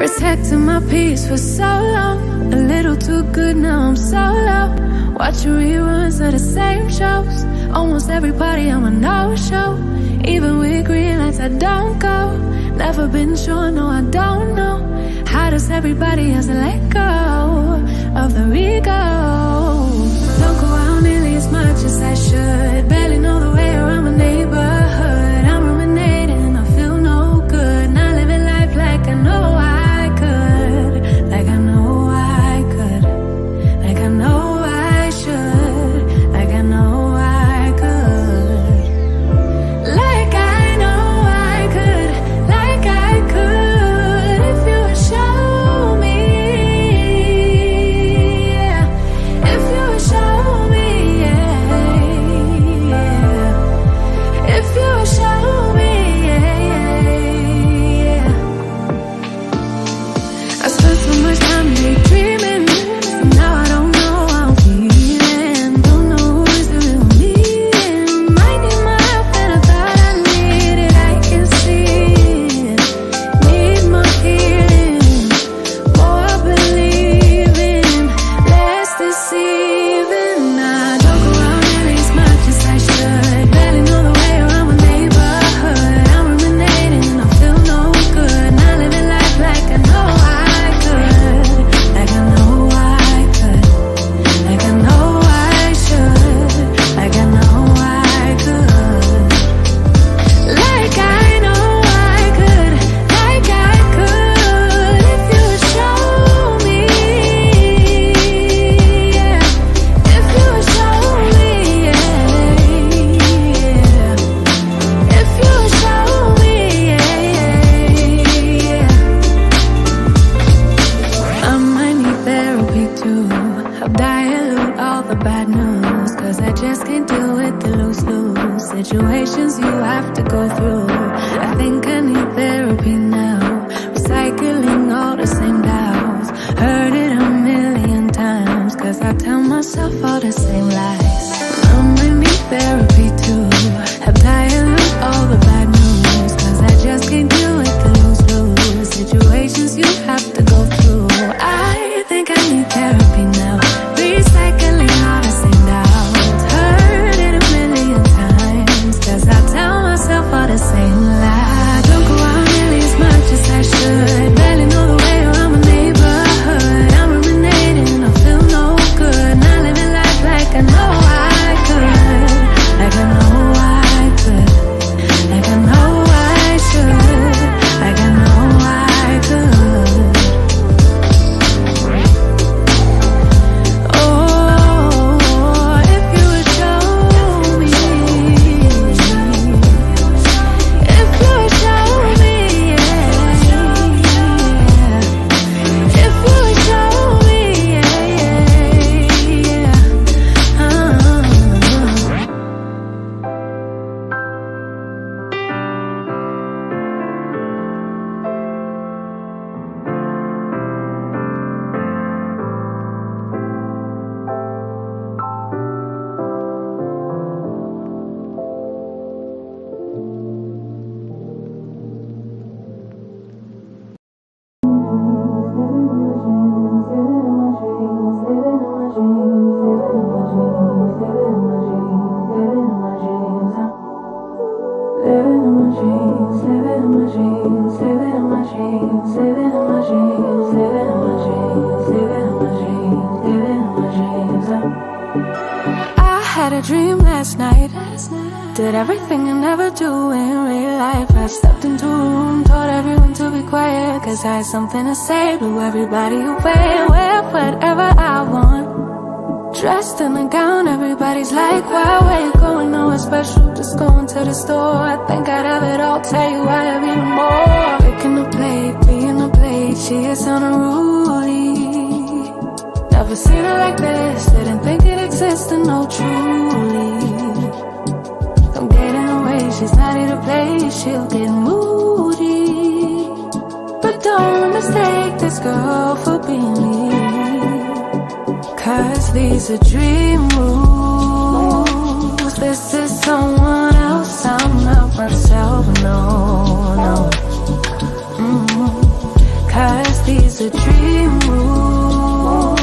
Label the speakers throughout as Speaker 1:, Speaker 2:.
Speaker 1: Protecting my peace for so long, a little too good, now I'm so low. Watching reruns of the same shows, almost everybody on a no-show. Even with green lights I don't go. Never been sure, no I don't know. How does everybody else let go of the ego? Don't go out nearly as much as I should. Barely know the way around my neighborhood. I'm ruminating, I feel no good. Not living life like I know I could. Like I know I could. Like I know I should. Like I know I could. Like I know I could. Like I could. If you would show me, yeah. If you would show me, yeah, yeah. If you would show me, yeah, yeah, yeah. I spent so much time daydreaming. Now I don't know how I'm feeling. Don't know who's the real me. Might need my help and I thought I needed. I can see it. Need more healing, more believing, less deceiving. I don't go out nearly as much as I should. Barely know the way around my neighborhood. I'm ruminating, I feel no good. Not living life like I know I could. Like I know I could. Like I know I should. Like I know I could. Like I know I could. Like I could. If you would show me, yeah. If you would show me, yeah, yeah. If you would show me, yeah, yeah. I might need therapy too. Help dilute all the bad news, 'cause I just can't deal with the lose-lose situations you have to go through. I think I need therapy now. Recycling all the same doubts. Heard it a million times, 'cause I tell myself all the same lies. I might need therapy too. Help dilute all the bad news, 'cause I just can't deal with the lose-lose situations you have to go through. I think I need therapy now. Recycling all the same doubts. Heard it a million times, 'cause I tell myself all the same lies. Don't go out nearly as much as I should. Barely know the way around my neighborhood. I'm ruminating, I feel no good. Not living life like I know I could. Like I know I could. Like I know I should. Like I know I could. Oh, if you would show me. If you would show me, yeah. If you would show me, yeah, yeah. I had a dream last night. Did everything I never do in real life. I stepped into a room, told everyone to be quiet, 'cause I had something to say. Blew everybody away, wear whatever I want. Dressed in a gown, everybody's like, why, where you going? Nowhere special, just going to the store. I think I'd have it all, tell you I have even more. Picking a plate, being a plate, she is unruly. Never seen her like this, didn't think it existed, no truly. Don't get in her way, she's not here to play, she'll get moody. But don't mistake this girl for being me, 'cause these are dream rules. This is someone else, I'm not myself, no, no. 'Cause these are dream rules.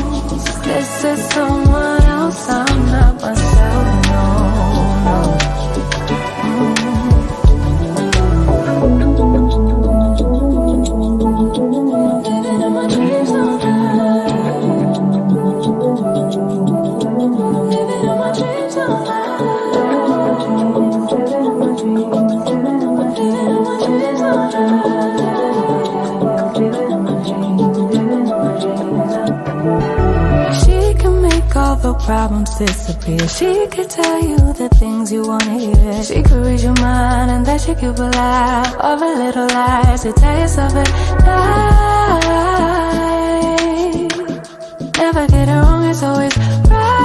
Speaker 1: This is someone else, I'm not myself, no, no. Living in my dreams all night. Living in my dreams all night. Living in my dreams, living in my dreams all night. Living in my dreams, living in my dreams. She can make all the problems disappear. She could tell you the things you wanna hear. She could read your mind and that she could believe all the little lies to tell yourself at night. Never get it wrong, it's always right.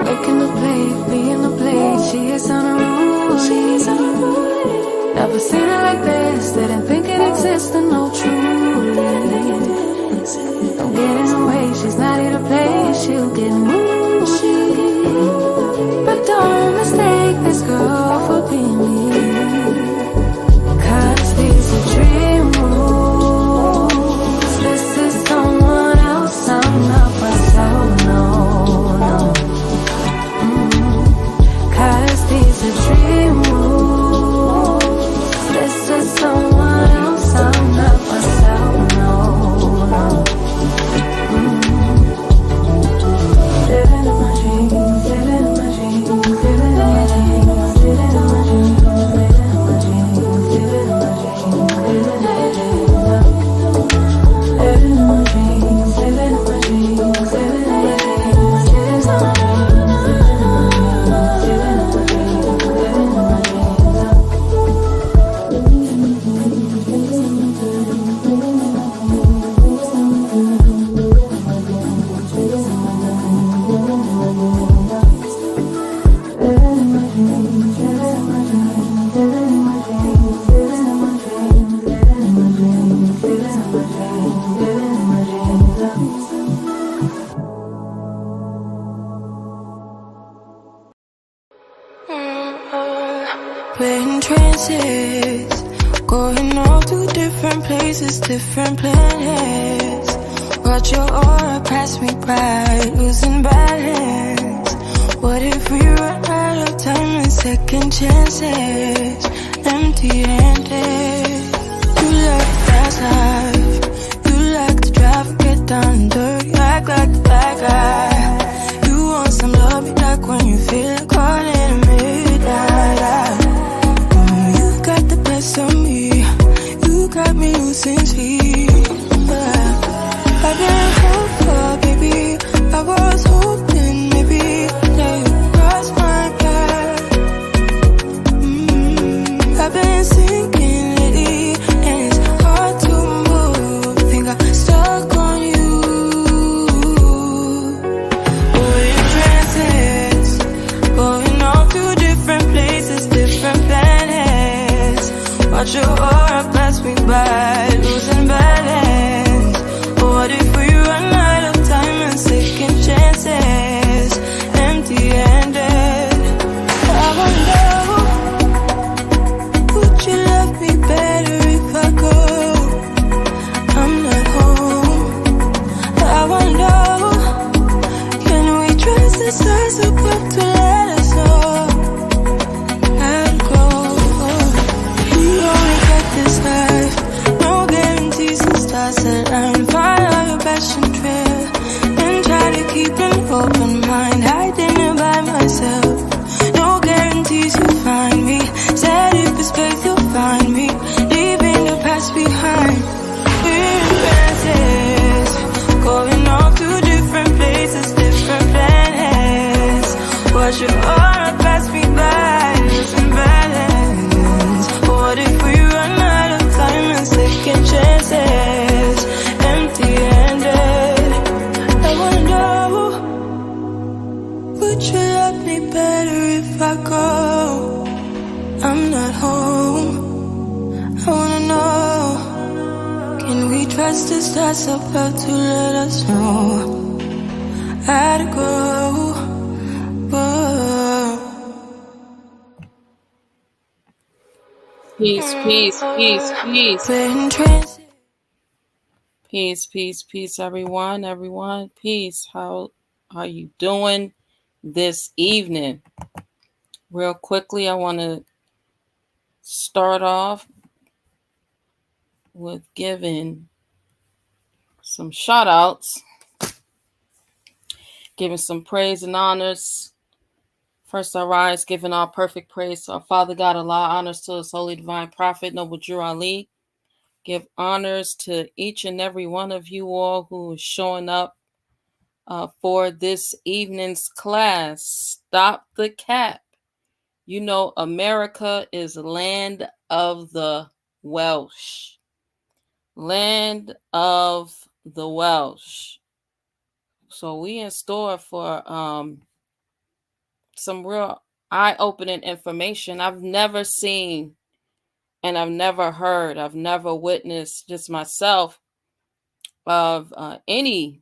Speaker 1: Making the plate, being the plate. She is unruly. Never seen it like this. Didn't think it existed, no truly. Don't get in the way, she's not here to play. She'll get moody. But don't mistake this girl for being me. 'Cause these are dream rules. This is someone else, I'm not myself, no, no. 'Cause these are dream rules. This is someone else, I'm not myself, no, no. Living in my dreams, living in my dreams, living in my dreams, living in my dreams, living in my dreams, living in my dreams, living in my dreams, living in my dreams, living in my dreams, living in my dreams, living in my dreams.
Speaker 2: We're in trances, going all to different places, different planets. Watch your aura pass me by, losing balance. What if we run out of time and second chances? Empty-handed. You like fast life, you like to drive and get down and dirty, act like the bad guy. You want some love, you like when you feel like calling a midnight. On me, you got me losing sleep. I didn't hope for, baby. I was hoping maybe that you cross my path. I've been sinking lately, and it's hard to move. Think I'm stuck on you. We're in trances, going off to different places, different planets. Watch your aura pass me by, losing balance. What if we run out of time and second chances? Empty-handed. I wonder, would you love me better if I go? I'm not home. I wonder, can we trust the stars above to let us know? No guarantees and stars that I'm fine on your passion trail. And try to keep an open mind, hiding it by myself. No guarantees you'll find me. Said if it's faith you'll find me. Leaving the past behind. We're in trances, going off to different places, different planets. Watch your aura pass me by, losing balance. What if we run out of time and second chances? Empty-handed. I wonder, would you love me better if I go? I'm not home. I wanna know, can we trust the stars above to let us know? I'd go. Whoa.
Speaker 3: Peace, peace, peace, peace. Peace, peace, peace, everyone. Peace. How are you doing this evening? Real quickly, I want to start off with giving some shout outs, giving some praise and honors. First, I rise, giving all perfect praise to our Father God, Allah, honors to His holy divine prophet, Noble Drew Ali. Give honors to each and every one of you all who is showing up for this evening's class. Stop the cap. You know, America is land of the Welsh. Land of the Welsh. So we in store for some real eye-opening information. I've never seen and I've never heard, I've never witnessed just myself of any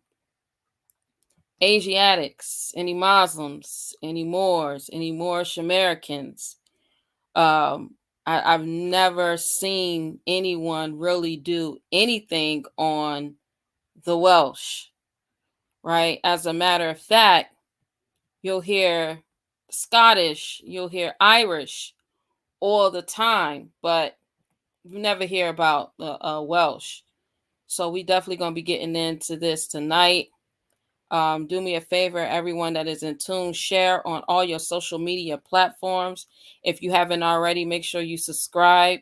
Speaker 3: Asiatics, any Muslims, any Moors, any Moorish Americans. I've never seen anyone really do anything on the Welsh, right? As a matter of fact, you'll hear Scottish, you'll hear Irish all the time, but you never hear about the Welsh. So we definitely going to be getting into this tonight. Do me a favor, everyone that is in tune, share on all your social media platforms. If you haven't already, make sure you subscribe,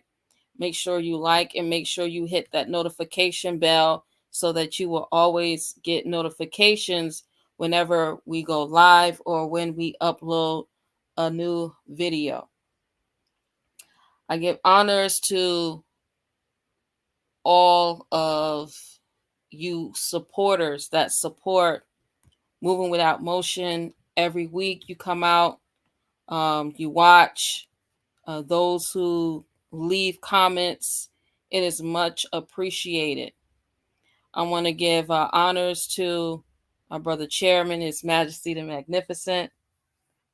Speaker 3: make sure you like, and make sure you hit that notification bell so that you will always get notifications whenever we go live or when we upload a new video. I give honors to all of you supporters that support Moving Without Motion. Every week you come out, you watch. Those who leave comments, it is much appreciated. I want to give honors to my brother Chairman, His Majesty the Magnificent.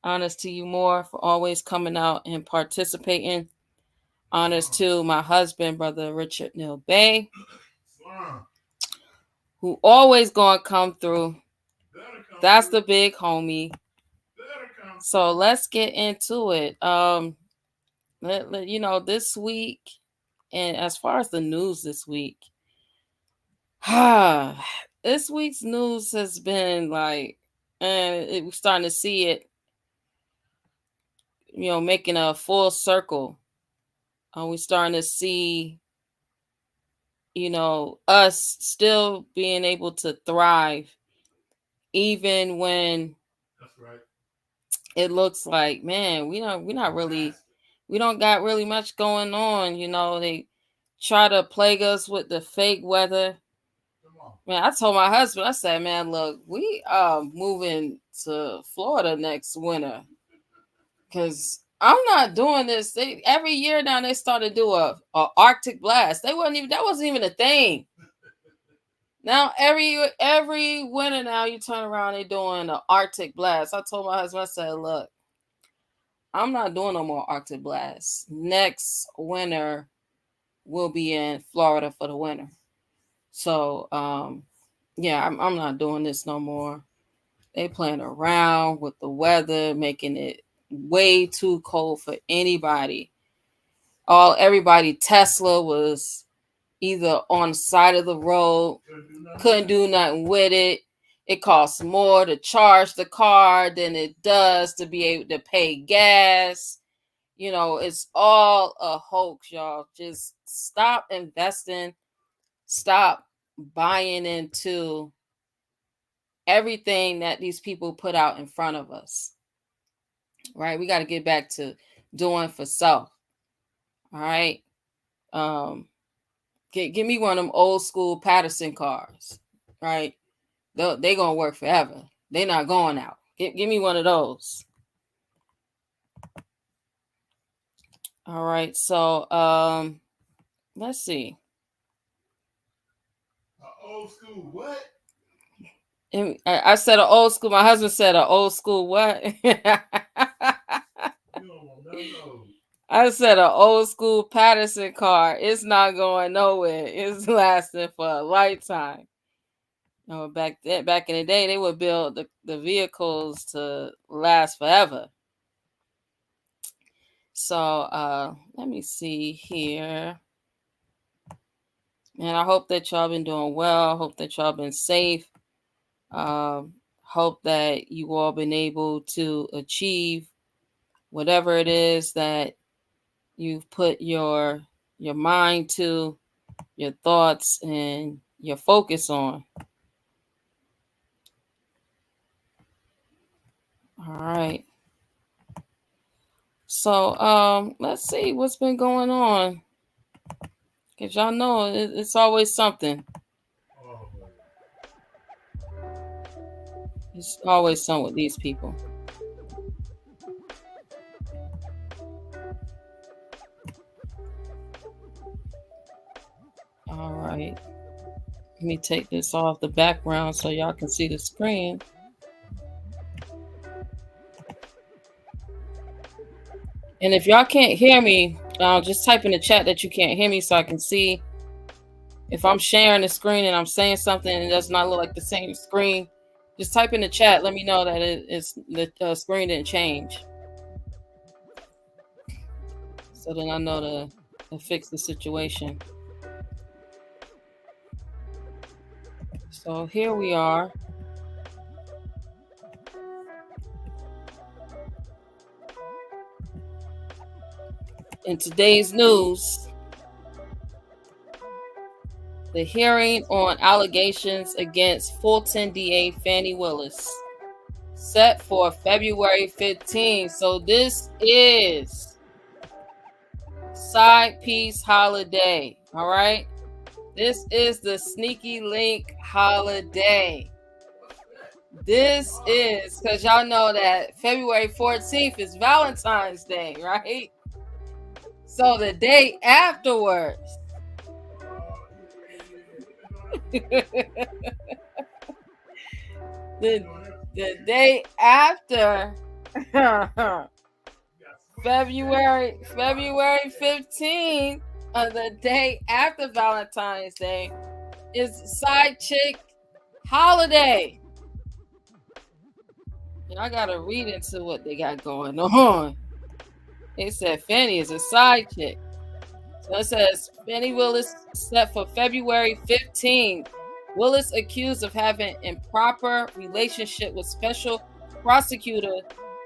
Speaker 3: Honors to you more for always coming out and participating. Honors to my husband, Brother Richard Neal Bay, who always gonna come through. That's the big homie. So let's get into it. You know, this week, and as far as the news this week, this week's news has been like, and we're starting to see it, you know, making a full circle. We're starting to see, you know, us still being able to thrive, even when it looks like, man, we don't got really much going on. You know, they try to plague us with the fake weather. Man, I told my husband, I said, man, look, we are moving to Florida next winter because I'm not doing this. Every year now they start to do a Arctic blast. That wasn't even a thing. Now every winter now you turn around, they doing an Arctic blast. I told my husband, I said, look, I'm not doing no more Arctic blasts. Next winter we'll be in Florida for the winter. So yeah, I'm not doing this no more. They playing around with the weather, making it way too cold for anybody. Everybody Tesla was either on the side of the road, couldn't do nothing with it. It costs more to charge the car than it does to be able to pay gas. You know, it's all a hoax, y'all. Just stop investing. Stop buying into everything that these people put out in front of us. Right? We got to get back to doing for self. All right. Give me one of them old school Patterson cars. Right? They gonna work forever. They're not going out. Give me one of those. All right. So let's see.
Speaker 4: Old school what?
Speaker 3: I said an old school. My husband said an old school what?
Speaker 4: You don't want none of those.
Speaker 3: I said an old school Patterson car. It's not going nowhere. It's lasting for a lifetime. Back in the day, they would build the vehicles to last forever. So let me see here. And I hope that y'all been doing well. Hope that y'all been safe. Hope that you all been able to achieve whatever it is that you've put your mind to, your thoughts, and your focus on. All right. So let's see what's been going on. Because y'all know it's always something. It's always something with these people. All right. Let me take this off the background so y'all can see the screen. And if y'all can't hear me, just type in the chat that you can't hear me so I can see. If I'm sharing the screen and I'm saying something and it does not look like the same screen, just type in the chat. Let me know that the screen didn't change. So then I know to fix the situation. So here we are. In today's news, the hearing on allegations against Fulton DA Fannie Willis set for February 15th. So this is side piece holiday. All right. This is the sneaky link holiday. This is because y'all know that February 14th is Valentine's Day, right? So the day afterwards, the day after February 15th, the day after Valentine's Day, is side chick holiday. And I gotta read into what they got going on. They said Fannie is a side chick. So it says Fannie Willis set for February 15th. Willis accused of having improper relationship with Special Prosecutor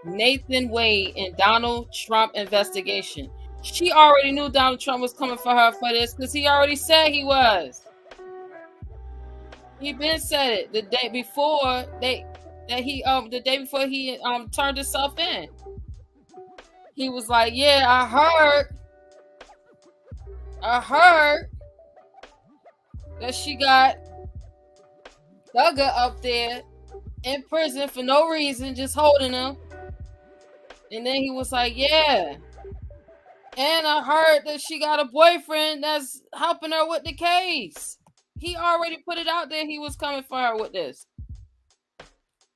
Speaker 3: Nathan Wade in Donald Trump investigation. She already knew Donald Trump was coming for her for this because he already said he was. He been said it the day before he turned himself in. He was like, yeah, I heard that she got Thugger up there in prison for no reason, just holding him. And then he was like, yeah. And I heard that she got a boyfriend that's helping her with the case. He already put it out there. He was coming for her with this.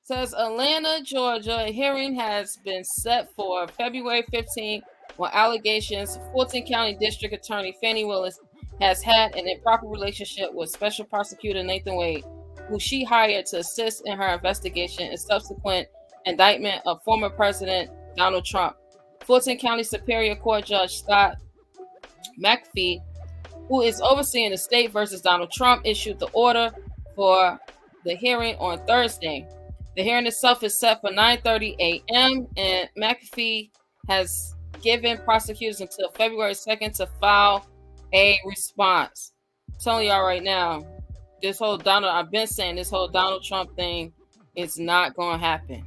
Speaker 3: Says Atlanta, Georgia, a hearing has been set for February 15th on allegations Fulton County District Attorney Fannie Willis has had an improper relationship with Special Prosecutor Nathan Wade, who she hired to assist in her investigation and subsequent indictment of former President Donald Trump. Fulton County Superior Court Judge Scott McAfee, who is overseeing the state versus Donald Trump, issued the order for the hearing on Thursday. The hearing itself is set for 9:30 a.m. and McAfee has given prosecutors until February 2nd to file a response. I'm telling y'all right now, I've been saying this whole Donald Trump thing is not going to happen.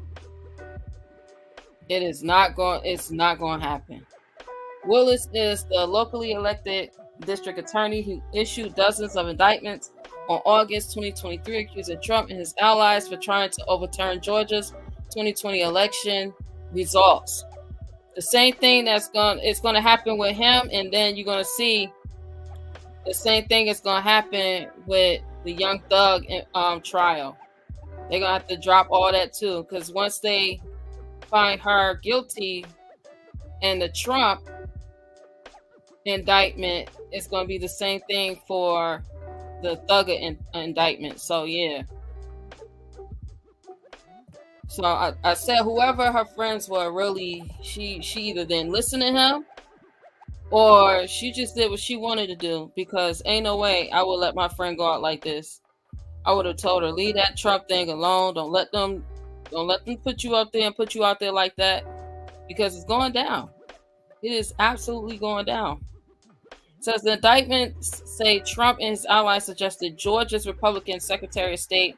Speaker 3: It's not going to happen. Willis is the locally elected district attorney who issued dozens of indictments on August 2023, accusing Trump and his allies for trying to overturn Georgia's 2020 election results. The same thing it's going to happen with him, and then you're going to see the same thing is going to happen with the Young Thug trial. They're going to have to drop all that too, because once they find her guilty and the Trump indictment is going to be the same thing for the Thugger indictment. So yeah. So I said whoever her friends were, really, she either didn't listen to him or she just did what she wanted to do, because ain't no way I would let my friend go out like this. I would have told her, leave that Trump thing alone. Don't let them put you up there and put you out there like that, because it's going down. It is absolutely going down. It says the indictments say Trump and his allies suggested Georgia's Republican Secretary of State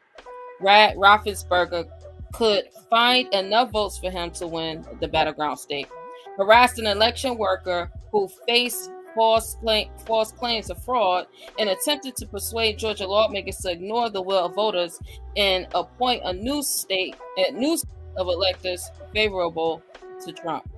Speaker 3: Brad Raffensperger could find enough votes for him to win the battleground state, harassed an election worker who faced false claims of fraud, and attempted to persuade Georgia lawmakers to ignore the will of voters and appoint a new state of electors favorable to Trump.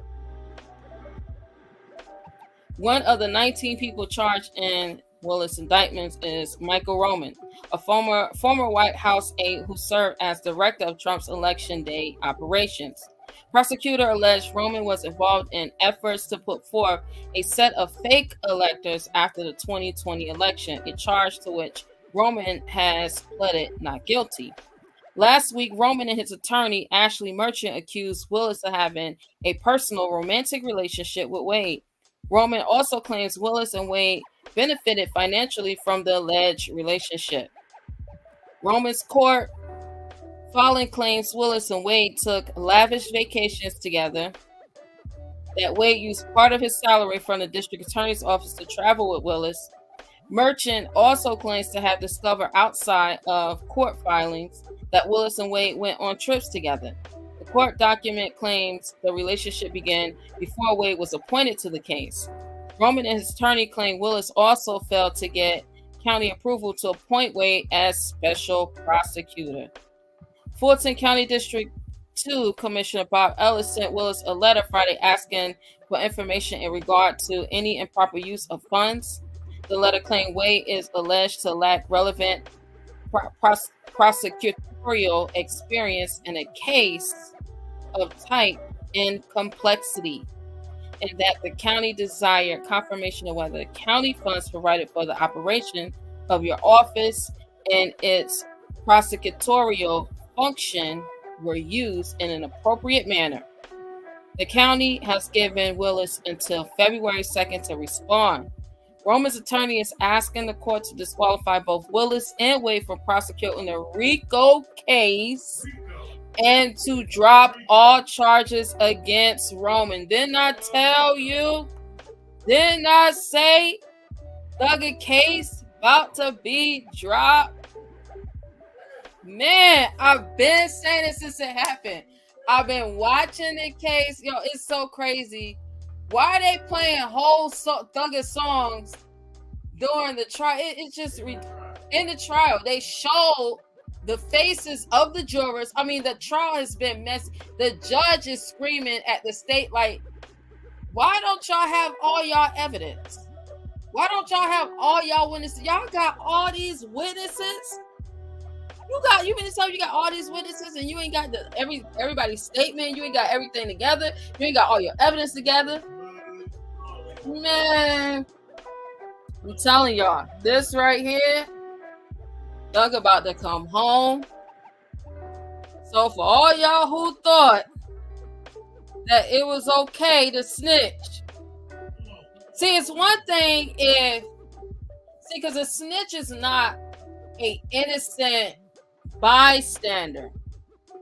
Speaker 3: One of the 19 people charged in Willis indictments is Michael Roman, a former White House aide who served as director of Trump's election day operations. Prosecutor alleged Roman was involved in efforts to put forth a set of fake electors after the 2020 election, a charge to which Roman has pleaded not guilty. Last week, Roman and his attorney, Ashley Merchant, accused Willis of having a personal romantic relationship with Wade. Roman also claims Willis and Wade benefited financially from the alleged relationship. Roman's court filing claims Willis and Wade took lavish vacations together, that Wade used part of his salary from the district attorney's office to travel with Willis. Merchant also claims to have discovered outside of court filings that Willis and Wade went on trips together. The court document claims the relationship began before Wade was appointed to the case. Roman and his attorney claim Willis also failed to get county approval to appoint Wade as special prosecutor. Fulton County District 2 Commissioner Bob Ellis sent Willis a letter Friday asking for information in regard to any improper use of funds. The letter claimed Wade is alleged to lack relevant prosecutorial experience in a case of type and complexity, and that the county desired confirmation of whether the county funds provided for the operation of your office and its prosecutorial function were used in an appropriate manner. The county has given Willis until February 2nd to respond. Roman's attorney is asking the court to disqualify both Willis and Wade from prosecuting the RICO case and to drop all charges against Roman. Didn't I tell you? Didn't I say the case about to be dropped? Man, I've been saying it since it happened. I've been watching the case. Yo, it's so crazy. Why are they playing whole Thugger songs during the trial? It's just in the trial. They showed the faces of the jurors. I mean, the trial has been messy. The judge is screaming at the state like, why don't y'all have all y'all evidence? Why don't y'all have all y'all witnesses? Y'all got all these witnesses. You mean to tell me you got all these witnesses and you ain't got everybody's statement? You ain't got everything together? You ain't got all your evidence together? Man, I'm telling y'all, this right here, Doug about to come home. So for all y'all who thought that it was okay to snitch, see, it's one thing because a snitch is not an innocent bystander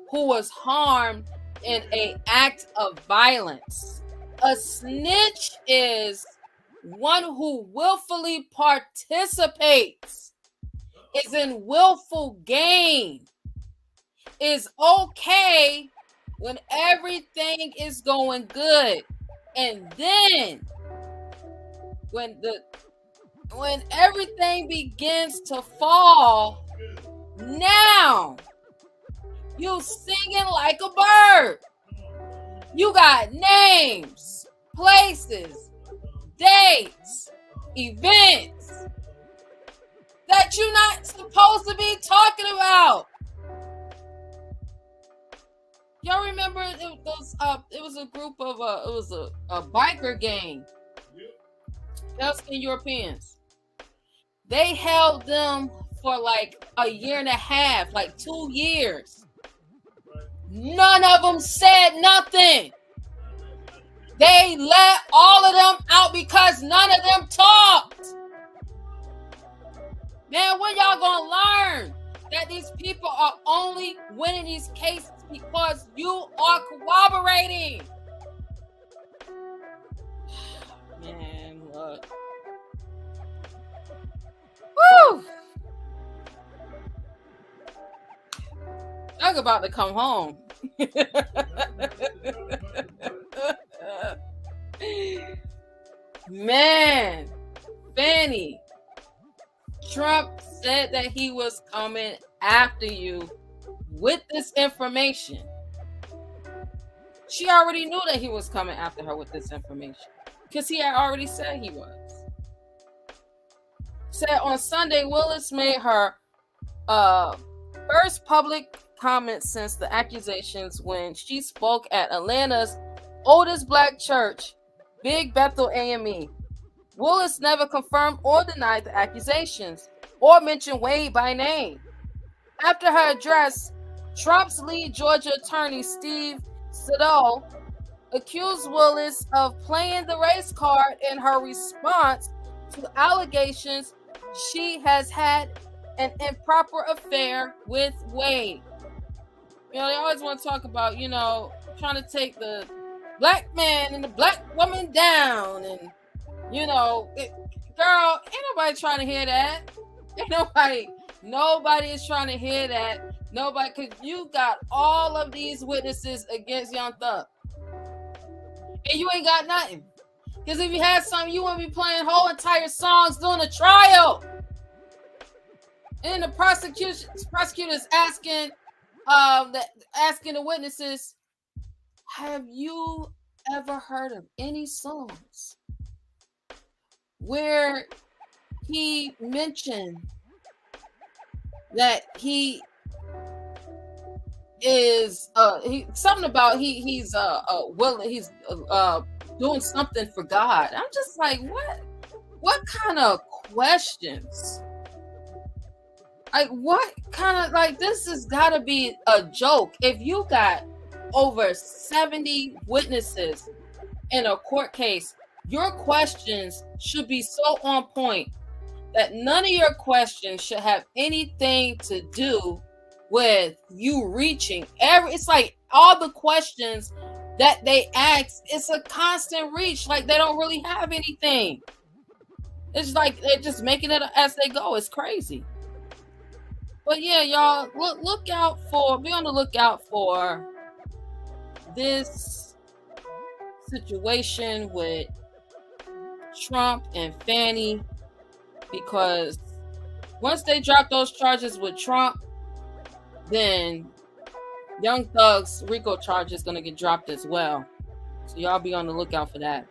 Speaker 3: who was harmed in an act of violence. A snitch is one who willfully participates, is in willful gain, is okay when everything is going good, and then when everything begins to fall, now you singing like a bird. You got names, places, dates, events that you're not supposed to be talking about. Y'all remember it was a group of a biker gang. pale-skinned Europeans. They held them for like a year and a half, like 2 years. None of them said nothing. They let all of them out because none of them talked. Man, when y'all gonna learn that these people are only winning these cases because you are cooperating? Man, look. Woo! Doug about to come home. Man, Fanny, Trump said that he was coming after you with this information. She already knew that he was coming after her with this information because he had already said he was. Said on Sunday, Willis made her first public comment since the accusations when she spoke at Atlanta's oldest black church, Big Bethel AME. Willis never confirmed or denied the accusations or mentioned Wade by name. After her address, Trump's lead Georgia attorney Steve Siddall accused Willis of playing the race card in her response to allegations she has had an improper affair with Wade. You know, they always want to talk about, you know, trying to take the black man and the black woman down. And, you know, girl, ain't nobody trying to hear that. Ain't nobody is trying to hear that. Nobody, because you got all of these witnesses against Young Thug. And you ain't got nothing. Because if you had something, you wouldn't be playing whole entire songs during a trial. And the prosecutors asking the witnesses, have you ever heard of any songs where he mentioned that he is something about he's doing something for God? I'm just like, what kind of questions? Like, what kind of, like, this has got to be a joke. If you got over 70 witnesses in a court case, your questions should be so on point that none of your questions should have anything to do with you reaching it's like all the questions that they ask, it's a constant reach. Like, they don't really have anything. It's like they're just making it as they go. It's crazy. But yeah, y'all, be on the lookout for this situation with Trump and Fanny, because once they drop those charges with Trump, then Young Thug's RICO charge is going to get dropped as well. So y'all be on the lookout for that.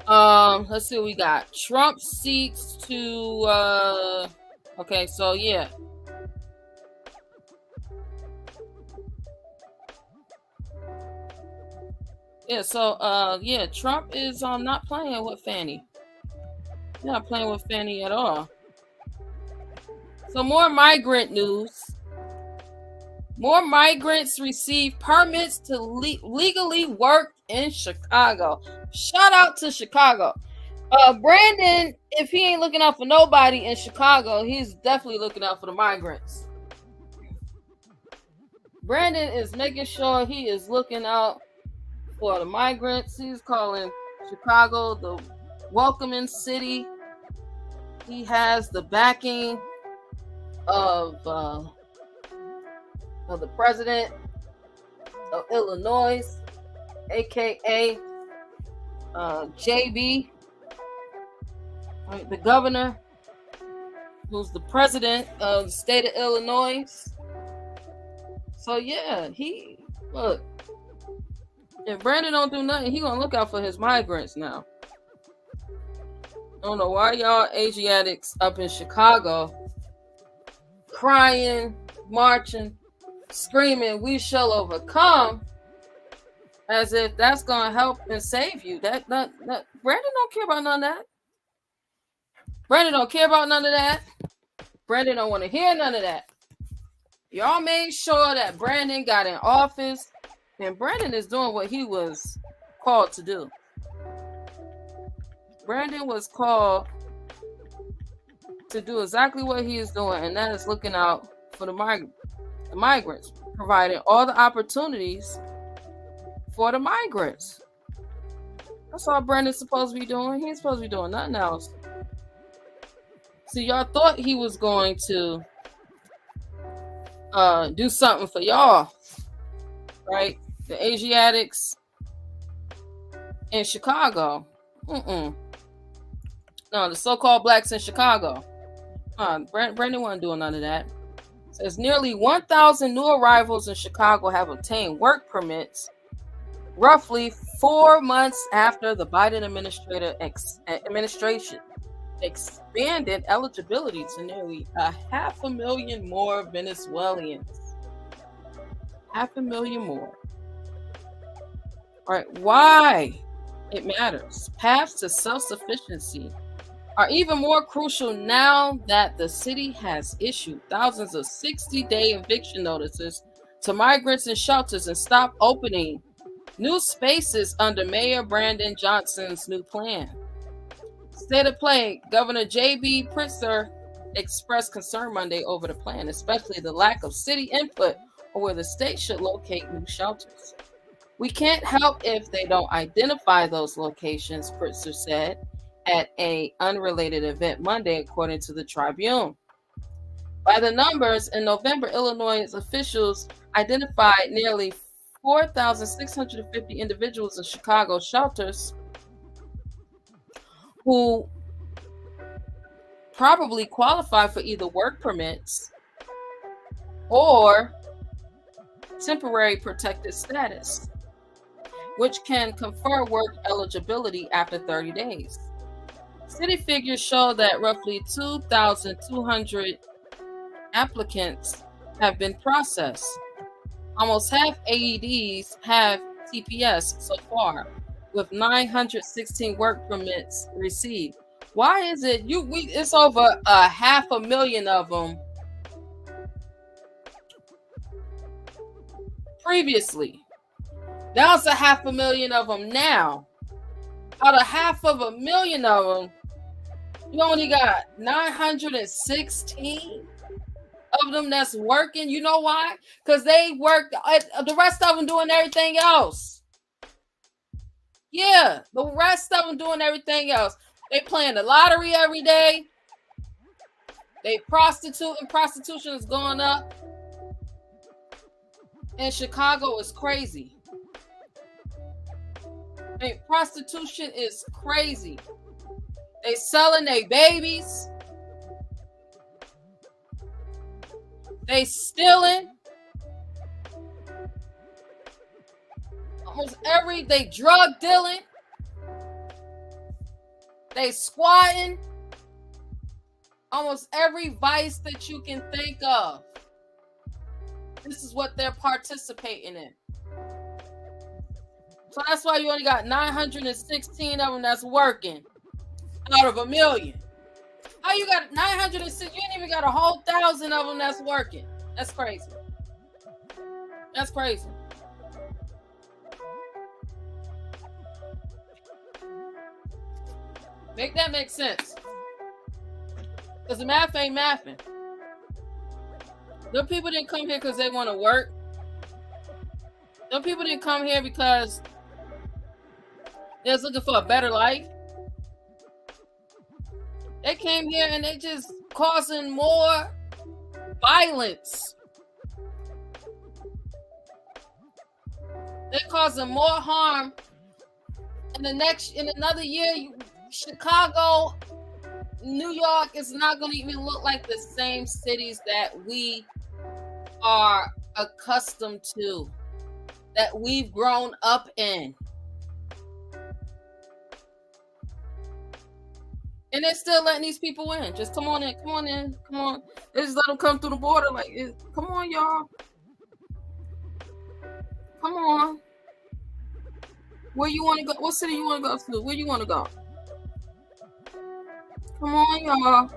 Speaker 3: Let's see what we got. Trump seeks to okay, so yeah. Yeah, so Trump is not playing with Fanny. Not playing with Fanny at all. So more migrant news. More migrants receive permits to legally work in Chicago. Shout out to Chicago. Brandon, if he ain't looking out for nobody in Chicago, he's definitely looking out for the migrants. Brandon is making sure he is looking out for the migrants. He's calling Chicago the welcoming city. He has the backing of the president of Illinois, aka JB, the governor, who's the president of the state of Illinois. So yeah, look. If Brandon don't do nothing, he gonna look out for his migrants now. I don't know why y'all Asiatics up in Chicago crying, marching, screaming, "We shall overcome," as if that's gonna help and save you. That Brandon don't care about none of that. Brandon don't care about none of that. Brandon don't want to hear none of that. Y'all made sure that Brandon got in office, and Brandon is doing what he was called to do. Brandon was called to do exactly what he is doing, and that is looking out for the migrants, providing all the opportunities for the migrants. That's all Brandon's supposed to be doing. He ain't supposed to be doing nothing else. See, y'all thought he was going to do something for y'all, right? The Asiatics in Chicago. No, the so-called blacks in Chicago. Brandon wasn't doing none of that. It says nearly 1,000 new arrivals in Chicago have obtained work permits roughly 4 months after the Biden administration expanded eligibility to nearly 500,000 more Venezuelans. 500,000 more. All right, why it matters. Paths to self-sufficiency are even more crucial now that the city has issued thousands of 60-day eviction notices to migrants in shelters and stopped opening new spaces under Mayor Brandon Johnson's new plan. State of play, Governor J.B. Pritzker expressed concern Monday over the plan, especially the lack of city input on where the state should locate new shelters. We can't help if they don't identify those locations, Pritzker said at an unrelated event Monday, according to the Tribune. By the numbers, in November, Illinois officials identified nearly 4,650 individuals in Chicago shelters who probably qualify for either work permits or temporary protected status, which can confer work eligibility after 30 days. City figures show that roughly 2,200 applicants have been processed. Almost half AEDs have TPS so far, with 916 work permits received. Why is it it's over 500,000 of them previously? Now it's 500,000 of them now. Out of 500,000 of them, you only got 916 of them that's working. You know why? Because they work. The rest of them doing everything else. Yeah, the rest of them doing everything else. They playing the lottery every day. They prostituting. Prostitution is going up. And Chicago is crazy. I mean, prostitution is crazy. They selling their babies. They stealing. They drug dealing. They squatting. Almost every vice that you can think of. This is what they're participating in. So that's why you only got 916 of them that's working out of 1 million. How you got 906? You ain't even got a whole 1,000 of them that's working. That's crazy. That's crazy. Make that make sense. Because the math ain't mathing. Them people didn't come here because they want to work. Them people didn't come here because they're looking for a better life. They came here and they just causing more violence. They're causing more harm. In another year, Chicago, New York is not going to even look like the same cities that we are accustomed to, that we've grown up in. And they're still letting these people in. Just come on in, come on in, come on. They just let them come through the border. Like, come on, y'all. Come on. Where you want to go? What city you want to go to? Where you want to go? Come on, y'all.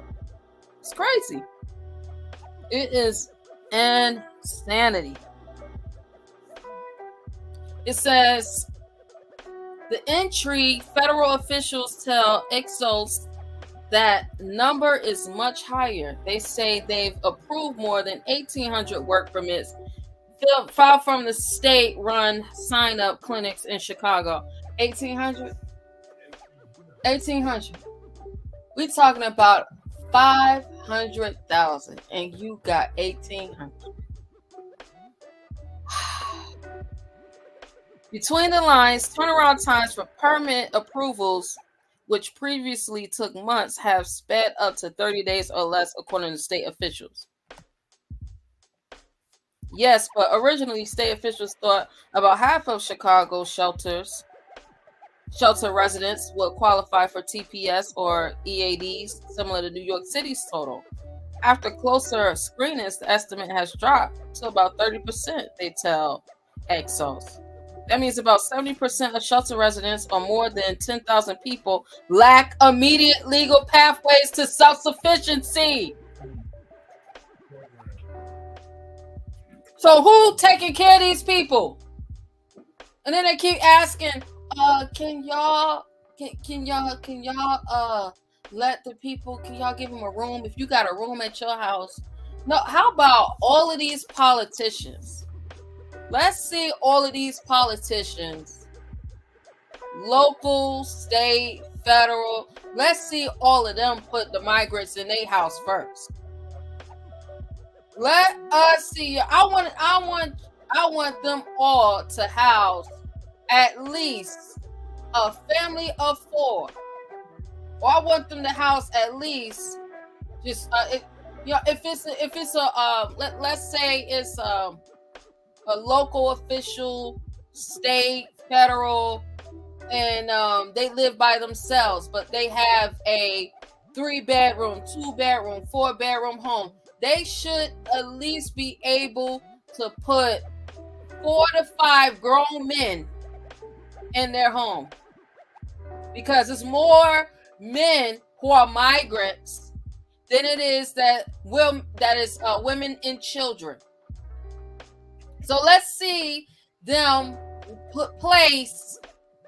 Speaker 3: It's crazy. It is insanity. It says the entry, federal officials tell Exos that number is much higher. They say they've approved more than 1,800 work permits filed from the state-run sign-up clinics in Chicago. 1,800? 1,800. We're talking about 500,000, and you got 1,800. Between the lines, turnaround times for permit approvals, which previously took months, have sped up to 30 days or less, according to state officials. Yes, but originally state officials thought about half of Chicago's shelter residents would qualify for TPS or EADs, similar to New York City's total. After closer screenings, the estimate has dropped to about 30%, they tell Exos. That means about 70% of shelter residents, or more than 10,000 people, lack immediate legal pathways to self-sufficiency. So who taking care of these people? And then they keep asking, can y'all let the people, can y'all give them a room? If you got a room at your house. No, how about all of these politicians? Let's see all of these politicians, local, state, federal. Let's see all of them put the migrants in their house first. Let us see. I want them all to house at least a family of 4. Or I want them to house at least just if it's a let's say it's a local official, state, federal, and they live by themselves, but they have a 3-bedroom, 2-bedroom, 4-bedroom home. They should at least be able to put 4 to 5 grown men in their home, because it's more men who are migrants than it is women and children. So let's see them place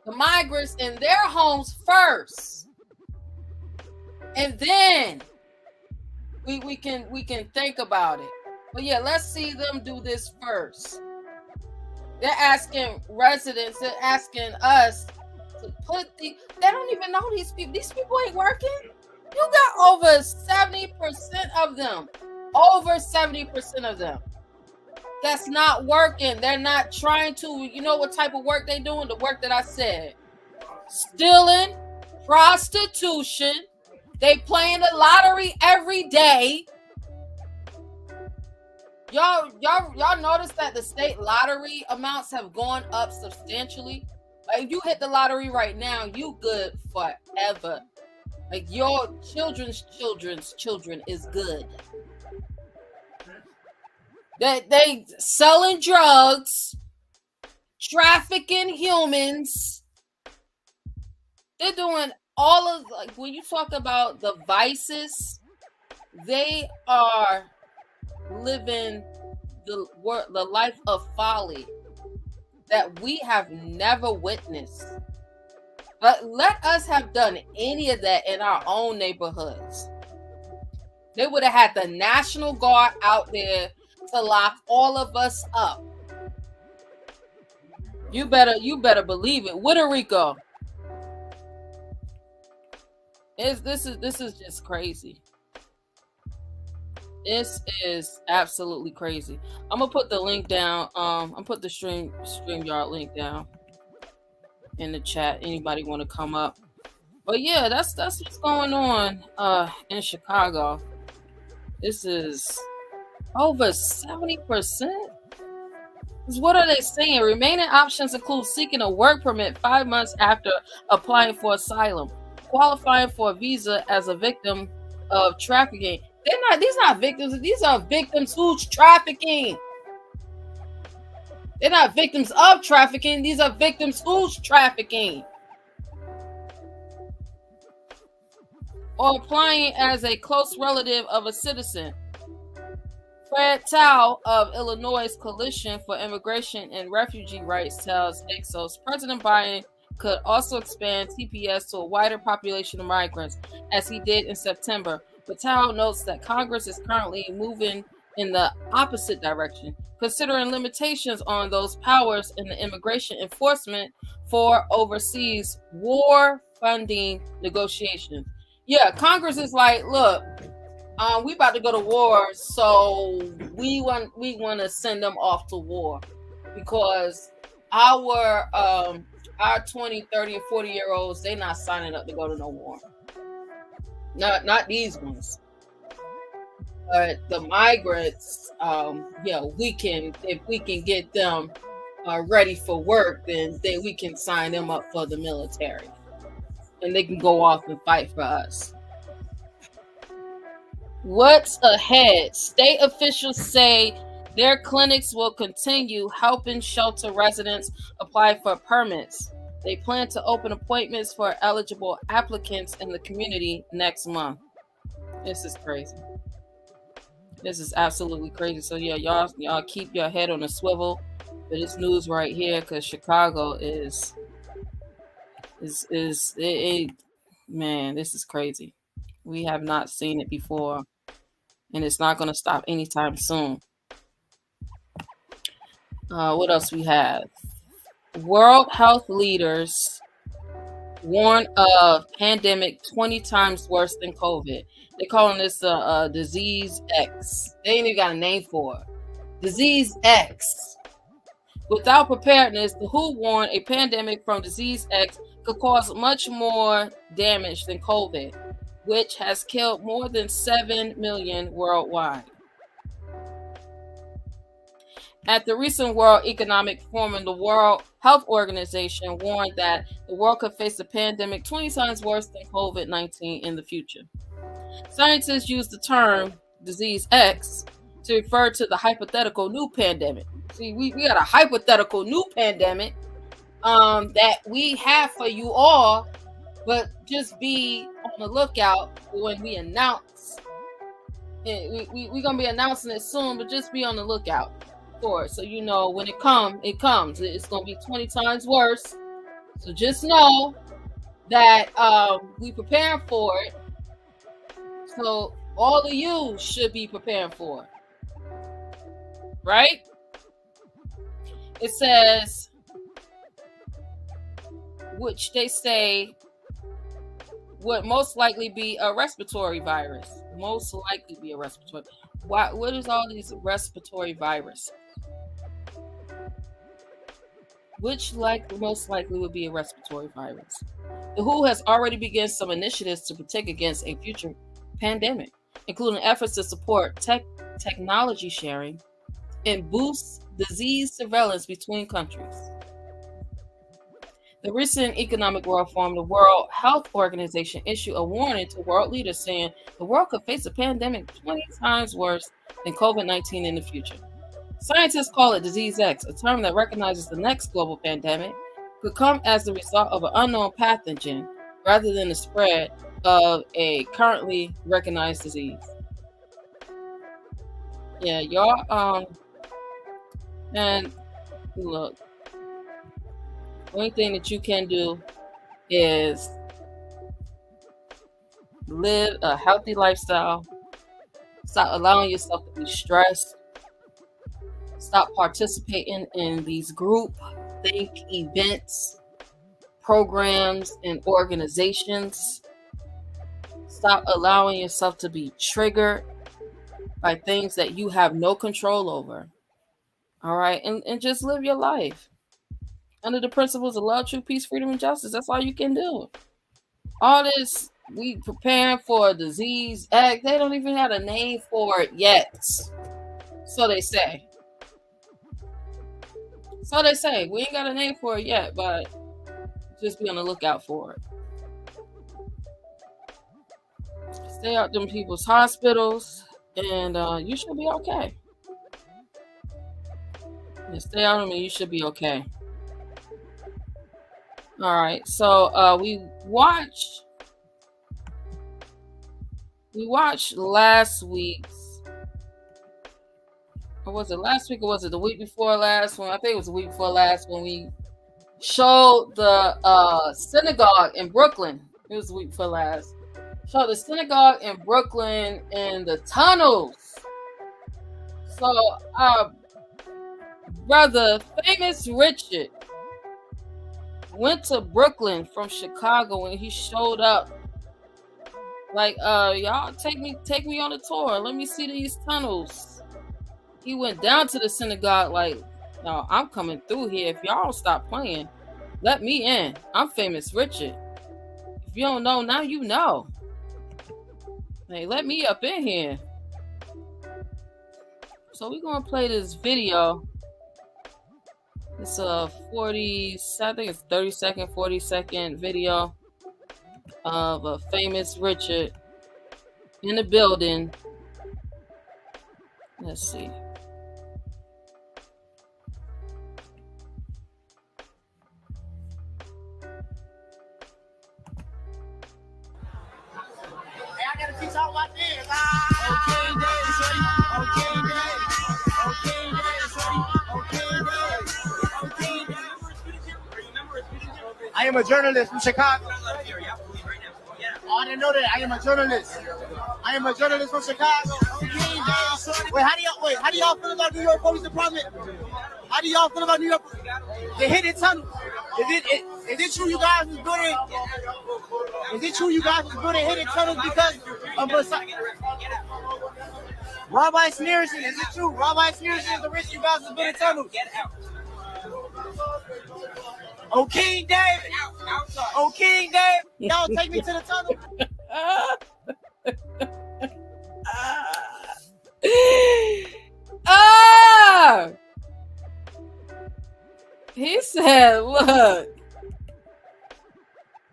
Speaker 3: the migrants in their homes first, and then we can think about it. But yeah, let's see them do this first. They're asking residents, they're asking us to put they don't even know these people. These people ain't working. You got over 70% of them. Over 70% of them. That's not working. They're not trying to, you know what type of work they doing? The work that I said. Stealing, prostitution. They playing the lottery every day. Y'all notice that the state lottery amounts have gone up substantially? Like, if you hit the lottery right now, you good forever. Like, your children's children is good. They selling drugs, trafficking humans. They're doing all of, like, when you talk about the vices, they are living the life of folly that we have never witnessed. But let us have done any of that in our own neighborhoods. They would have had the National Guard out there to lock all of us up. You better believe it. Puerto Rico. This is just crazy. This is absolutely crazy. I'm gonna put the link down. I'm gonna put the StreamYard link down in the chat. Anybody want to come up? But yeah, that's what's going on in Chicago. This is over 70%. What are they saying? Remaining options include seeking a work permit 5 months after applying for asylum, qualifying for a visa as a victim of trafficking. These are not victims. These are victims who's trafficking. They're not victims of trafficking. These are victims who's trafficking. Or applying as a close relative of a citizen. Britell of Illinois' Coalition for Immigration and Refugee Rights tells Axios President Biden could also expand TPS to a wider population of migrants, as he did in September. Britell notes that Congress is currently moving in the opposite direction, considering limitations on those powers in the immigration enforcement for overseas war funding negotiations. Yeah, Congress is like, look, we about to go to war, so we want to send them off to war because our 20, 30, and 40-year-olds, they not signing up to go to no war. Not these ones. But the migrants, if we can get them ready for work, then we can sign them up for the military, and they can go off and fight for us. What's ahead? State officials say their clinics will continue helping shelter residents apply for permits. They plan to open appointments for eligible applicants in the community next month. This is crazy. This is absolutely crazy. So yeah, y'all keep your head on a swivel for this news right here, because Chicago is man, this is crazy. We have not seen it before, and it's not going to stop anytime soon. What else we have? World health leaders warn of pandemic 20 times worse than COVID. They're calling this disease X. They ain't even got a name for it. Disease X. Without preparedness, the WHO warned a pandemic from disease X could cause much more damage than COVID, which has killed more than 7 million worldwide. At the recent World Economic Forum, the World Health Organization warned that the world could face a pandemic 20 times worse than COVID-19 in the future. Scientists use the term disease X to refer to the hypothetical new pandemic. See, we got a hypothetical new pandemic that we have for you all, but just be on the lookout when we announce it. We're going to be announcing it soon, but just be on the lookout for it. So you know when it comes. It's going to be 20 times worse. So just know that we preparing for it. So all of you should be preparing for it. Right? It says, which they say would most likely be a respiratory virus. Most likely be a respiratory. What is all these respiratory viruses? Which most likely would be a respiratory virus. The WHO has already begun some initiatives to protect against a future pandemic, including efforts to support technology sharing and boost disease surveillance between countries. The recent Economic World Forum, the World Health Organization, issued a warning to world leaders saying the world could face a pandemic 20 times worse than COVID-19 in the future. Scientists call it Disease X, a term that recognizes the next global pandemic could come as the result of an unknown pathogen rather than the spread of a currently recognized disease. Yeah, y'all, and look, the only thing that you can do is live a healthy lifestyle. Stop allowing yourself to be stressed. Stop participating in these group think events, programs, and organizations. Stop allowing yourself to be triggered by things that you have no control over. All right, and just live your life under the principles of love, truth, peace, freedom, and justice. That's all you can do. All this, we preparing for a disease act. They don't even have a name for it yet. So they say. We ain't got a name for it yet, but just be on the lookout for it. Stay out them people's hospitals, and you should be okay. Yeah, stay out of me. You should be okay. All right. So we watched last week's, or was it last week or was it the week before last one? I think it was the week before last when we showed the synagogue in Brooklyn. It was the week before last. Showed the synagogue in Brooklyn and the tunnels. So brother Famous Richard went to Brooklyn from Chicago and he showed up like, y'all take me on a tour. Let me see these tunnels. He went down to the synagogue like, no, I'm coming through here. If y'all don't stop playing, let me in. I'm Famous Richard. If you don't know, now you know. Hey, let me up in here. So we're gonna play this video. It's a 30-second, 40-second video of a Famous Richard in the building. Let's see.
Speaker 5: I gotta teach all my things. Okay, I am a journalist from Chicago. Oh, I didn't know that. I am a journalist. I am a journalist from Chicago. Wait, how do y'all feel about New York Police Department? How do y'all feel about New York? The hidden tunnel. Is it true you guys was building? Is it true you guys was building hidden tunnels because of Rabbi Sneerson? Is it true? Rabbi Sneerson is the reason you guys was building tunnels. Oh, King David. Oh, King David. Y'all take me to the tunnel.
Speaker 3: He said, look,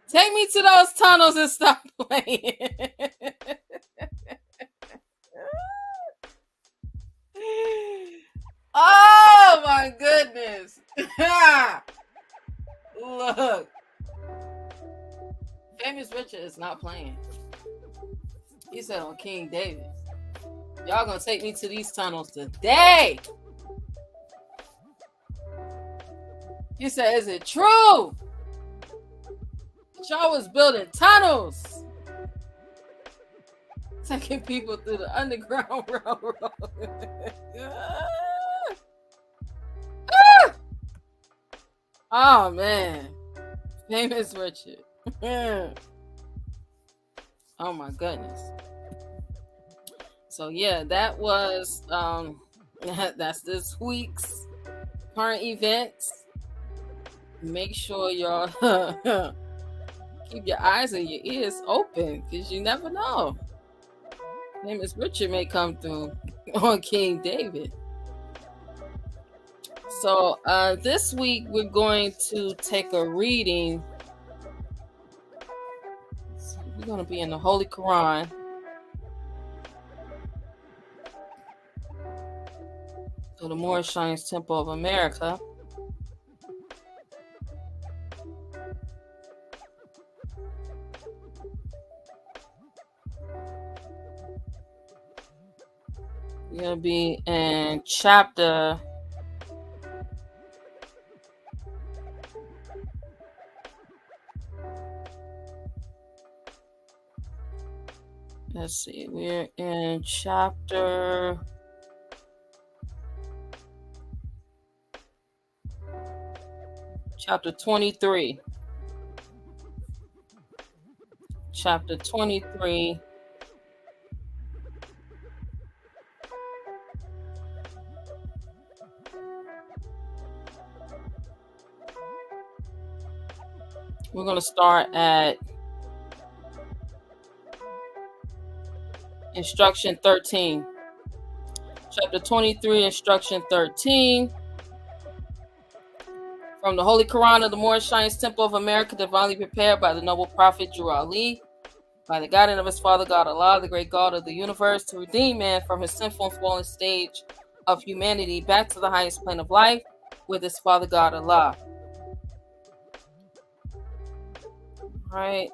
Speaker 3: take me to those tunnels and stop playing. Oh my goodness. Look, Famous Richard is not playing. He said on King David, y'all gonna take me to these tunnels today. He said, is it true that y'all was building tunnels, taking people through the Underground Railroad? Oh man, Famous Richard. Oh my goodness. So yeah, that was that's this week's current events. Make sure y'all keep your eyes and your ears open, because you never know. Famous Richard may come through on King David. So this week we're going to take a reading. We're going to be in the Holy Quran. So the Moorish Temple of America. We're going to be in chapter 23. Chapter 23. We're going to start at instruction 13. Chapter 23, instruction 13. From the Holy Quran of the Moorish Temple of America, divinely prepared by the noble prophet Drew Ali, by the guidance of his father God Allah, the great God of the universe, to redeem man from his sinful and fallen stage of humanity back to the highest plane of life with its Father God Allah. All right.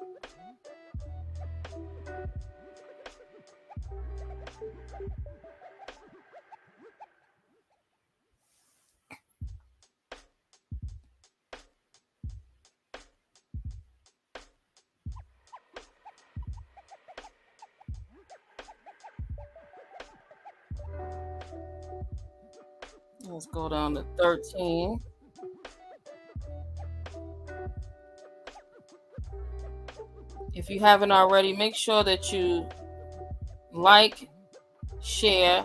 Speaker 3: Let's go down to 13. If you haven't already, make sure that you like, share,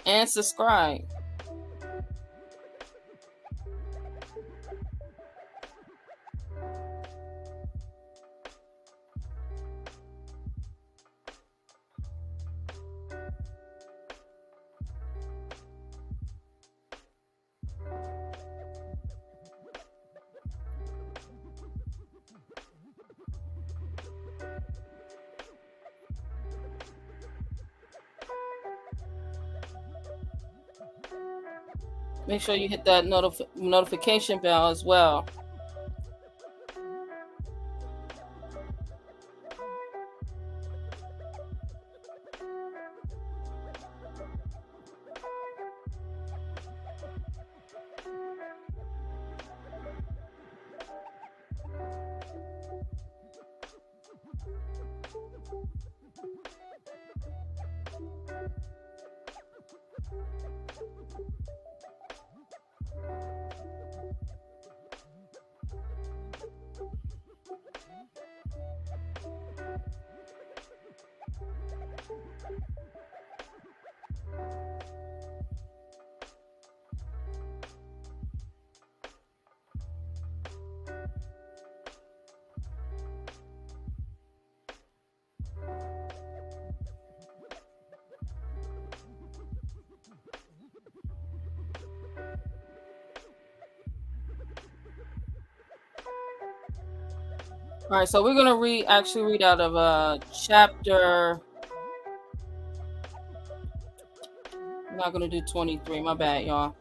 Speaker 3: and subscribe. Make sure you hit that notification bell as well. All right, so we're gonna read out of chapter. I'm not gonna do 23. My bad, y'all.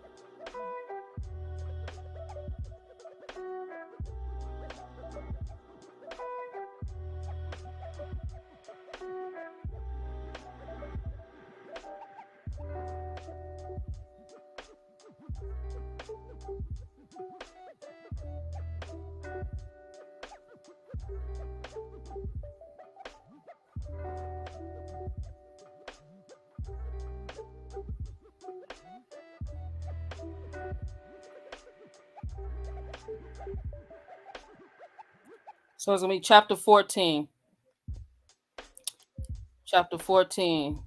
Speaker 3: So it's gonna be chapter 14. Chapter 14.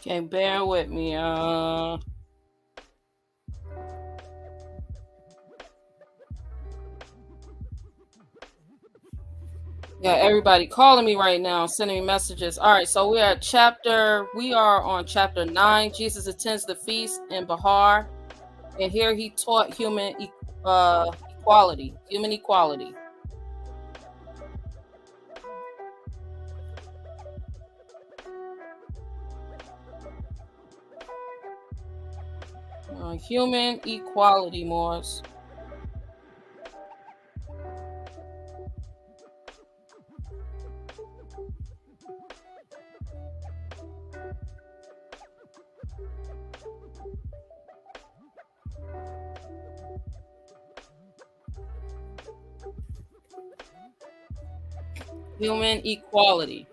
Speaker 3: Okay, bear with me. Yeah, everybody calling me right now, sending me messages. All right, so we are on chapter 9. Jesus attends the feast in Bahar, and here he taught human equality. Human equality. Human equality, Morris. Human equality.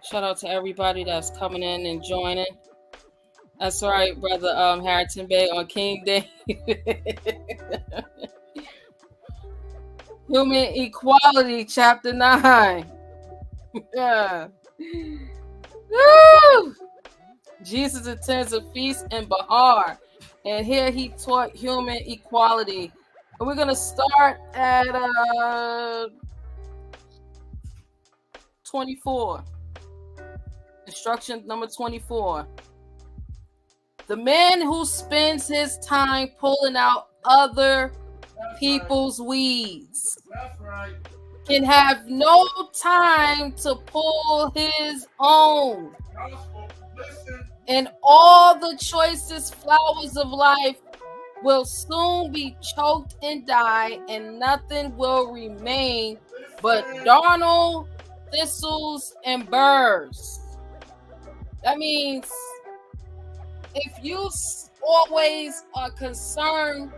Speaker 3: Shout out to everybody that's coming in and joining. That's right, brother Harrington Bay on King Day. Human equality, chapter 9. Yeah. Woo! Jesus attends a feast in Bahar, and here he taught human equality. And we're going to start at 24. Instruction number 24. The man who spends his time pulling out other people's weeds can have no time to pull his own. And all the choicest flowers of life will soon be choked and die, and nothing will remain but darnel, thistles, and burrs. That means if you always are concerned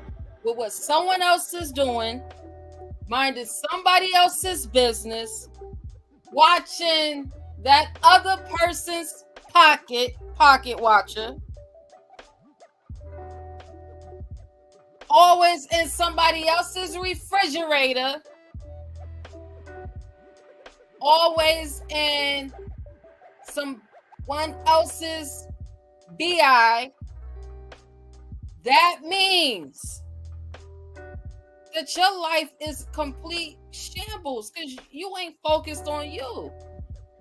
Speaker 3: with what someone else is doing, minding somebody else's business, watching that other person's pocket watcher, always in somebody else's refrigerator, always in someone else's BI, that means that your life is complete shambles because you ain't focused on you.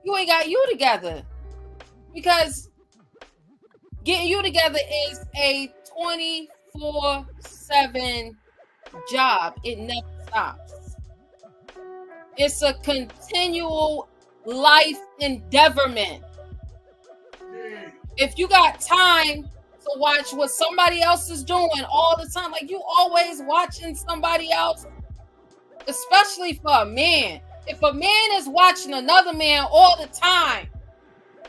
Speaker 3: You ain't got you together. Because getting you together is a 24/7 job. It never stops. It's a continual life endeavorment. If you got time to watch what somebody else is doing all the time, like you always watching somebody else, especially for a man. If a man is watching another man all the time,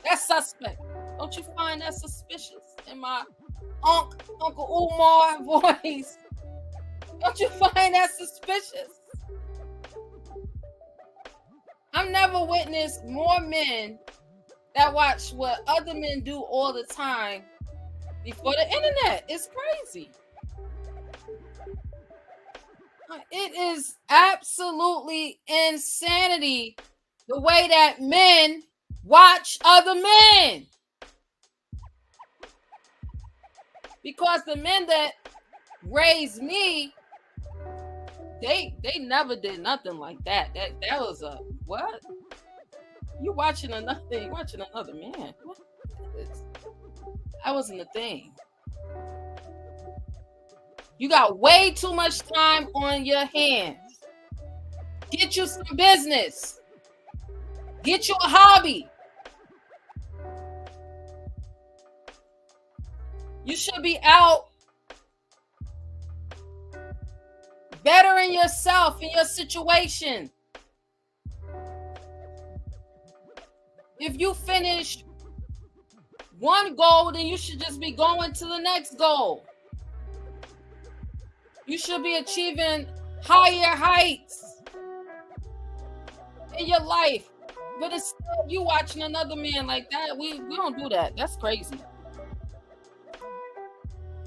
Speaker 3: that's suspect. Don't you find that suspicious in my Uncle Umar voice? Don't you find that suspicious? I've never witnessed more men that watch what other men do all the time before the internet. It's crazy. It is absolutely insanity the way that men watch other men. Because the men that raised me, they never did nothing like that. That was a what? You watching another man. What? That wasn't a thing. You got way too much time on your hands. Get you some business. Get you a hobby. You should be out bettering yourself in your situation. If you finish one goal, then you should just be going to the next goal. You should be achieving higher heights in your life. But it's still you watching another man like that. We don't do that. That's crazy.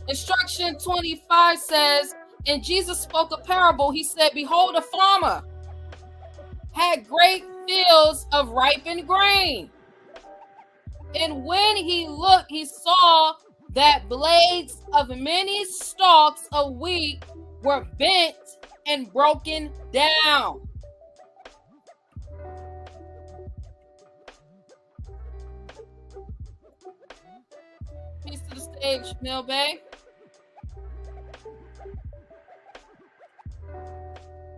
Speaker 3: Instruction 25 says, and Jesus spoke a parable. He said, behold, a farmer had great fields of ripened grain. And when he looked, he saw that blades of many stalks of wheat were bent and broken down. Peace to the stage, Mill Bay.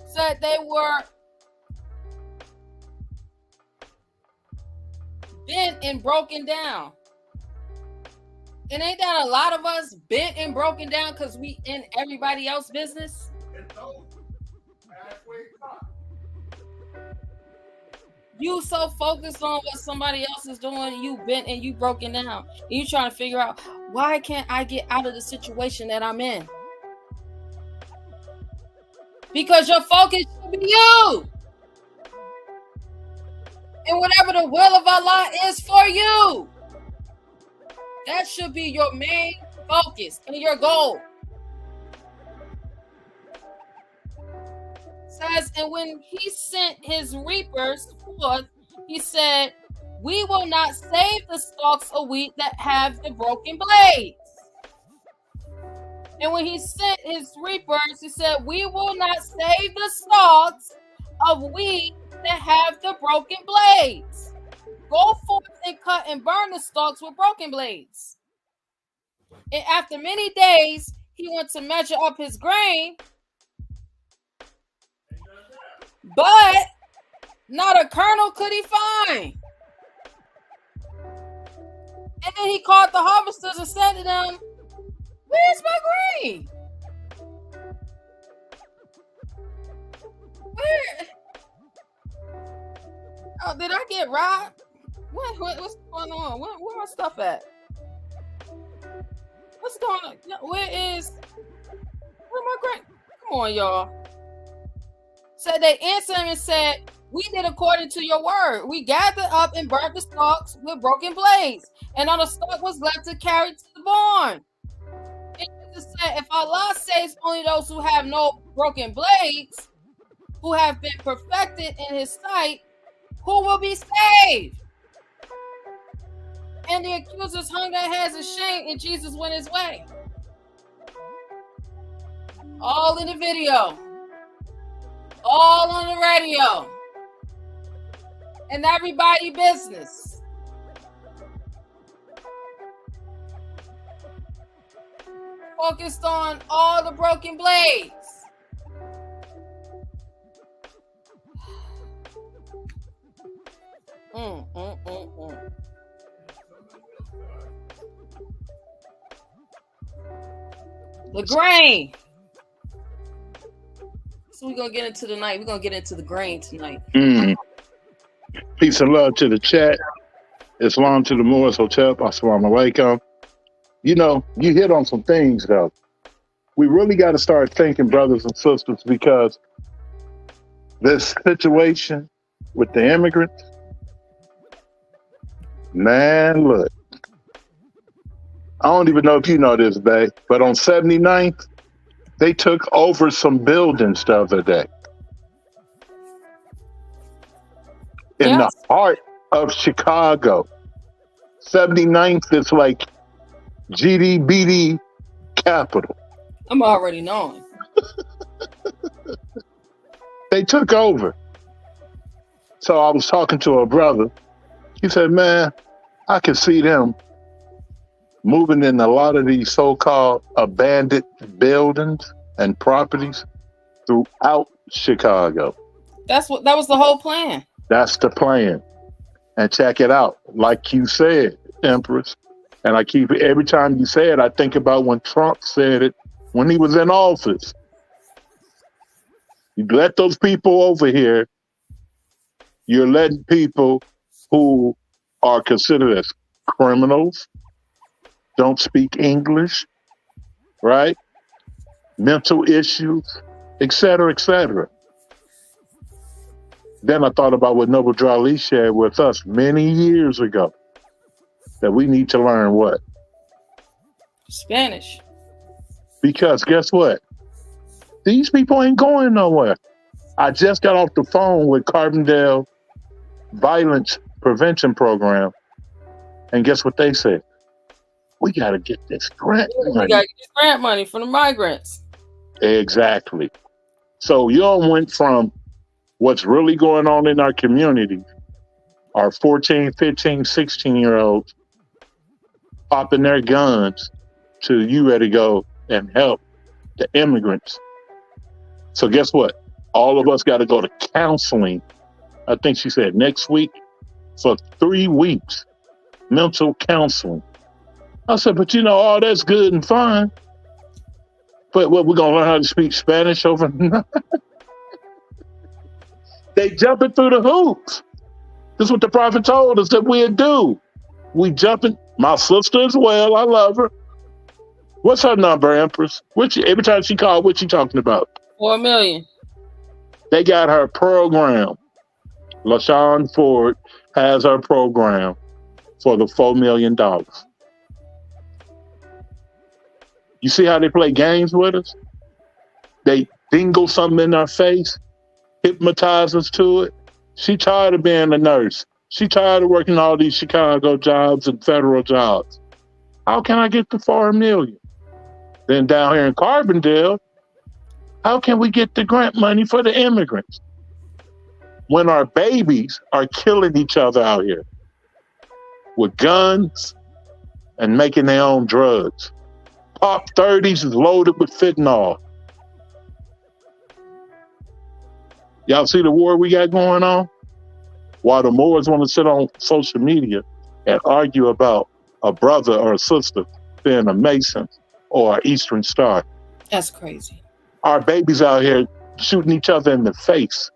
Speaker 3: Said they were bent and broken down. And ain't that a lot of us bent and broken down because we in everybody else's business? You so focused on what somebody else is doing, you bent and you broken down. And you trying to figure out, why can't I get out of the situation that I'm in? Because your focus should be you. And whatever the will of Allah is for you, that should be your main focus and your goal. Says, and when he sent his reapers forth, he said, we will not save the stalks of wheat that have the broken blades. And when he sent his reapers, he said, we will not save the stalks of wheat that have the broken blades. Go forth and cut and burn the stalks with broken blades. And after many days, he went to measure up his grain, but not a kernel could he find. And then he called the harvesters and said to them, where's my grain? Where? Oh, did I get robbed? What's going on? Where my stuff at? What's going on? Where my grain? Come on, y'all. So they answered him and said, we did according to your word. We gathered up and burnt the stalks with broken blades, and on the stalk was left to carry to the barn. And Jesus said, if Allah saves only those who have no broken blades, who have been perfected in his sight, who will be saved? And the accusers hung their heads in shame, and Jesus went his way. All in the video. All on the radio. And everybody business. Focused on all the broken blades. The grain. So we're going to get into tonight. We're going to get into the grain tonight.
Speaker 6: Peace and love to the chat. Islam to the Moorish Hotel. Assalamu alaikum. You know, you hit on some things, though. We really got to start thinking, brothers and sisters, because this situation with the immigrants, man, look. I don't even know if you know this, babe, but on 79th, they took over some buildings the other day. In the heart of Chicago. 79th is like GDBD capital.
Speaker 3: I'm already knowing.
Speaker 6: They took over. So I was talking to a brother. He said, man, I can see them moving in a lot of these so-called abandoned buildings and properties throughout Chicago.
Speaker 3: That was the whole plan.
Speaker 6: That's the plan. And check it out. Like you said, Empress, and I keep it every time you say it, I think about when Trump said it when he was in office. You let those people over here, you're letting people who are considered as criminals, don't speak English, right? Mental issues, et cetera, et cetera. Then I thought about what Noble Drew Ali shared with us many years ago, that we need to learn what?
Speaker 3: Spanish.
Speaker 6: Because guess what? These people ain't going nowhere. I just got off the phone with Carbondale Violence Prevention Program, and guess what they said? We got to get this grant money.
Speaker 3: We got to get this grant money from the migrants.
Speaker 6: Exactly. So y'all went from what's really going on in our community, our 14, 15, 16-year-olds popping their guns, to you ready to go and help the immigrants. So guess what? All of us got to go to counseling. I think she said next week for 3 weeks, mental counseling. I said, but all that's good and fine. But what, we're going to learn how to speak Spanish overnight? They jumping through the hoops. This is what the prophet told us that we'd do. We jumping. My sister as well. I love her. What's her number, Empress? Every time she called, what she talking about?
Speaker 3: 4 million.
Speaker 6: They got her program. LaShawn Ford has her program for the $4 million. You see how they play games with us? They dingle something in our face, hypnotize us to it. She tired of being a nurse. She tired of working all these Chicago jobs and federal jobs. How can I get the $4 million? Then down here in Carbondale, how can we get the grant money for the immigrants? When our babies are killing each other out here with guns and making their own drugs. Pop 30s is loaded with fentanyl. Y'all see the war we got going on? While the Moors want to sit on social media and argue about a brother or a sister being a Mason or an Eastern Star.
Speaker 3: That's crazy.
Speaker 6: Our babies out here shooting each other in the face,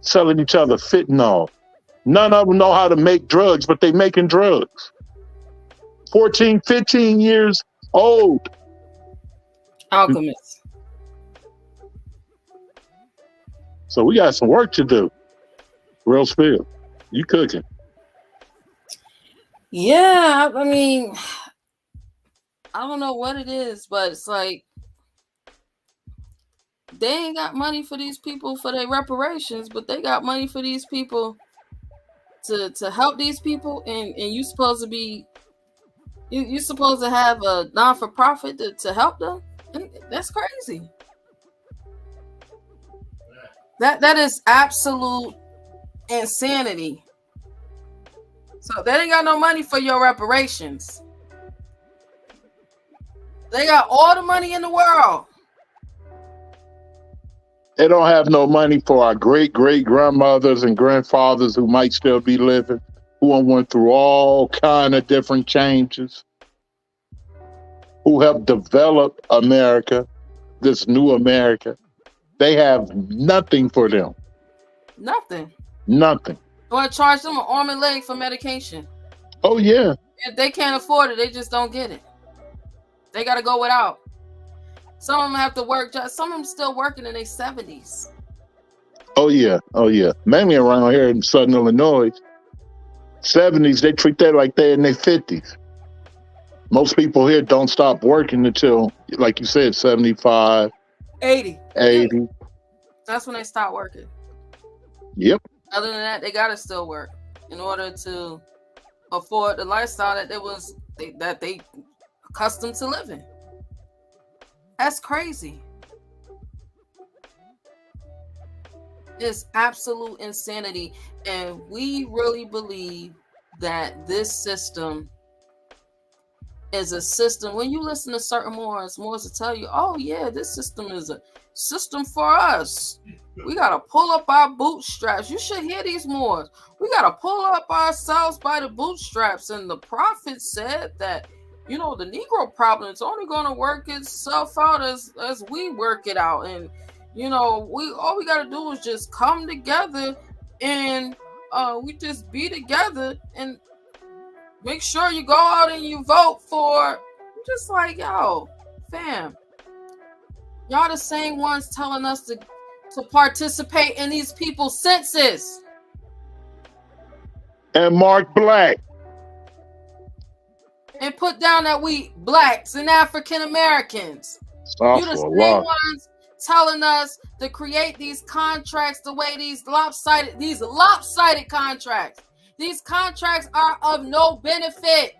Speaker 6: selling each other fentanyl. None of them know how to make drugs, but they making drugs. 14, 15 years old.
Speaker 3: Alchemists.
Speaker 6: So we got some work to do. Real spill. You cooking.
Speaker 3: Yeah, I mean, I don't know what it is, but it's like they ain't got money for these people for their reparations, but they got money for these people to help these people, and you supposed to be you supposed to have a non-for-profit to help them. That's crazy. That is absolute insanity. So they ain't got no money for your reparations. They got all the money in the world.
Speaker 6: They don't have no money for our great-great-grandmothers and grandfathers who might still be living, who went through all kind of different changes, who helped develop America, this new America. They have nothing for them.
Speaker 3: Nothing.
Speaker 6: Nothing.
Speaker 3: You want to charge them an arm and leg for medication.
Speaker 6: Oh, yeah.
Speaker 3: If they can't afford it, they just don't get it. They got to go without. Some of them have to work. Some of them still working in their 70s.
Speaker 6: Oh, yeah. Oh, yeah. Mainly around here in Southern Illinois. 70s, they treat that like they're in their 50s. Most people here don't stop working until, like you said, 75.
Speaker 3: 80. That's when they stop working.
Speaker 6: Yep.
Speaker 3: Other than that, they got to still work in order to afford the lifestyle that they accustomed to living. That's crazy. It's absolute insanity. And we really believe that this system is a system. When you listen to certain Moors will tell you, oh yeah, this system is a system for us. We got to pull up our bootstraps. You should hear these Moors. We got to pull up ourselves by the bootstraps. And the prophet said that, the Negro problem is only going to work itself out as we work it out. And, all we got to do is just come together and we just be together and make sure you go out and you vote for. Just like, yo, fam, y'all the same ones telling us to participate in these people's census.
Speaker 6: And mark black.
Speaker 3: And put down that we blacks and African Americans. You the same ones telling us to create these contracts the way these lopsided contracts. These contracts are of no benefit.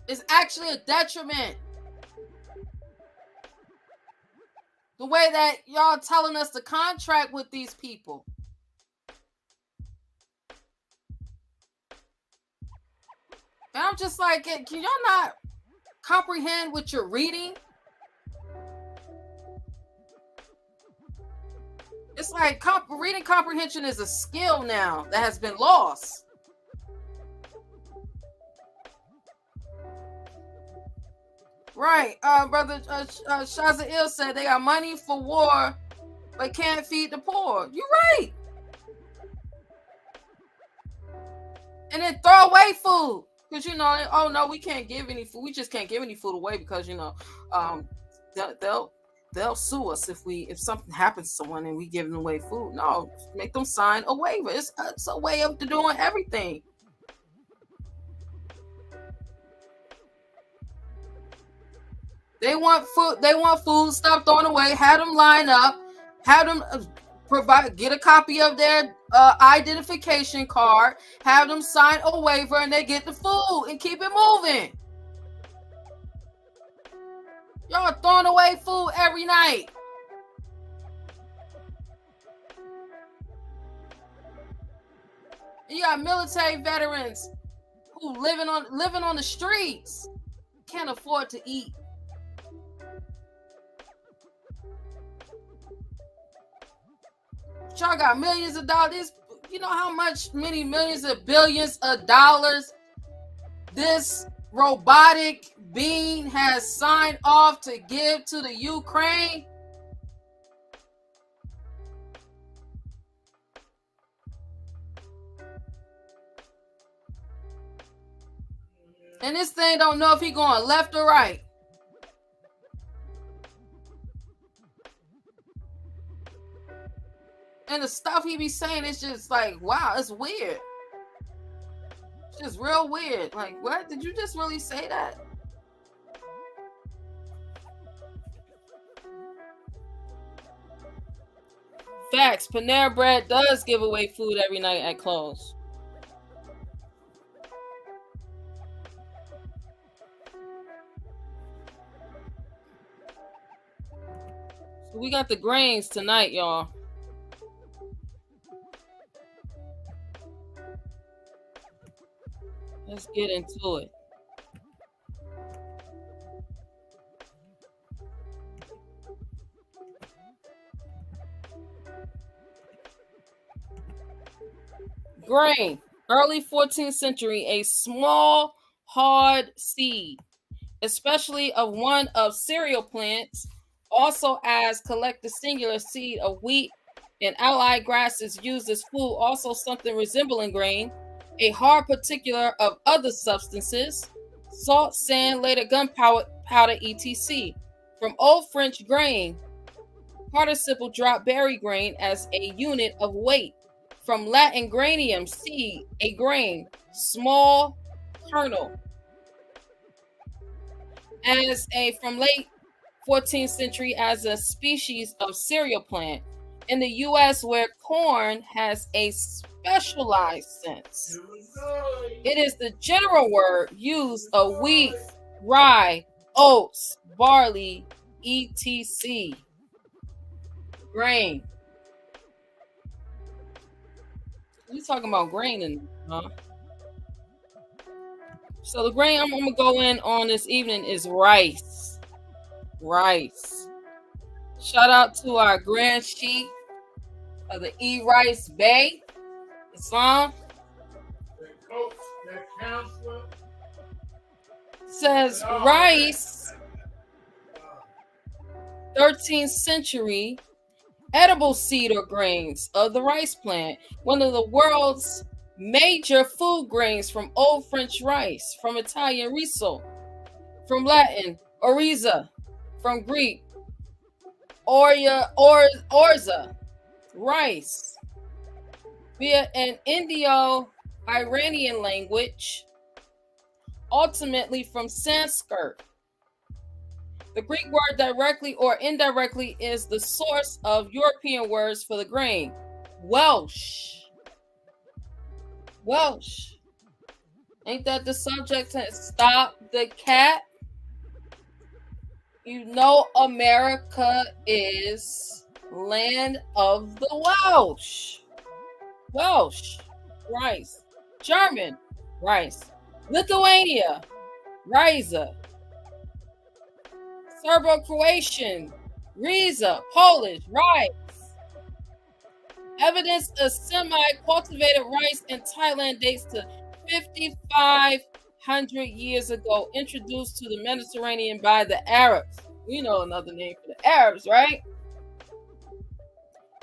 Speaker 3: It's actually a detriment. The way that y'all telling us to contract with these people. And I'm just like, can y'all not comprehend what you're reading? It's like reading comprehension is a skill now that has been lost. Right, brother Shazail said they got money for war, but can't feed the poor. You're right. And then throw away food. Because, you know, oh no, we can't give any food. We just can't give any food away because, you know, they'll sue us if something happens to someone and we give them away food. No, make them sign a waiver. It's a way of doing everything. They want food. They want food. Stop throwing away. Have them line up. Have them get a copy of their identification card. Have them sign a waiver, and they get the food and keep it moving. Y'all are throwing away food every night. And you got military veterans who living on the streets, can't afford to eat. Y'all got millions of dollars. You know how many millions of billions of dollars this robotic being has signed off to give to the Ukraine? And this thing don't know if he going left or right. And the stuff he be saying is just like, wow, it's weird. It's just real weird. Like, what? Did you just really say that? Facts. Panera Bread does give away food every night at close. So we got the grains tonight, y'all. Let's get into it. Grain, early 14th century, a small, hard seed, especially of one of cereal plants, also as collect the singular seed of wheat and allied grasses used as food, also something resembling grain, a hard particular of other substances, salt, sand, later gunpowder, etc. From Old French grain, participle drop berry grain as a unit of weight. From Latin granium, seed, a grain, small kernel. From late 14th century as a species of cereal plant. In the U.S., where corn has a specialized sense, it is the general word used of wheat, rye, oats, barley, etc. Grain. We talking about grain, huh? So the grain I'm gonna go in on this evening is rice. Rice. Shout out to our Grand Chief of the Rice Bay, Islam.
Speaker 4: That coach, that counselor.
Speaker 3: Says rice, 13th century, edible seed or grains of the rice plant, one of the world's major food grains. From Old French rice, from Italian riso, from Latin oriza, from Greek orza, rice, via an Indo-Iranian language, ultimately from Sanskrit. The Greek word directly or indirectly is the source of European words for the grain. Welsh. Welsh. Ain't that the subject? Stop the cat. You know America is land of the Welsh. Welsh. Rice. German. Rice. Lithuania. Riza. Serbo-Croatian, Riza, Polish, rice. Evidence of semi-cultivated rice in Thailand dates to 5,500 years ago, introduced to the Mediterranean by the Arabs. We know another name for the Arabs, right?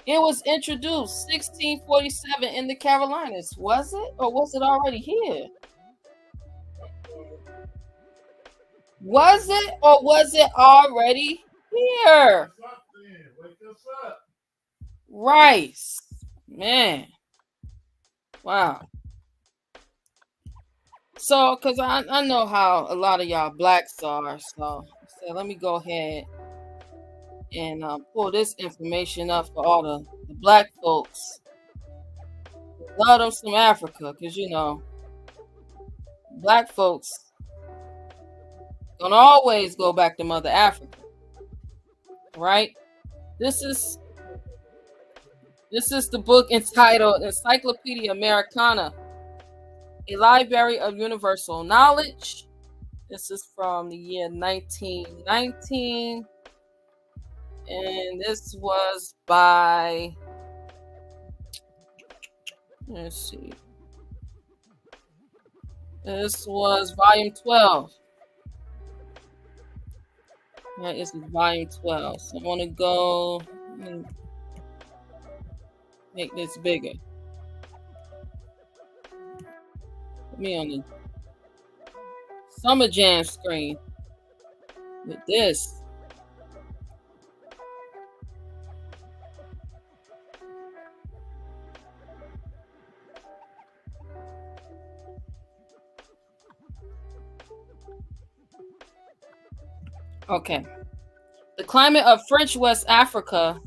Speaker 3: It was introduced 1647 in the Carolinas. Was it? Or was it already here? Was it or was it already here?
Speaker 4: Wake us up.
Speaker 3: Rice. Man. Wow. So, because I know how a lot of y'all blacks are. So let me go ahead and pull this information up for all the black folks. Love them some Africa. Because, you know, black folks don't always go back to Mother Africa, right? This is the book entitled Encyclopedia Americana, a Library of Universal Knowledge. This is from the year 1919, and this was by, let's see, this was volume 12. That is volume 12. So I want to go and make this bigger. Put me on the Summer Jam screen with this. Okay. The climate of French West Africa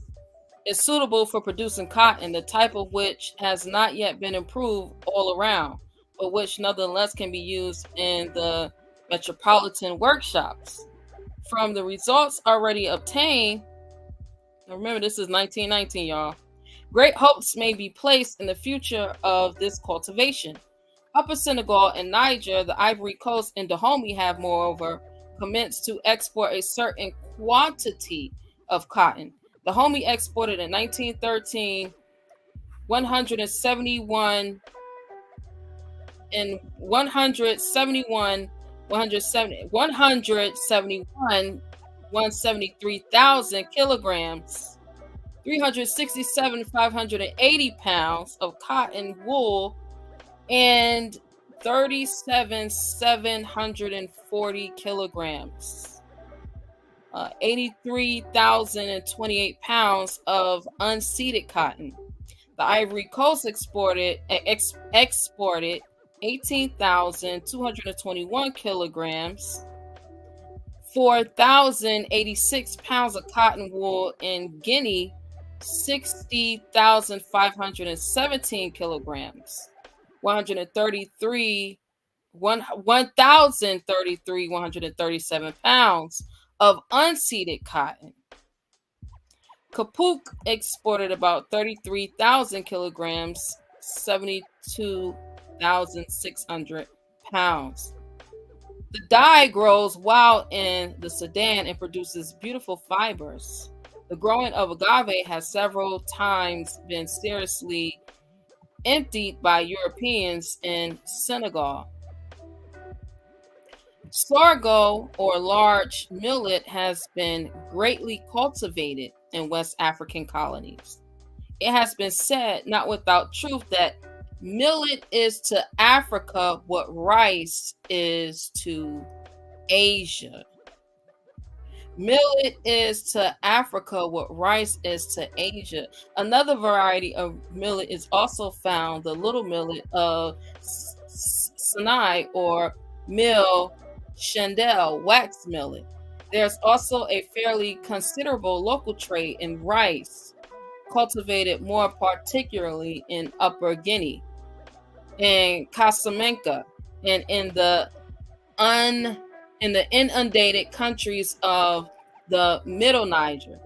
Speaker 3: is suitable for producing cotton, the type of which has not yet been improved all around, but which nonetheless can be used in the metropolitan workshops. From the results already obtained, now remember this is 1919, y'all, great hopes may be placed in the future of this cultivation. Upper Senegal and Niger, the Ivory Coast, and Dahomey have moreover commenced to export a certain quantity of cotton. Dahomey exported in 1913 171 173,000 kilograms, 367,580 pounds of cotton wool, and 37,740 kilograms, 83,028 pounds of unseeded cotton. The Ivory Coast exported 18,221 kilograms, 4,086 pounds of cotton wool, in Guinea 60,517 kilograms, 1,037 pounds of unseeded cotton. Kapuk exported about 33,000 kilograms, 72,600 pounds. The dye grows wild in the Sudan and produces beautiful fibers. The growing of agave has several times been seriously emptied by Europeans in Senegal. Sorghum, or large millet, has been greatly cultivated in West African colonies. It has been said, not without truth, that millet is to Africa what rice is to Asia. Millet is to Africa what rice is to Asia. Another variety of millet is also found, the little millet of Sinai or mill chandelle, wax millet. There's also a fairly considerable local trade in rice, cultivated more particularly in Upper Guinea, in Casablanca, and in the inundated countries of the Middle Niger.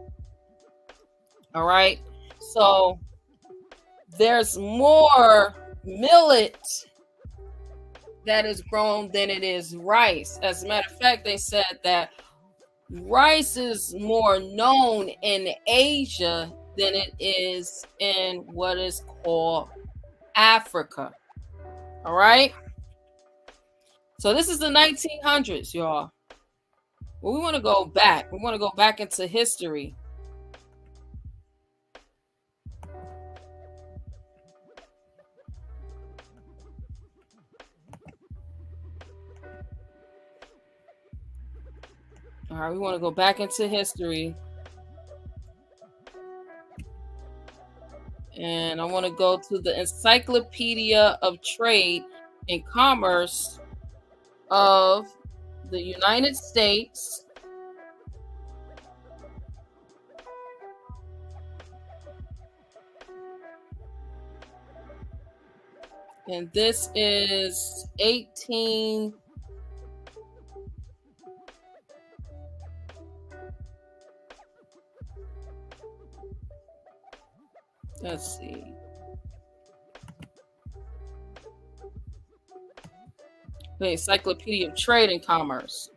Speaker 3: All right, so there's more millet that is grown than it is rice. As a matter of fact, they said that rice is more known in Asia than it is in what is called Africa. All right, so this is the 1900s, y'all. Well, we want to go back. We want to go back into history. All right, we want to go back into history. And I want to go to the Encyclopedia of Trade and Commerce of the United States. And this is 18. Let's see. The Encyclopedia of Trade and Commerce.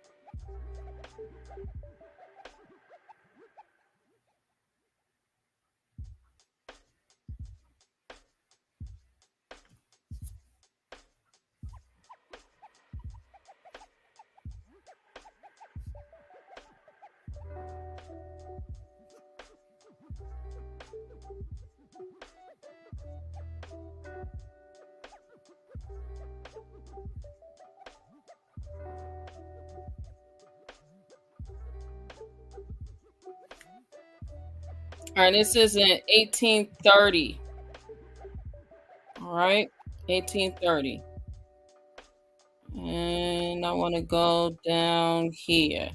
Speaker 3: All right, this is in 1830. All right, 1830. And I want to go down here.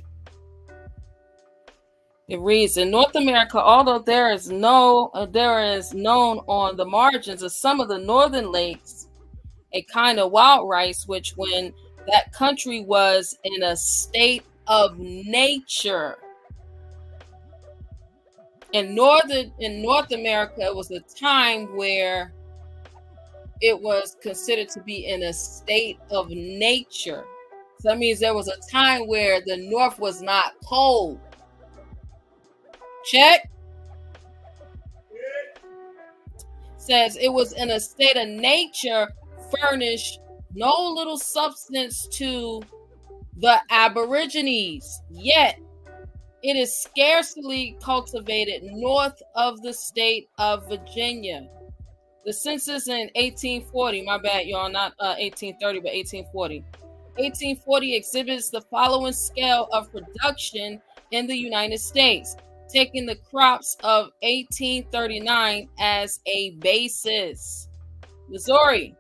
Speaker 3: It reads, in North America, although there is known on the margins of some of the northern lakes a kind of wild rice, which when that country was in a state of nature. In North America, it was a time where it was considered to be in a state of nature. So that means there was a time where the North was not cold. Check. Says it was in a state of nature, furnished no little substance to the Aborigines, yet it is scarcely cultivated north of the state of Virginia. The census in 1840, my bad, y'all, not 1830, but 1840. 1840 exhibits the following scale of production in the United States, taking the crops of 1839 as a basis. Missouri,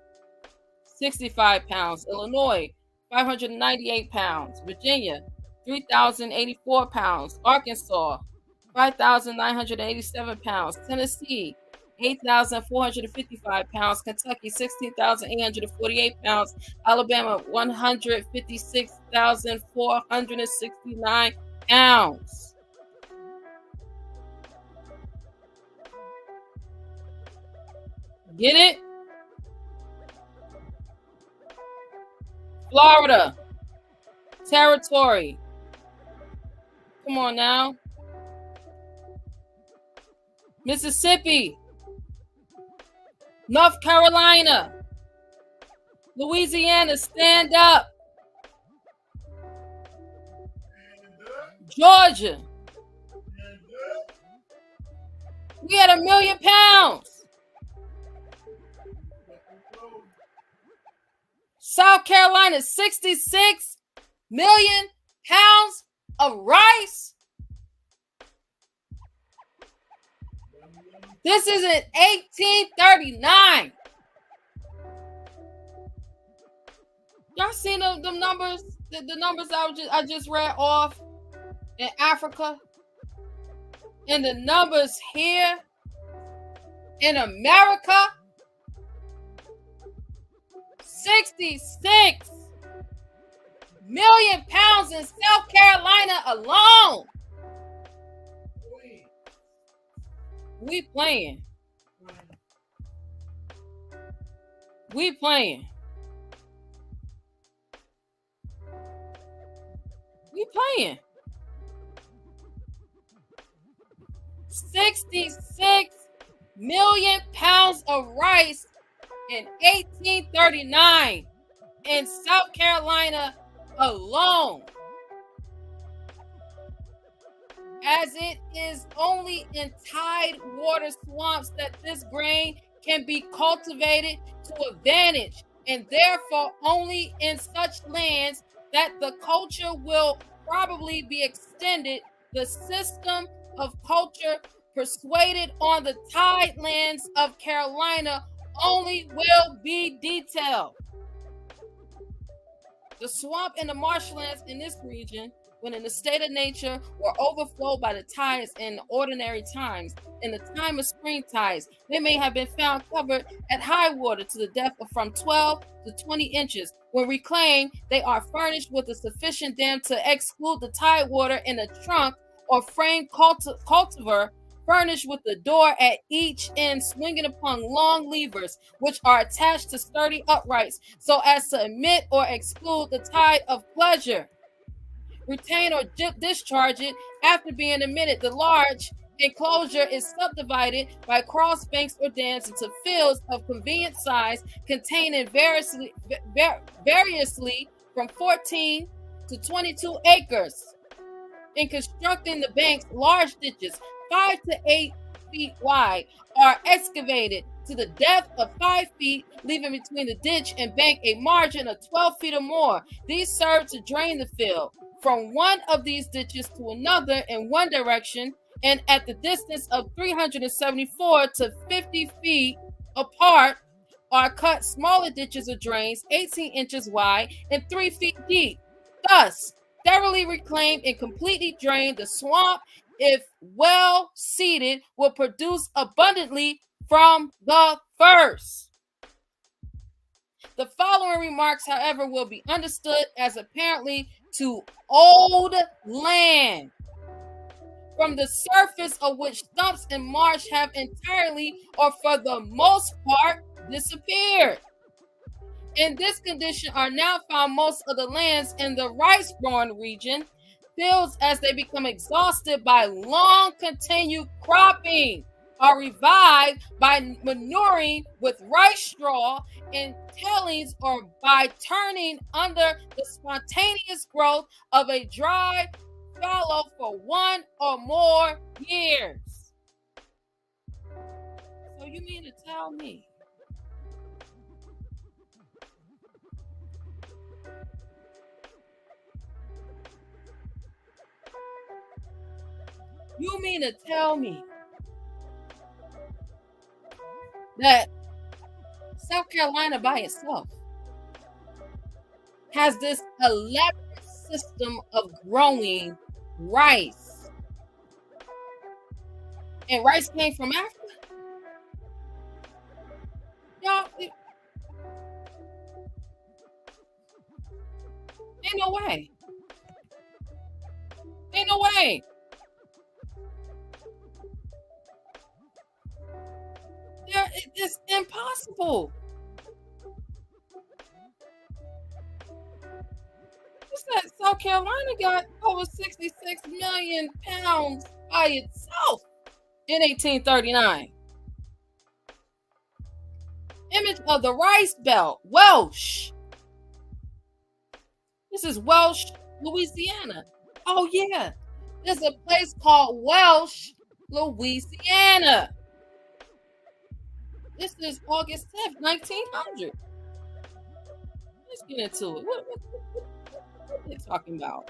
Speaker 3: 65 pounds. Illinois, 598 pounds. Virginia, 3,084 pounds. Arkansas, 5,987 pounds. Tennessee, 8,455 pounds. Kentucky, 16,848 pounds. Alabama, 156,469 pounds. Get it? Florida, territory. Come on now. Mississippi, North Carolina, Louisiana, stand up. Georgia, we had 1 million pounds. South Carolina, 66 million pounds of rice. This is in 1839. Y'all seen them numbers? The numbers I just read off in Africa, and the numbers here in America. 66 million pounds in South Carolina alone. We playing. We playing. We playing. 66 million pounds of rice in 1839 in South Carolina alone. As it is only in tide water swamps that this grain can be cultivated to advantage, and therefore only in such lands that the culture will probably be extended. The system of culture persuaded on the tide lands of Carolina only will be detailed. The swamp and the marshlands in this region, when in the state of nature, were overflowed by the tides in ordinary times. In the time of spring tides, they may have been found covered at high water to the depth of from 12 to 20 inches. When reclaimed, they are furnished with a sufficient dam to exclude the tide water in a trunk or frame cultivar, furnished with a door at each end, swinging upon long levers, which are attached to sturdy uprights, so as to admit or exclude the tide of pleasure. Retain or discharge it after being admitted. The large enclosure is subdivided by cross banks or dams into fields of convenient size, containing variously from 14 to 22 acres. In constructing the banks, large ditches 5 to 8 feet wide are excavated to the depth of 5 feet, leaving between the ditch and bank a margin of 12 feet or more. These serve to drain the field from one of these ditches to another in one direction, and at the distance of 374 to 50 feet apart are cut smaller ditches or drains 18 inches wide and 3 feet deep. Thus, thoroughly reclaimed and completely drained, the swamp, if well seeded, will produce abundantly from the first. The following remarks, however, will be understood as apparently to old land, from the surface of which stumps and marsh have entirely or for the most part disappeared. In this condition are now found most of the lands in the rice-growing region. Fields, as they become exhausted by long continued cropping, are revived by manuring with rice straw and tailings, or by turning under the spontaneous growth of a dry fallow for 1 or more years. So you mean to tell me that South Carolina by itself has this elaborate system of growing rice? And rice came from Africa? Y'all, ain't no way. Ain't no way. It's impossible. You said South Carolina got over 66 million pounds by itself in 1839. Image of the Rice Belt, Welsh. This is Welsh, Louisiana. Oh yeah, there's a place called Welsh, Louisiana. This is August 10th, 1900. Let's get into it. What are they talking about?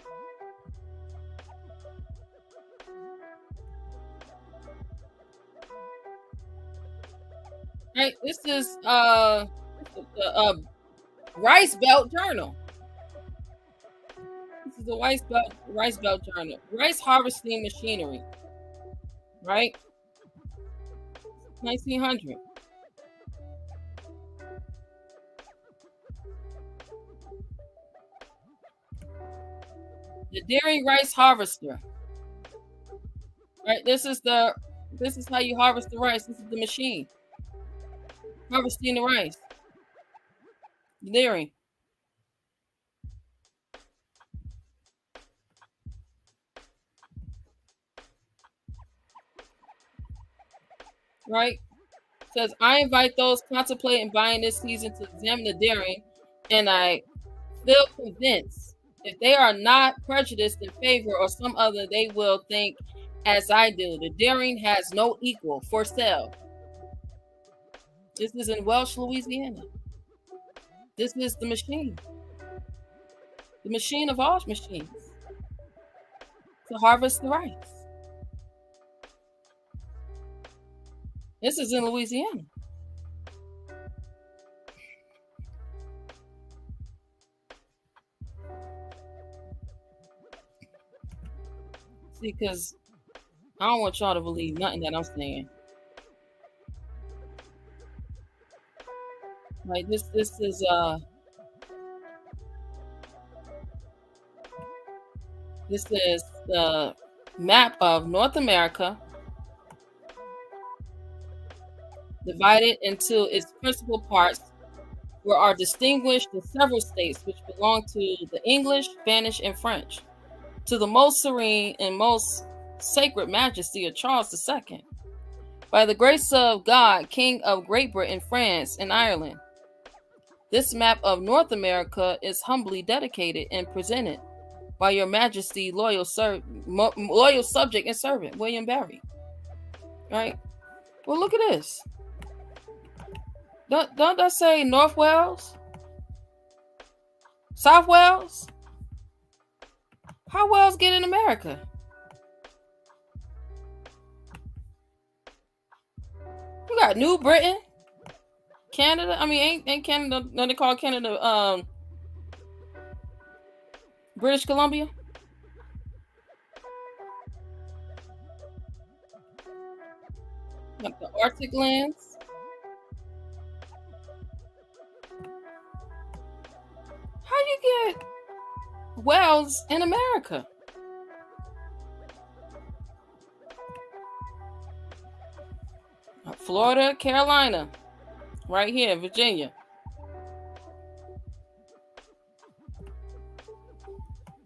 Speaker 3: Right. This is the Rice Belt Journal. This is the Rice Belt Journal. Rice harvesting machinery. Right. 1900. The dairy rice harvester. Right. This is how you harvest the rice. This is the machine harvesting the rice. The dairy. Right. Says, I invite those contemplating buying this season to examine the dairy, and I feel convinced if they are not prejudiced in favor or some other, they will think as I do. The dairying has no equal for sale. This is in Welsh, Louisiana. This is the machine. The machine of all machines to harvest the rice. This is in Louisiana. See, because I don't want y'all to believe nothing that I'm saying. Like this is the map of North America, divided into its principal parts, where are distinguished the several states which belong to the English, Spanish, and French, to the most serene and most sacred majesty of Charles II, by the grace of God, King of Great Britain, France, and Ireland. This map of North America is humbly dedicated and presented by Your Majesty, loyal subject and servant, William Barry. Right? Well, look at this. Don't that say North Wales? South Wales? How Wales get in America? We got New Britain, Canada. I mean, ain't Canada? No, they call Canada British Columbia. Got the Arctic lands. How you get Wales in America? Florida, Carolina, right here, Virginia.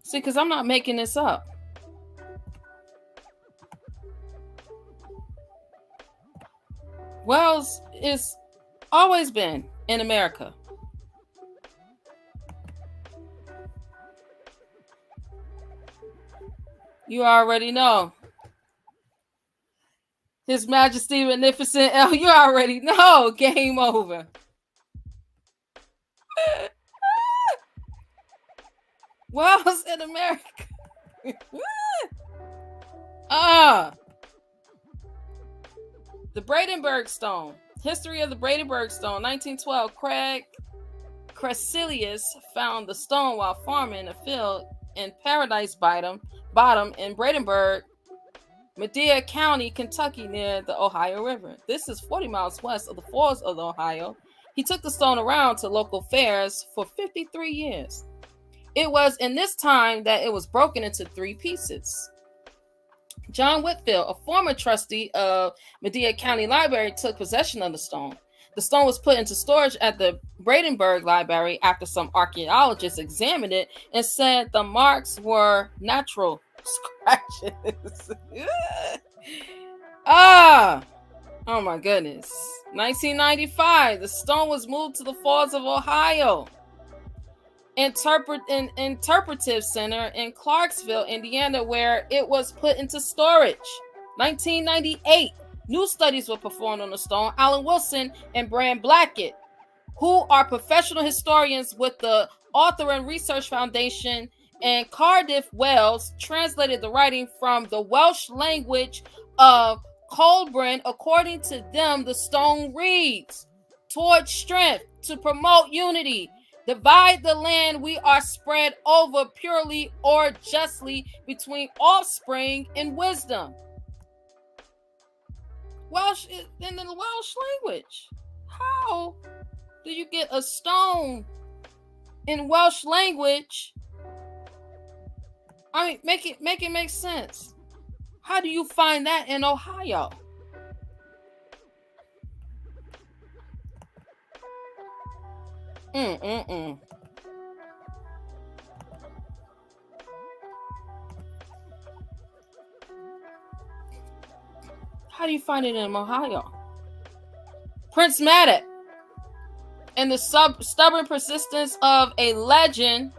Speaker 3: See, because I'm not making this up. Wales is always been in America. You already know. His Majesty Magnificent L. You already know. Game over. Wales in America. The Brandenburg Stone. History of the Brandenburg Stone. 1912. Craig Cressilius found the stone while farming a field in Paradise Bottom in Brandenburg, Medina County, Kentucky, near the Ohio River. This is 40 miles west of the Falls of the Ohio. He took the stone around to local fairs for 53 years. It was in this time that it was broken into 3 pieces. John Whitfield, a former trustee of Medina County Library, took possession of the stone. The stone was put into storage at the Brandenburg Library after some archaeologists examined it and said the marks were natural scratches. Oh my goodness. 1995, the stone was moved to the Falls of Ohio Interpretive Center in Clarksville, Indiana, where it was put into storage. 1998, new studies were performed on the stone. Alan Wilson and Bram Blackett, who are professional historians with the Author and Research Foundation in Cardiff, Wales, translated the writing from the Welsh language of Colburn, according to them, the stone reads, towards strength, to promote unity. Divide the land we are spread over purely or justly between offspring and wisdom. Welsh is in the Welsh language. How do you get a stone in Welsh language? I mean, make it make sense. How do you find that in Ohio? How do you find it in Ohio? Prince Maddox and the stubborn persistence of a legend,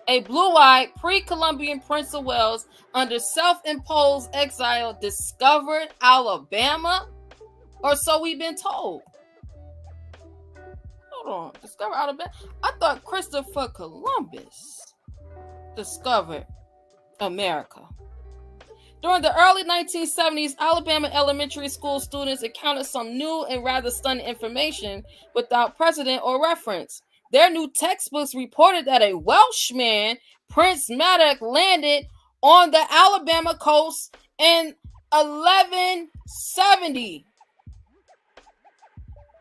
Speaker 3: a blue-eyed pre-Columbian Prince of Wales under self-imposed exile discovered Alabama, or so we've been told. Hold on, discovered Alabama? I thought Christopher Columbus discovered America. During the early 1970s, Alabama elementary school students encountered some new and rather stunning information without precedent or reference. Their new textbooks reported that a Welshman, Prince Maddox, landed on the Alabama coast in 1170.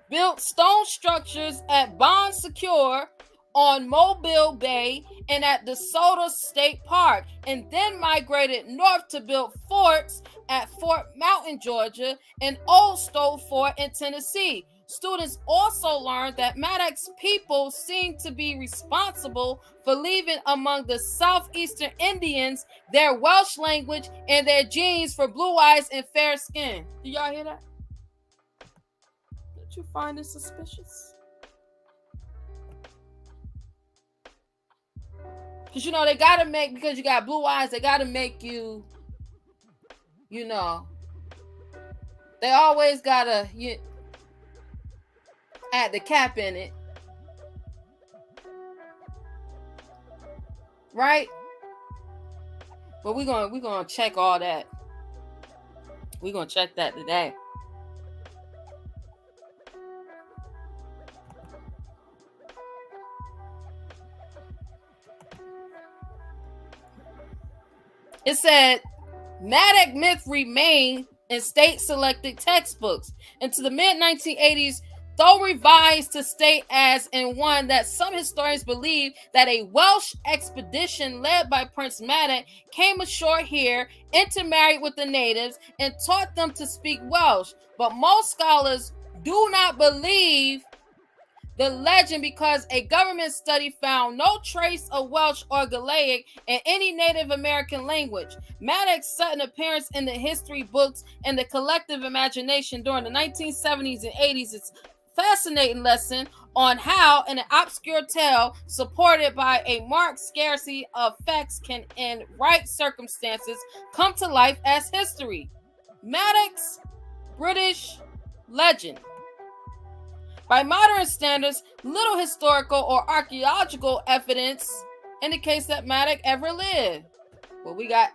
Speaker 3: Built stone structures at Bon Secour on Mobile Bay and at DeSoto State Park, and then migrated north to build forts at Fort Mountain, Georgia, and Old Stove Fort in Tennessee. Students also learned that Maddox people seemed to be responsible for leaving among the southeastern Indians their Welsh language and their genes for blue eyes and fair skin. Do y'all hear that? Did you find it suspicious? Because, they got to make, because you got blue eyes, they got to make you, they always got to add the cap in it. Right? But we're going to check all that. We're going to check that today. It said, Maddox myth remained in state-selected textbooks into the mid-1980s, though revised to state as in one that some historians believe that a Welsh expedition led by Prince Maddox came ashore here, intermarried with the natives, and taught them to speak Welsh. But most scholars do not believe the legend because a government study found no trace of Welsh or Gaelic in any Native American language. Maddox sudden appearance in the history books and the collective imagination during the 1970s and 80s is a fascinating lesson on how an obscure tale supported by a marked scarcity of facts can, in right circumstances, come to life as history. Maddox, British legend. By modern standards, little historical or archaeological evidence indicates that Maddox ever lived. Well, we got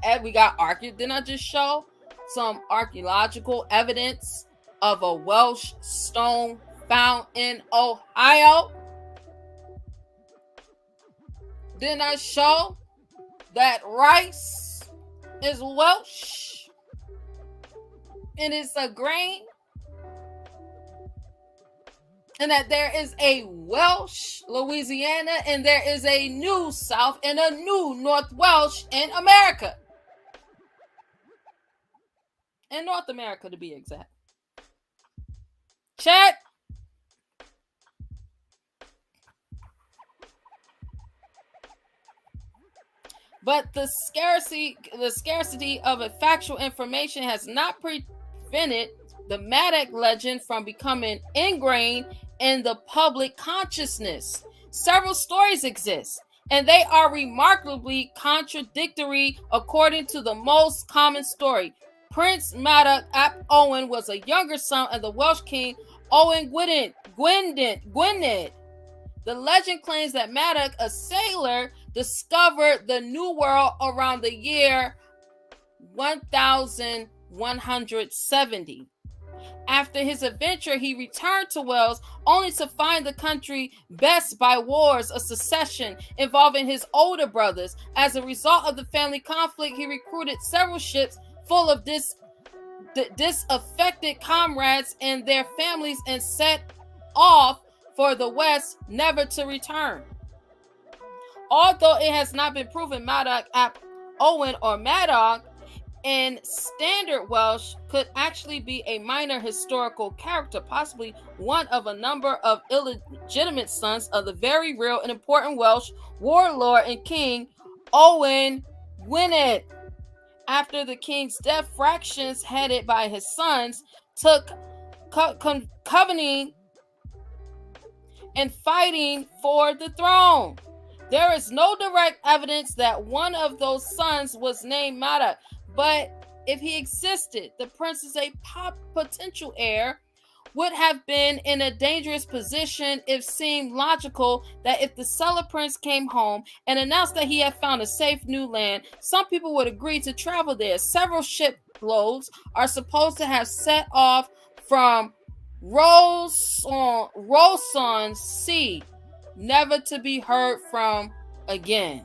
Speaker 3: didn't I just show some archaeological evidence of a Welsh stone found in Ohio? Didn't I show that rice is Welsh and it's a grain? And that there is a Welsh Louisiana and there is a new South and a new North Welsh in America. In North America, to be exact. Check. But the scarcity of a factual information has not prevented the Maddox legend from becoming ingrained in the public consciousness. Several stories exist, and they are remarkably contradictory according to the most common story. Prince Maddox ap Owen was a younger son of the Welsh king Owen Gwynedd. The legend claims that Maddox, a sailor, discovered the New World around the year 1000 170. After his adventure, he returned to Wales only to find the country best by wars of secession involving his older brothers. As a result of the family conflict, he recruited several ships full of disaffected comrades and their families and set off for the West, never to return. Although it has not been proven Madoc ap Owen or Madoc in standard Welsh could actually be a minor historical character, possibly one of a number of illegitimate sons of the very real and important Welsh warlord and king Owen Gwynedd. After the king's death, fractions headed by his sons took covenanting and fighting for the throne. There is no direct evidence that one of those sons was named Madoc, but if he existed, the prince is a potential heir, would have been in a dangerous position. It seemed logical that if the Cellar Prince came home and announced that he had found a safe new land, some people would agree to travel there. Several shiploads are supposed to have set off from Roson Sea, never to be heard from again.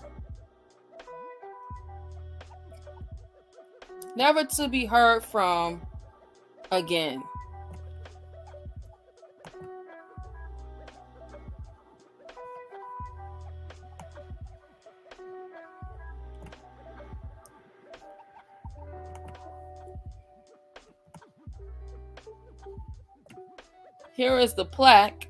Speaker 3: Never to be heard from again. Here is the plaque.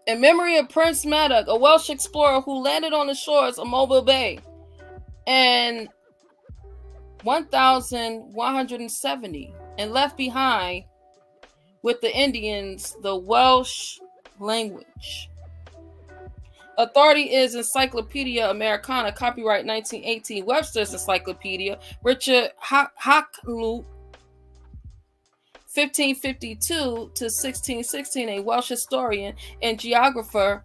Speaker 3: In memory of Prince Madoc, a Welsh explorer who landed on the shores of Mobile Bay in 1170 and left behind with the Indians the Welsh language. Authority is Encyclopedia Americana, copyright 1918, Webster's Encyclopedia, Richard Hakluyt, 1552 to 1616, a Welsh historian and geographer.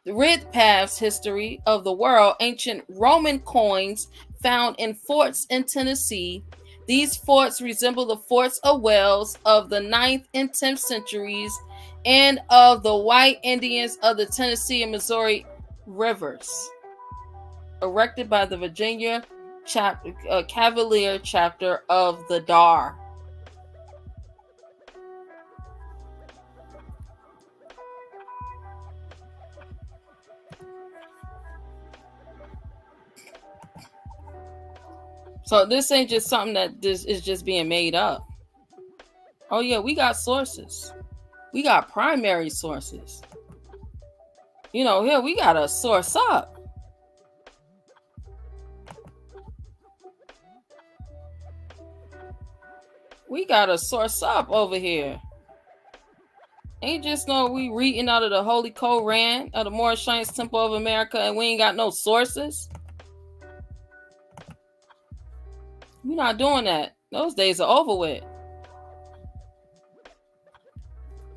Speaker 3: Ridpath's History of the World, ancient Roman coins found in forts in Tennessee. These forts resemble the forts of Wales of the 9th and 10th centuries and of the white Indians of the Tennessee and Missouri rivers, erected by the Virginia Cavalier chapter of the Dar. So this ain't just something that this is just being made up. Oh yeah, we got sources. We got primary sources. You know, here we got to source up. We got to source up over here. Ain't just no we reading out of the Holy Koran of the Moorish Temple of America and we ain't got no sources. We're not doing that. Those days are over with.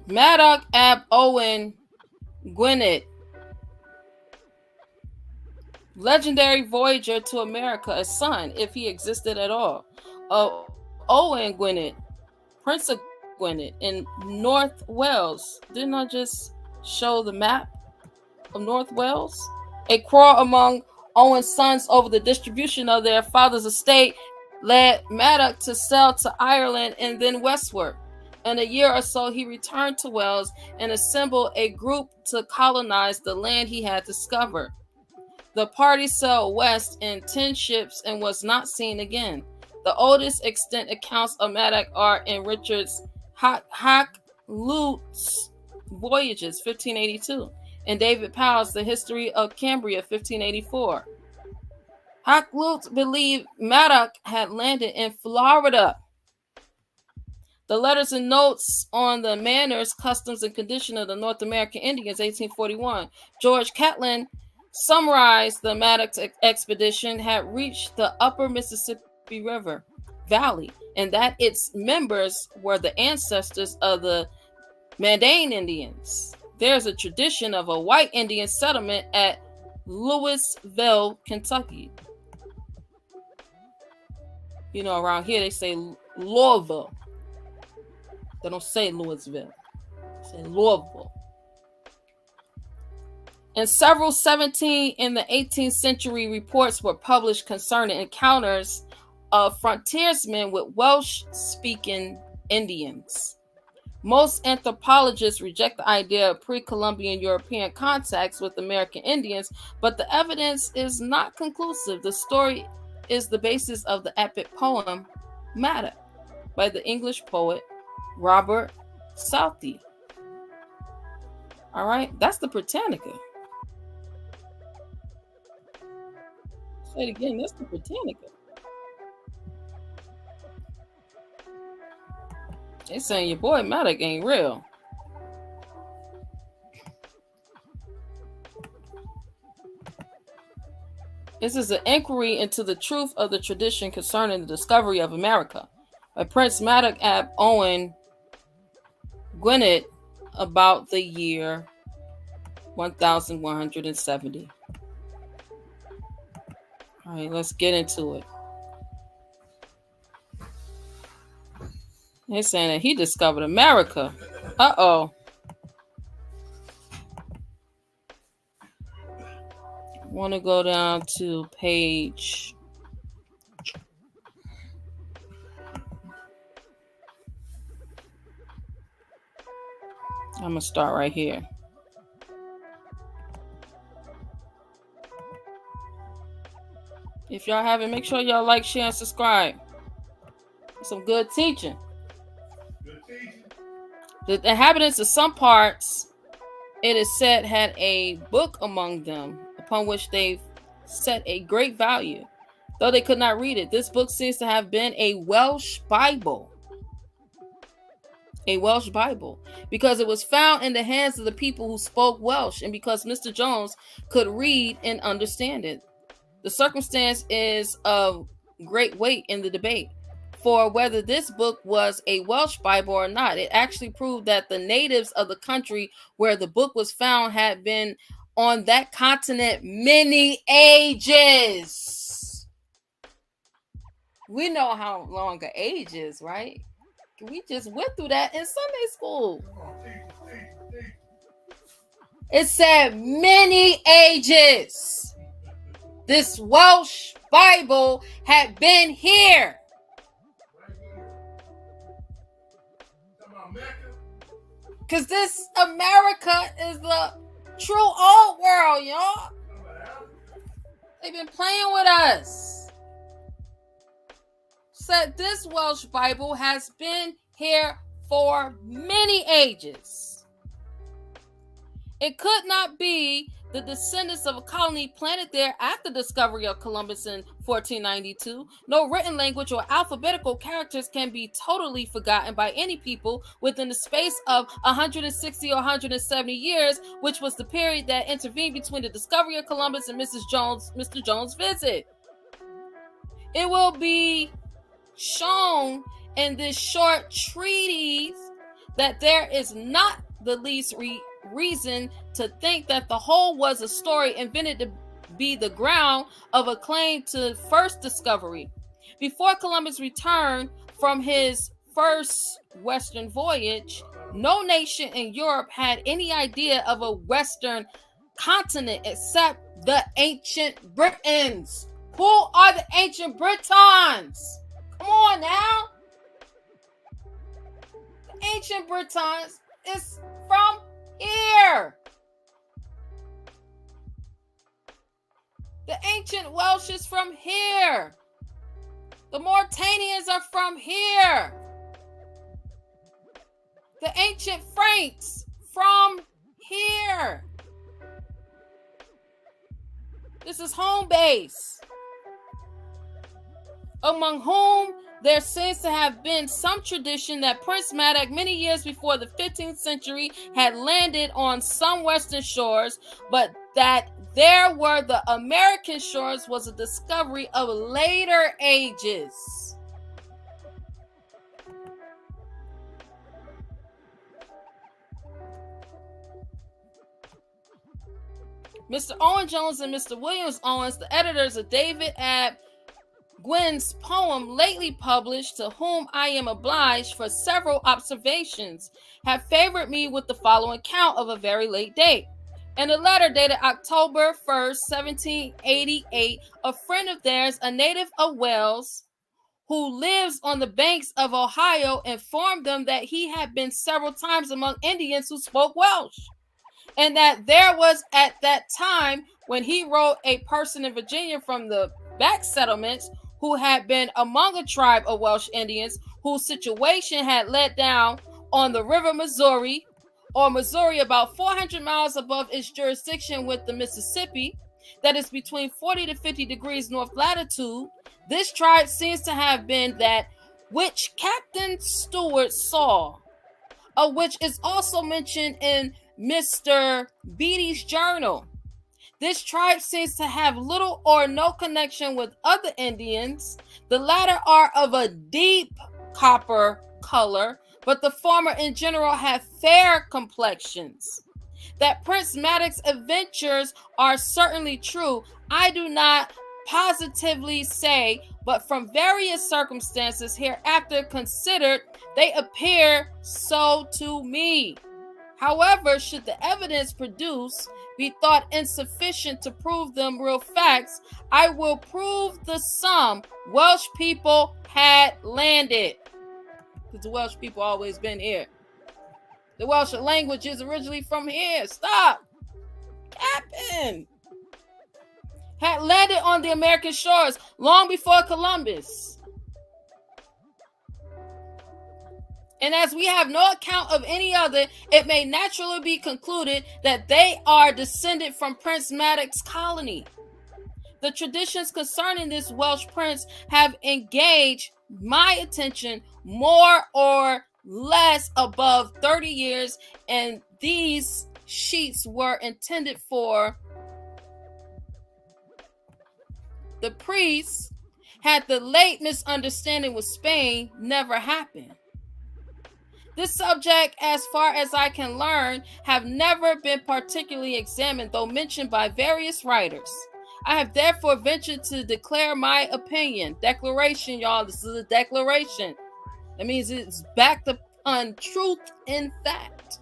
Speaker 3: Madoc ap Owen Gwynedd, legendary voyager to America, a son, if he existed at all, Owen Gwynedd, Prince of Gwynedd in North Wales. Didn't I just show the map of North Wales? A quarrel among Owen's sons over the distribution of their father's estate led Madoc to sail to Ireland and then westward. In a year or so, he returned to Wales and assembled a group to colonize the land he had discovered. The party sailed west in 10 ships and was not seen again. The oldest extant accounts of Madoc are in Richard's Hakluyt's Voyages, 1582, and David Powell's The History of Cambria, 1584. Hakluyt believed Maddox had landed in Florida. The letters and notes on the manners, customs, and condition of the North American Indians, 1841. George Catlin summarized the Maddox expedition had reached the upper Mississippi River Valley, and that its members were the ancestors of the Mandan Indians. There's a tradition of a white Indian settlement at Louisville, Kentucky. You know, around here they say Louisville. They don't say Louisville. They say Louisville. And several 17th and the 18th century reports were published concerning encounters of frontiersmen with Welsh-speaking Indians. Most anthropologists reject the idea of pre-Columbian European contacts with American Indians, but the evidence is not conclusive. The story is the basis of the epic poem Maddox by the English poet Robert Southey. All right, that's the Britannica. Say it again, that's the Britannica. They saying your boy Maddox ain't real. This is an inquiry into the truth of the tradition concerning the discovery of America by Prince Maddox Ab Owen Gwynedd about the year 1170. All right, let's get into it. They're saying that he discovered America. Uh-oh. I want to go down to page... I'm going to start right here. If y'all haven't, make sure y'all like, share, and subscribe. Some good teaching. The inhabitants of some parts, it is said, had a book among them upon which they set a great value, though they could not read it. This book seems to have been a Welsh Bible. A Welsh Bible, because it was found in the hands of the people who spoke Welsh, and because Mr. Jones could read and understand it. The circumstance is of great weight in the debate for whether this book was a Welsh Bible or not. It actually proved that the natives of the country where the book was found had been on that continent many ages. We know how long an age is, right? We just went through that in Sunday school. It said many ages. This Welsh Bible had been here. Because this America is the true old world, y'all. They've been playing with us. Said this Welsh Bible has been here for many ages. It could not be the descendants of a colony planted there after the discovery of Columbus in 1492. No written language or alphabetical characters can be totally forgotten by any people within the space of 160 or 170 years, which was the period that intervened between the discovery of Columbus and Mr. Jones' visit. It will be shown in this short treatise that there is not the least reason to think that the whole was a story invented to be the ground of a claim to first discovery. Before Columbus returned from his first western voyage, no nation in Europe had any idea of a western continent except the ancient Britons. Who are the ancient Britons? Come on now. The ancient Britons is from here. The ancient Welsh is from here. The Mauritanians are from here. The ancient Franks from here. This is home base. among whom there seems to have been some tradition that Prince Madoc, many years before the 15th century, had landed on some western shores, but that there were the American shores was a discovery of later ages. Mr. Owen Jones and Mr. Williams Owens, the editors of David Ab Gwyn's poem lately published, To Whom I Am Obliged for Several Observations, have favored me with the following account of a very late date. In a letter dated October 1st, 1788, a friend of theirs, a native of Wales, who lives on the banks of Ohio, informed them that he had been several times among Indians who spoke Welsh, and that there was at that time when he wrote a person in Virginia from the back settlements who had been among a tribe of Welsh Indians whose situation had led down on the river Missouri, or Missouri, about 400 miles above its jurisdiction with the Mississippi, that is between 40 to 50 degrees north latitude. This tribe seems to have been that which Captain Stewart saw, of which is also mentioned in Mr. Beatty's journal. This tribe seems to have little or no connection with other Indians. The latter are of a deep copper color, but the former in general have fair complexions. That Prince Madoc's adventures are certainly true, I do not positively say, but from various circumstances hereafter considered, they appear so to me. However, should the evidence produced be thought insufficient to prove them real facts, I will prove the sum Welsh people had landed. Because the Welsh people always been here. The Welsh language is originally from here. Stop. Captain. Had landed on the American shores long before Columbus. And as we have no account of any other, it may naturally be concluded that they are descended from Prince Madoc's colony. The traditions concerning this Welsh prince have engaged my attention more or less above 30 years, and these sheets were intended for the priests had the late misunderstanding with Spain never happened. This subject, as far as I can learn, have never been particularly examined, though mentioned by various writers. I have therefore ventured to declare my opinion. Declaration, y'all. This is a declaration. That means it's backed upon truth and fact.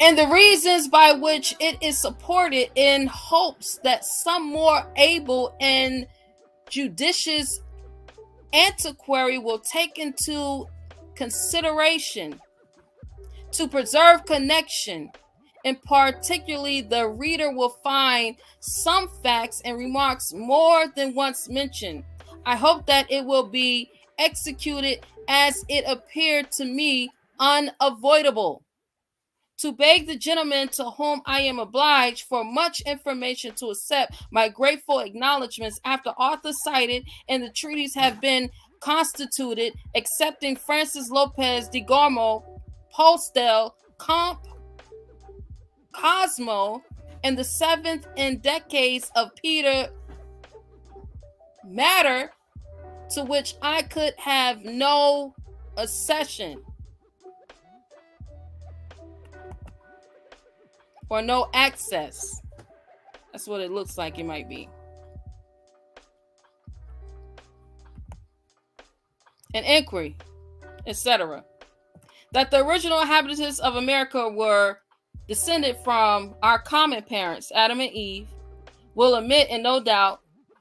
Speaker 3: And the reasons by which it is supported, in hopes that some more able and judicious antiquary will take into consideration to preserve connection, and particularly the reader will find some facts and remarks more than once mentioned. I hope that it will be executed as it appeared to me unavoidable. To beg the gentleman to whom I am obliged for much information to accept my grateful acknowledgments after author cited and the treaties have been constituted, excepting Francis Lopez de Gormo, Postel, Comp, Cosmo, and the seventh in decades of Peter Matter, to which I could have no accession or no access. That's what it looks like it might be. An inquiry, etc. That the original inhabitants of America were descended from our common parents, Adam and Eve, will admit, and no doubt,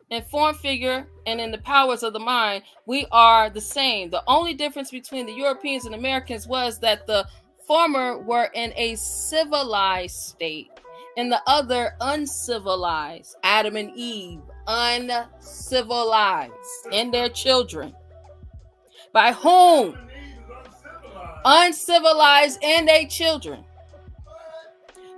Speaker 3: in form, figure, and in the powers of the mind, we are the same. The only difference between the Europeans and Americans was that the former were in a civilized state, and the other uncivilized. Adam and Eve, uncivilized, and their children. By whom? Uncivilized and their children.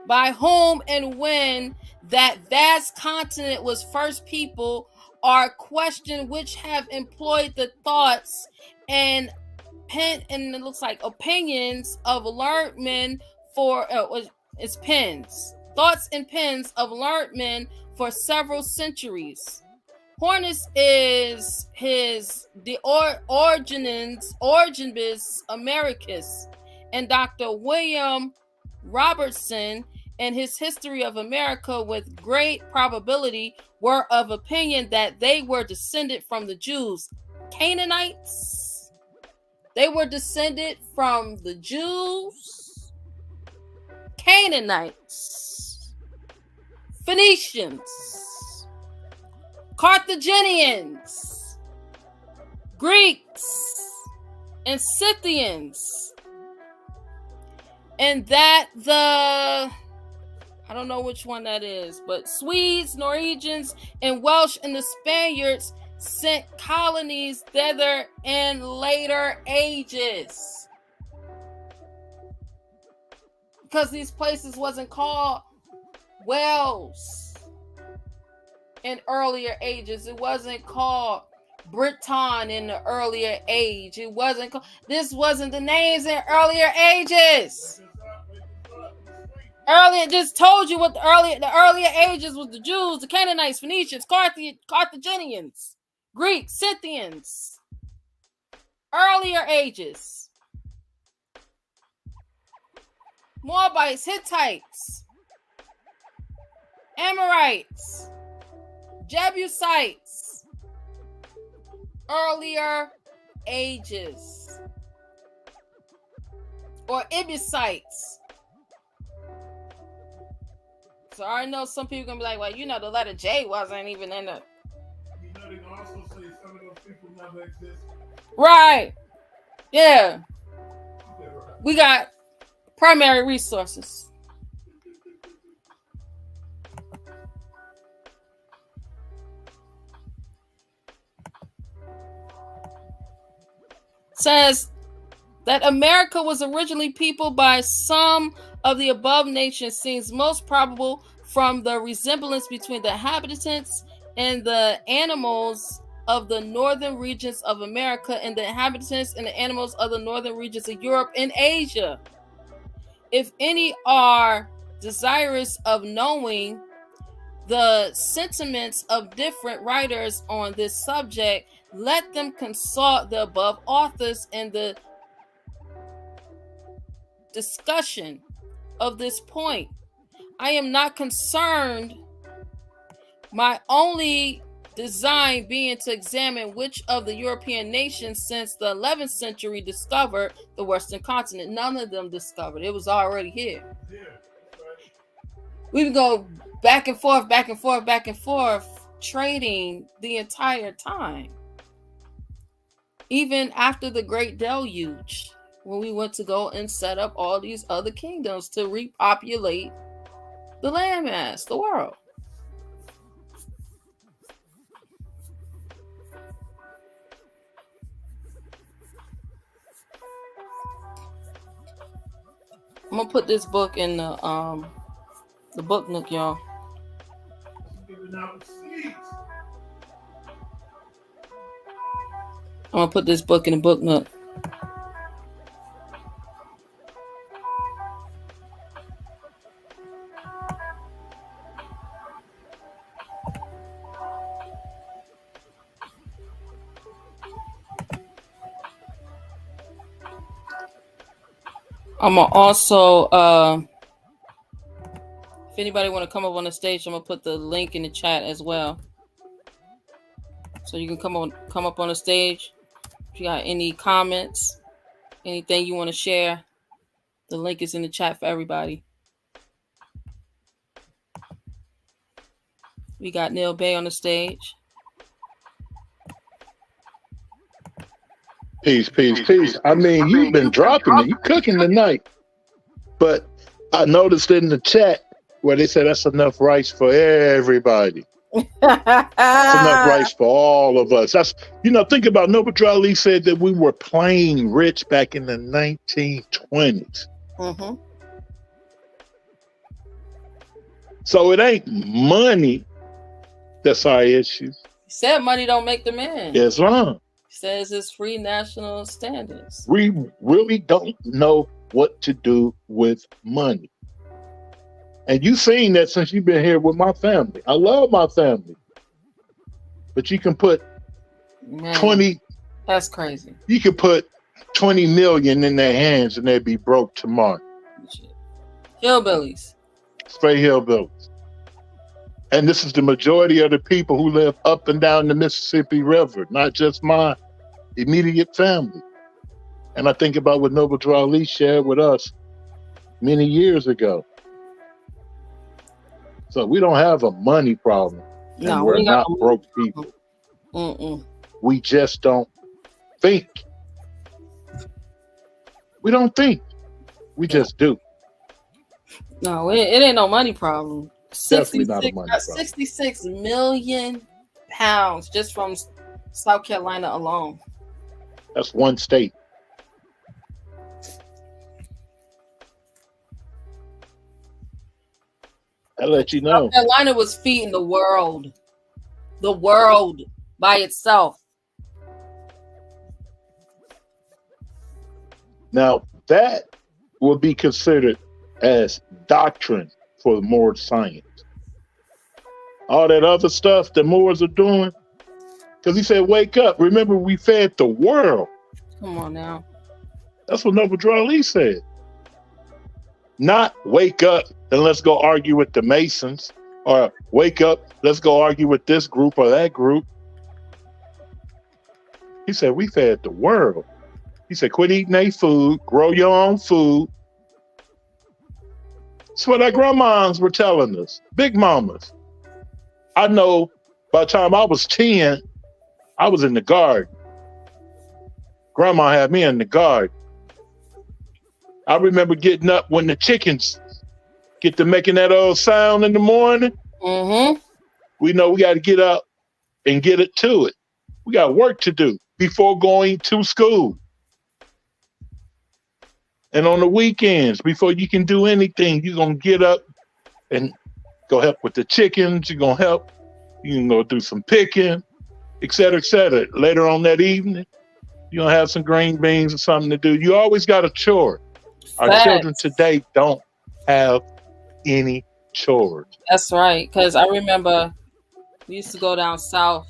Speaker 3: By whom and when that vast continent was first peopled, are questioned which have employed the thoughts and it looks like opinions of learned men for it's pens. Thoughts and pens of learned men for several centuries. Hornus is the Origenibus Americus, and Dr. William Robertson and his History of America with great probability were of opinion that they were descended from the Jews. Canaanites, they were descended from the Jews, Canaanites, Phoenicians, Carthaginians, Greeks, and Scythians. And that I don't know which one that is, but Swedes, Norwegians, and Welsh and the Spaniards sent colonies thither in later ages. Because these places wasn't called Wales in earlier ages. It wasn't called Britain in the earlier age. It wasn't this wasn't the names in earlier ages. Earlier, just told you what the earlier ages was: the Jews, the Canaanites, Phoenicians, Carthaginians, Greeks, Scythians. Earlier ages. Moabites, Hittites, Amorites, Jebusites. Earlier ages. Or Ibisites. So I know some people gonna be like, well, you know, the letter J wasn't even in the.
Speaker 4: You know, they can also say some of those people never existed.
Speaker 3: Right. Yeah.
Speaker 4: Yeah, right.
Speaker 3: We got primary resources. Says that America was originally peopled by some of the above nations seems most probable from the resemblance between the inhabitants and the animals of the northern regions of America and the inhabitants and the animals of the northern regions of Europe and Asia. If any are desirous of knowing the sentiments of different writers on this subject, let them consult the above authors in the discussion of this point. I am not concerned, my only design being to examine which of the European nations since the 11th century discovered the Western continent. None of them discovered. It was already here.
Speaker 4: Yeah, that's right.
Speaker 3: We would go back and forth, back and forth, back and forth, trading the entire time. Even after the Great Deluge, when we went to go and set up all these other kingdoms to repopulate the landmass, the world. I'm gonna put this book in the book nook, y'all.
Speaker 4: Giving out seeds.
Speaker 3: I'm gonna put this book in the book nook. I'm gonna also, if anybody want to come up on the stage, I'm gonna put the link in the chat as well, so you can come up on the stage. If you got any comments, anything you want to share, the link is in the chat for everybody. We got Neil Bay on the stage.
Speaker 6: Peace, peace, peace. I mean, you've been dropping it. You cooking tonight. But I noticed in the chat where they said that's enough rice for everybody. That's enough rice for all of us. That's, you know, think about Norbert Ali said that we were plain rich back in the 1920s.
Speaker 3: Mm-hmm.
Speaker 6: So it ain't money that's our issue.
Speaker 3: He said money don't make the man.
Speaker 6: Islam.
Speaker 3: He says it's free national standards.
Speaker 6: We really don't know what to do with money. And you've seen that since you've been here with my family. I love my family. But you can put 20.
Speaker 3: That's crazy.
Speaker 6: You can put 20 million in their hands and they'd be broke tomorrow.
Speaker 3: Hillbillies.
Speaker 6: Straight hillbillies. And this is the majority of the people who live up and down the Mississippi River, not just my immediate family. And I think about what Noble Drew Ali shared with us many years ago. So we don't have a money problem. And we're not broke people. We just don't think. We don't think. We just do.
Speaker 3: No, it ain't no money problem.
Speaker 6: Definitely not a money problem.
Speaker 3: 66 million pounds just from South Carolina alone.
Speaker 6: That's one state. I'll let you know.
Speaker 3: South Carolina was feeding the world by itself.
Speaker 6: Now, that will be considered as doctrine for the Moorish science. All that other stuff the Moors are doing, because he said, wake up. Remember, we fed the world.
Speaker 3: Come on now.
Speaker 6: That's what Noble Drew Ali said. Not wake up and let's go argue with the Masons, or wake up, let's go argue with this group or that group. He said, we fed the world. He said, quit eating their food, grow your own food. That's what our grandmas were telling us, big mamas. I know by the time I was 10, I was in the garden. Grandma had me in the garden. I remember getting up when the chickens get to making that old sound in the morning.
Speaker 3: Mm-hmm.
Speaker 6: We know we got to get up and get it to it. We got work to do before going to school. And on the weekends, before you can do anything, you're going to get up and go help with the chickens. You're going to help. You can go do some picking, et cetera, et cetera. Later on that evening, you're going to have some green beans or something to do. You always got a chore. Our children today don't have any chores.
Speaker 3: That's right. Because I remember we used to go down south.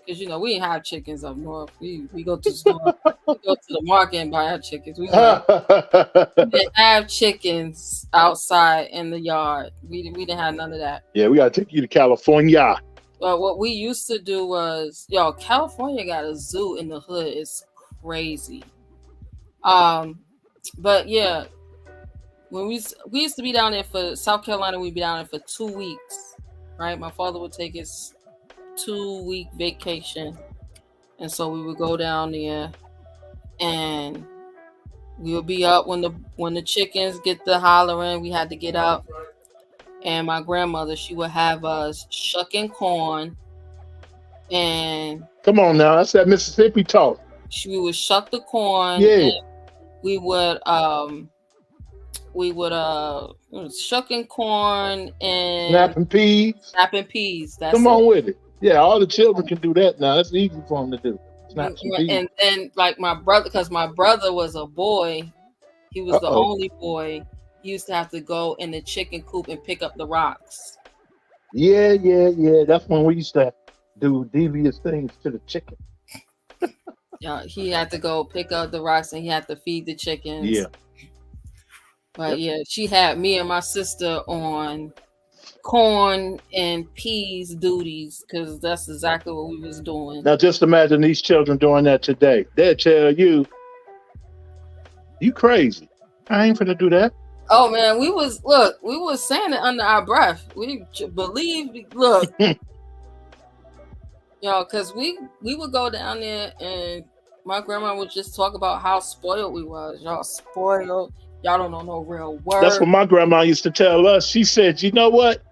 Speaker 3: Because, you know, we didn't have chickens up north. We go to the store. We go to the market and buy our chickens. We didn't have chickens outside in the yard. We didn't have none of that.
Speaker 6: Yeah, we got to take you to California.
Speaker 3: But what we used to do was, California got a zoo in the hood. It's crazy. But yeah, when we used to be down there for South Carolina, we'd be down there for 2 weeks, right? My father would take his 2-week vacation, and so we would go down there, and we would be up when the chickens get to hollering. We had to get up, and my grandmother, she would have us shucking corn, and
Speaker 6: come on now, that's that Mississippi talk.
Speaker 3: We would shuck the corn.
Speaker 6: Yeah.
Speaker 3: We would shucking corn and
Speaker 6: snapping peas.
Speaker 3: Come
Speaker 6: on with it. Yeah, all the children can do that now. That's easy for them to do. Snap some peas.
Speaker 3: And then, like, my brother, because my brother was a boy, he was the only boy. He used to have to go in the chicken coop and pick up the rocks.
Speaker 6: Yeah. That's when we used to do devious things to the chicken.
Speaker 3: Yeah, he had to go pick up the rocks and he had to feed the chickens.
Speaker 6: Yeah.
Speaker 3: But yeah, she had me and my sister on corn and peas duties because that's exactly what we was doing.
Speaker 6: Now just imagine these children doing that today. They'll tell you, you crazy. I ain't finna do that.
Speaker 3: Oh man, we was saying it under our breath. We believe, look. Because we would go down there and my grandma would just talk about how spoiled we was. Y'all spoiled. Y'all don't know no real word.
Speaker 6: That's what my grandma used to tell us. She said, you know what?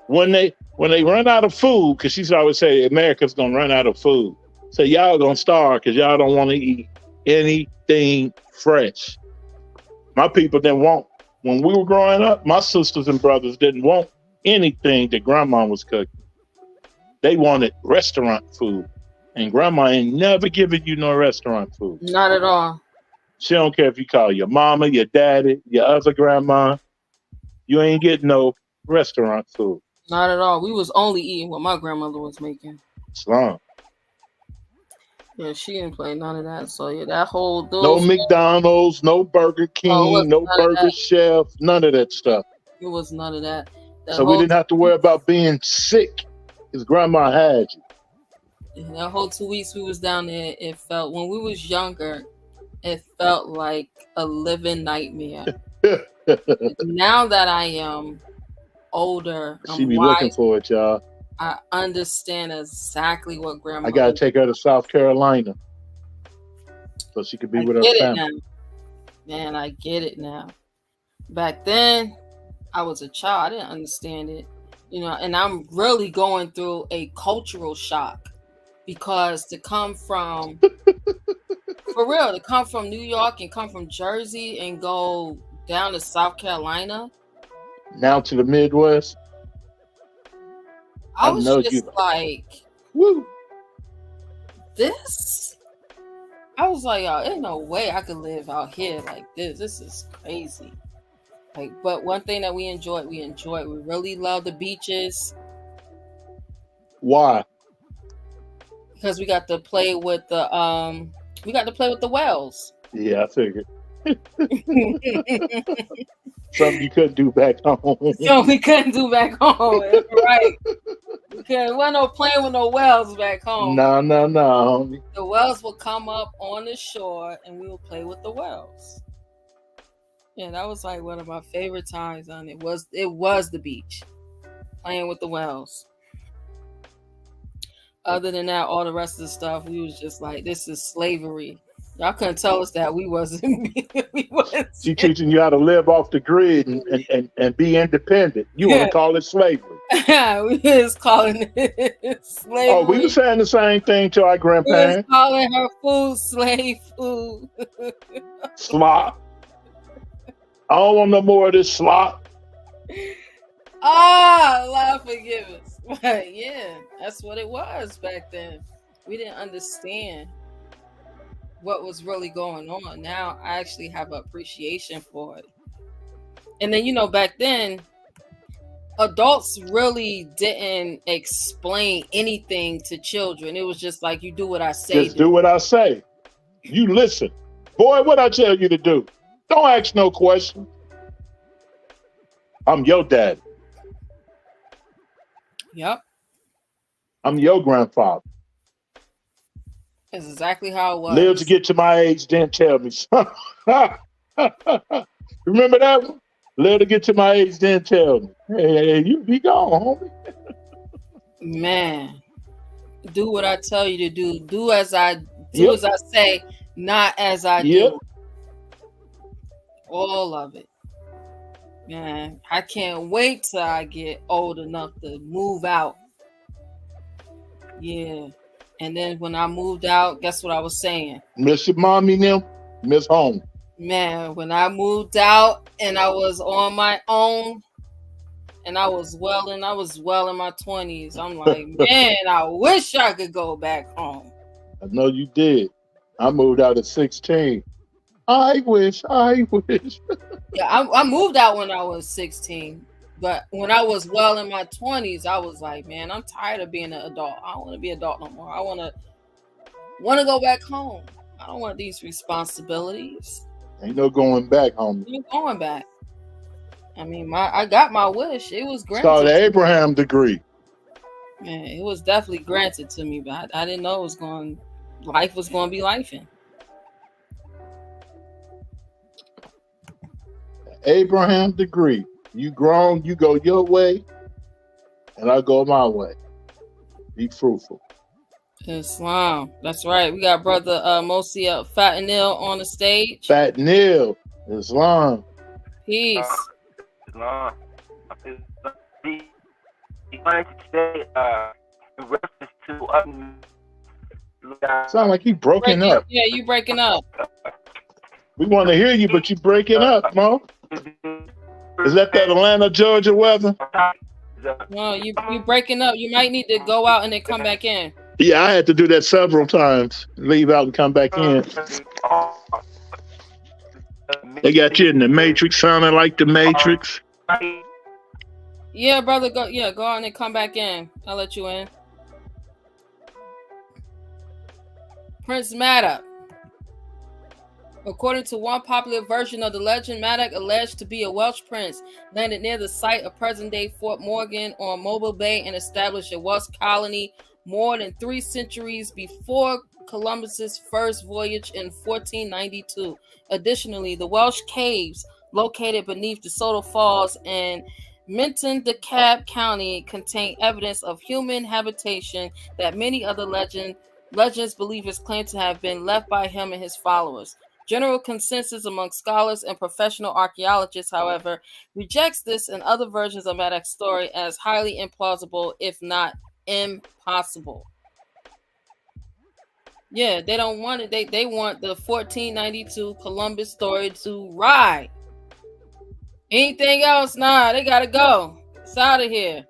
Speaker 6: When they run out of food, because she always say America's going to run out of food. So y'all going to starve because y'all don't want to eat anything fresh. My people didn't want, when we were growing up, my sisters and brothers didn't want anything that grandma was cooking. They wanted restaurant food. And grandma ain't never giving you no restaurant food.
Speaker 3: Not at all.
Speaker 6: She don't care if you call your mama, your daddy, your other grandma. You ain't getting no restaurant food.
Speaker 3: Not at all. We was only eating what my grandmother was making.
Speaker 6: Islam.
Speaker 3: Yeah, she didn't play none of that. So yeah, that whole
Speaker 6: No McDonald's, no Burger King, no Burger Chef, none of that stuff.
Speaker 3: It was none of that.
Speaker 6: So we didn't have to worry about being sick because grandma had you.
Speaker 3: That whole 2 weeks we was down there, it felt, when we was younger, it felt like a living nightmare. Now that I am older,
Speaker 6: she be looking for it, y'all.
Speaker 3: I understand exactly what grandma.
Speaker 6: I gotta take her to South Carolina so she could be with her family.
Speaker 3: Man, I get it now. Back then, I was a child. I didn't understand it, and I'm really going through a cultural shock because to come from, for real, to come from New York and come from Jersey and go down to South Carolina. Now
Speaker 6: to the Midwest.
Speaker 3: I was just like,
Speaker 6: woo.
Speaker 3: This? I was like, y'all, ain't no way I could live out here like this. This is crazy. Like, but one thing that we enjoyed. We really love the beaches.
Speaker 6: Why?
Speaker 3: Because we got to play with the whales.
Speaker 6: Yeah, I figured. Something you couldn't do back home.
Speaker 3: So we couldn't do back home, right? Because wasn't no playing with no whales back home.
Speaker 6: No.
Speaker 3: The whales will come up on the shore, and we will play with the whales. Yeah, that was like one of my favorite times on it. Was the beach, playing with the whales. Other than that, all the rest of the stuff, we was just like, this is slavery. Y'all couldn't tell us that we wasn't.
Speaker 6: She teaching you how to live off the grid and be independent. You want to call it slavery?
Speaker 3: We was calling it slavery.
Speaker 6: Oh, we were saying the same thing to our grandparents.
Speaker 3: We was calling her food slave food.
Speaker 6: Slop. I don't want no more of this slop.
Speaker 3: Lord forgive us. But yeah, that's what it was back then. We didn't understand what was really going on. Now I actually have an appreciation for it. And then, back then, adults really didn't explain anything to children. It was just like, you do what I say.
Speaker 6: Just do what I say. You listen. Boy, what I tell you to do. Don't ask no questions. I'm your dad.
Speaker 3: Yep.
Speaker 6: I'm your grandfather.
Speaker 3: That's exactly how it was.
Speaker 6: Live to get to my age, then tell me. Remember that one? Live to get to my age, then tell me. Hey, you be gone, homie.
Speaker 3: Man, do what I tell you to do. Do as I as I say, not as I do. All of it. Man, I can't wait till I get old enough to move out. Yeah. And then when I moved out, guess what I was saying?
Speaker 6: Miss your mommy now, miss home.
Speaker 3: Man, when I moved out and I was on my own and I was well in my 20s, I'm like, man, I wish I could go back home.
Speaker 6: I know you did. I moved out at 16. I wish.
Speaker 3: Yeah, I moved out when I was 16. But when I was well in my 20s, I was like, man, I'm tired of being an adult. I don't want to be an adult no more. I want to go back home. I don't want these responsibilities.
Speaker 6: Ain't no going back, homie.
Speaker 3: Ain't going back. I mean, I got my wish. It was granted.
Speaker 6: It's called the Abraham degree.
Speaker 3: Man, it was definitely granted to me, but I didn't know life was going to be lifing.
Speaker 6: Abraham degree. You grown, you go your way, and I go my way. Be fruitful.
Speaker 3: Islam. That's right. We got brother Mosia Fatanil on the stage.
Speaker 6: Fatanil. Islam.
Speaker 3: Peace.
Speaker 7: Islam. He wanted to say in reference to
Speaker 6: sound like he broken up.
Speaker 3: Yeah, you breaking up.
Speaker 6: We want to hear you, but you breaking up, Mo. Is that Atlanta, Georgia weather?
Speaker 3: No, you breaking up. You might need to go out and then come back in.
Speaker 6: Yeah, I had to do that several times. Leave out and come back in. They got you in the Matrix, sounding like the Matrix.
Speaker 3: Yeah, brother, go out and then come back in. I'll let you in. Prince Maddock. According to one popular version of the legend, Maddock, alleged to be a Welsh prince, landed near the site of present-day Fort Morgan on Mobile Bay and established a Welsh colony more than 3 centuries before Columbus's first voyage in 1492. Additionally, the Welsh caves located beneath DeSoto Falls in Minton, DeKalb County, contain evidence of human habitation that many other legends believers claim to have been left by him and his followers. General consensus among scholars and professional archaeologists, however, rejects this and other versions of Maddox's story as highly implausible, if not impossible. Yeah, they don't want it. They want the 1492 Columbus story to ride. Anything else? Nah, they gotta go. It's out of here.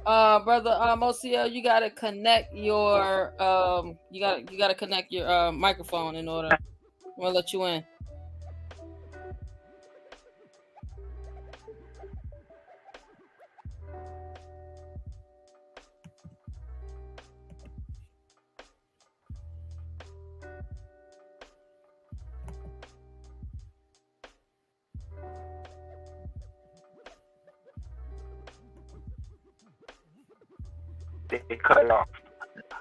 Speaker 3: Brother OCL, you gotta connect your you gotta connect your microphone in order. I'm gonna let you in.
Speaker 7: They cut it off.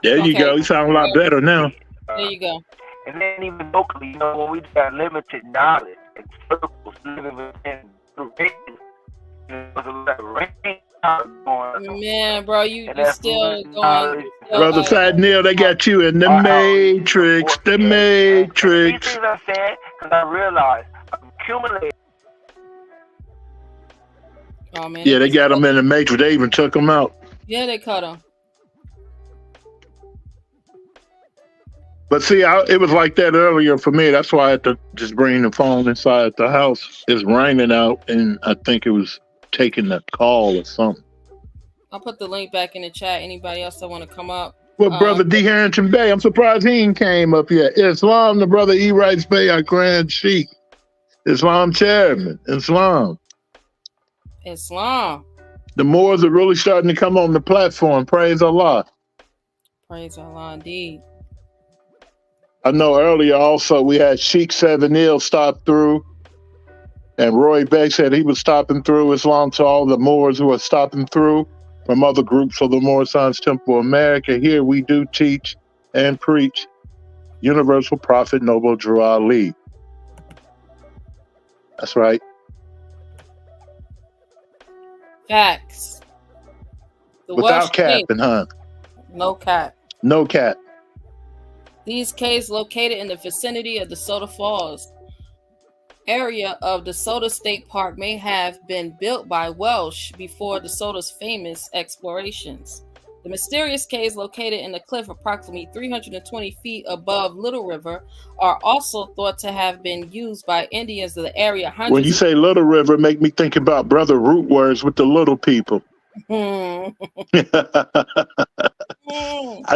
Speaker 6: There you go. You sound a lot better now.
Speaker 3: There you go.
Speaker 7: And then even locally, when we got limited knowledge and circles living within the range, there's a lot of range going on.
Speaker 3: Man, bro, you still going.
Speaker 6: Brother Fat Neil, they got you in the Matrix. The Matrix.
Speaker 7: These things I'm saying, because I realized I'm accumulating.
Speaker 3: Oh, man.
Speaker 6: Yeah, they got them in the Matrix. They even took them out.
Speaker 3: Yeah, they cut them.
Speaker 6: But see, it was like that earlier for me. That's why I had to just bring the phone inside the house. It's raining out, and I think it was taking the call or something.
Speaker 3: I'll put the link back in the chat. Anybody else that want to come up?
Speaker 6: Well, Brother D. Harrington Bay, I'm surprised he ain't came up yet. Islam, the Brother E. Rice Bay, our Grand Sheikh. Islam Chairman. Islam. The Moors are really starting to come on the platform. Praise Allah.
Speaker 3: Praise Allah indeed.
Speaker 6: I know earlier also we had Sheikh Seven Ill stop through, and Roy Beck said he was stopping through. Islam to all the Moors who are stopping through from other groups of the Moor Science Temple America. Here we do teach and preach Universal Prophet Noble Drew Ali. That's right.
Speaker 3: Facts.
Speaker 6: Without capping, huh?
Speaker 3: No cap.
Speaker 6: No cap.
Speaker 3: These caves located in the vicinity of DeSoto Falls area of DeSoto State Park may have been built by Welsh before DeSoto's famous explorations. The mysterious caves located in the cliff approximately 320 feet above Little River are also thought to have been used by Indians of the area.
Speaker 6: When you say Little River, make me think about Brother Root Words with the little people. I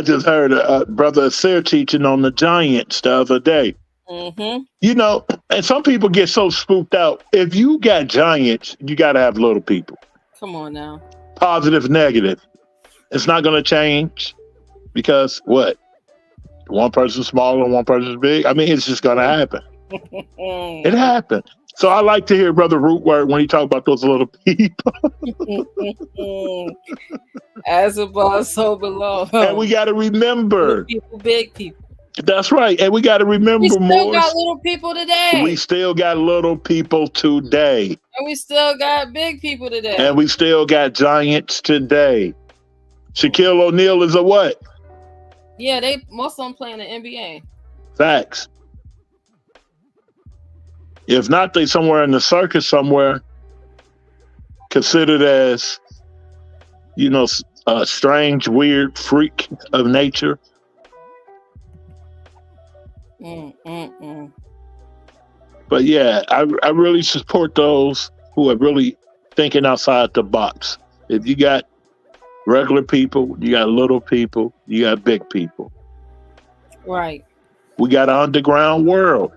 Speaker 6: just heard Brother Asir teaching on the giants the other day. And some people get so spooked out. If you got giants, you got to have little people.
Speaker 3: Come on now.
Speaker 6: Positive, negative. It's not going to change because what? One person's small and one person's big. I mean, it's just going to happen. It happened. So I like to hear Brother Rootword when he talk about those little people.
Speaker 3: As above, so below.
Speaker 6: And we got to remember.
Speaker 3: Little people, big people.
Speaker 6: That's right. And we got to remember more.
Speaker 3: We still got little people today.
Speaker 6: We still got little people today.
Speaker 3: And we still got big people today.
Speaker 6: And we still got giants today. Shaquille O'Neal is a what?
Speaker 3: Yeah, most of them play in the NBA.
Speaker 6: Facts. If not, they somewhere in the circus somewhere, considered as, a strange, weird freak of nature. But yeah, I really support those who are really thinking outside the box. If you got regular people, you got little people, you got big people.
Speaker 3: Right.
Speaker 6: We got an underground world.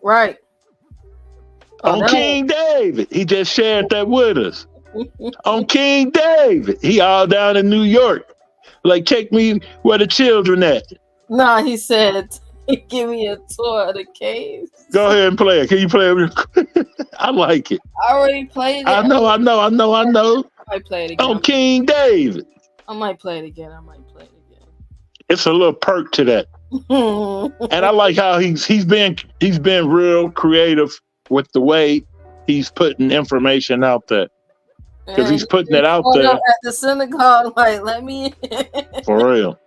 Speaker 3: Right.
Speaker 6: On King David, he just shared that with us. On King David, he all down in New York. Like, take me where the children at.
Speaker 3: No, he said, give me a tour of the caves.
Speaker 6: Go ahead and play it. Can you play it? I like it.
Speaker 3: I already played it.
Speaker 6: I know.
Speaker 3: I might play it again.
Speaker 6: On King David.
Speaker 3: I might play it again.
Speaker 6: It's a little perk to that. And I like how he's been real creative with the way he's putting information out there. Because he's putting it out there.
Speaker 3: At the synagogue, like, let me in.
Speaker 6: For real.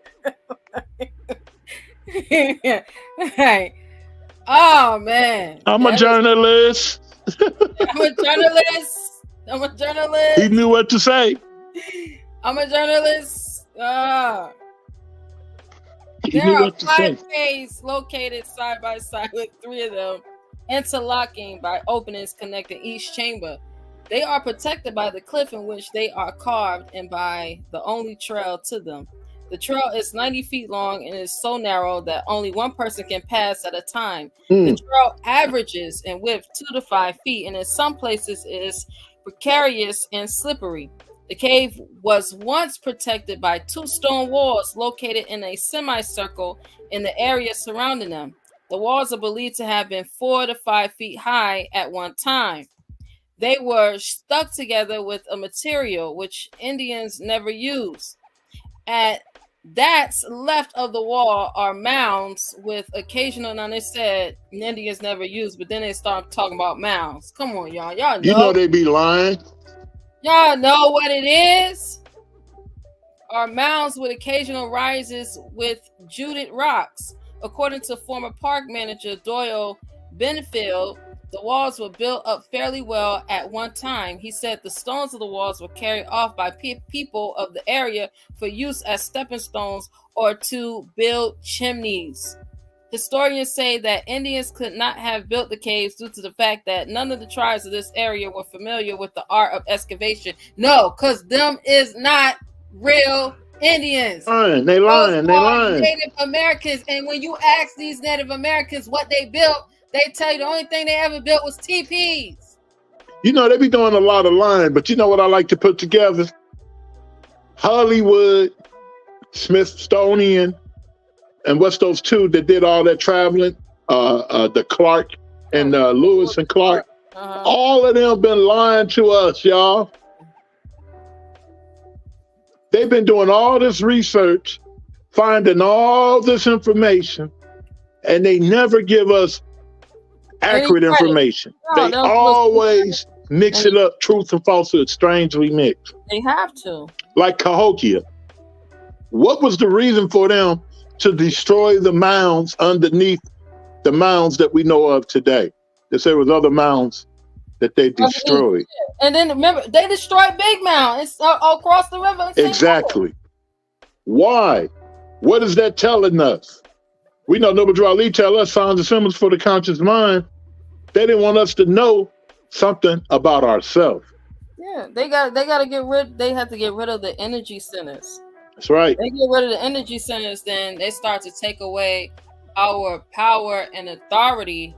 Speaker 3: Right. Oh, man.
Speaker 6: I'm a journalist.
Speaker 3: I'm a journalist.
Speaker 6: He knew what to say.
Speaker 3: I'm a journalist.
Speaker 6: He
Speaker 3: There
Speaker 6: knew
Speaker 3: are
Speaker 6: what to
Speaker 3: 5
Speaker 6: say.
Speaker 3: caves located side by side with 3 of them interlocking by openings connecting each chamber. They are protected by the cliff in which they are carved and by the only trail to them. The trail is 90 feet long and is so narrow that only one person can pass at a time. The trail averages in width 2 to 5 feet and in some places is precarious and slippery. The cave was once protected by 2 stone walls located in a semicircle in the area surrounding them. The walls are believed to have been 4 to 5 feet high at one time. They were stuck together with a material which Indians never used. At that's left of the wall are mounds with occasional, now they said Indians never used, but then they start talking about mounds. Come on, y'all. Y'all know.
Speaker 6: You know they be lying.
Speaker 3: Y'all know what it is? Are mounds with occasional rises with judith rocks. According to former park manager Doyle Benfield, the walls were built up fairly well at one time. He said the stones of the walls were carried off by people of the area for use as stepping stones or to build chimneys. Historians say that Indians could not have built the caves due to the fact that none of the tribes of this area were familiar with the art of excavation. No, because them is not real Indians.
Speaker 6: They lying.
Speaker 3: Native Americans. And when you ask these Native Americans what they built, they tell you the only thing they ever built was teepees.
Speaker 6: You know, they be doing a lot of lying, but you know what I like to put together? Hollywood, Smithsonian, and what's those 2 that did all that traveling? The Clark and Lewis and Clark. All of them been lying to us, y'all. They've been doing all this research, finding all this information, and they never give us accurate information. They always mix it up, truth and falsehood, strangely mixed.
Speaker 3: They have to.
Speaker 6: Like Cahokia. What was the reason for them to destroy the mounds underneath the mounds that we know of today? They say there was other mounds that they destroyed.
Speaker 3: And then remember, they destroyed Big Mound. It's all across the river.
Speaker 6: Exactly. Why? What is that telling us? We know Noble Drew Ali tell us signs and symbols for the conscious mind. They didn't want us to know something about ourselves.
Speaker 3: Yeah, they got to get rid. They have to get rid of the energy centers.
Speaker 6: That's right.
Speaker 3: They get rid of the energy centers, then they start to take away our power and authority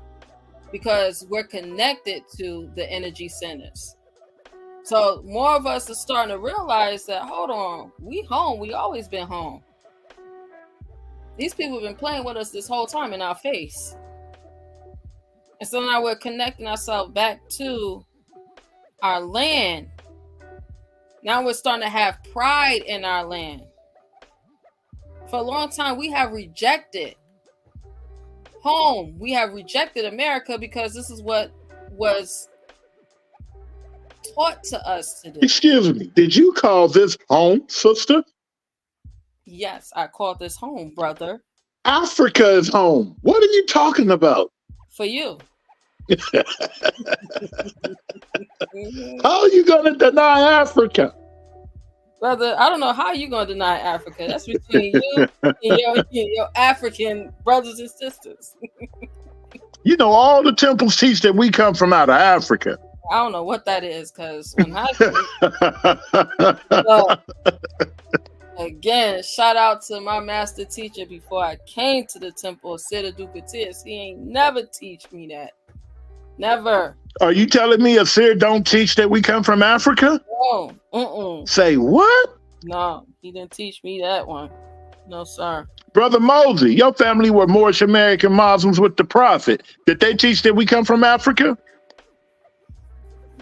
Speaker 3: because we're connected to the energy centers. So more of us are starting to realize that, hold on, we home. We always been home. These people have been playing with us this whole time in our face. And so now we're connecting ourselves back to our land. Now we're starting to have pride in our land. For a long time, we have rejected home. We have rejected America because this is what was taught to us to do.
Speaker 6: Excuse me, did you call this home, sister?
Speaker 3: Yes, I called this home, brother.
Speaker 6: Africa is home. What are you talking about?
Speaker 3: For you.
Speaker 6: How are you going to deny Africa?
Speaker 3: Brother, I don't know how you're going to deny Africa. That's between you and your African brothers and sisters.
Speaker 6: You know, all the temples teach that we come from out of Africa.
Speaker 3: I don't know what that is, because when I again, shout out to my master teacher before I came to the temple, Siddha Dukatis. He ain't never teach me that. Never.
Speaker 6: Are you telling me Asir don't teach that we come from Africa?
Speaker 3: No.
Speaker 6: Say what?
Speaker 3: No, he didn't teach me that one. No, sir.
Speaker 6: Brother Mosey, your family were Moorish American Muslims with the Prophet. Did they teach that we come from Africa?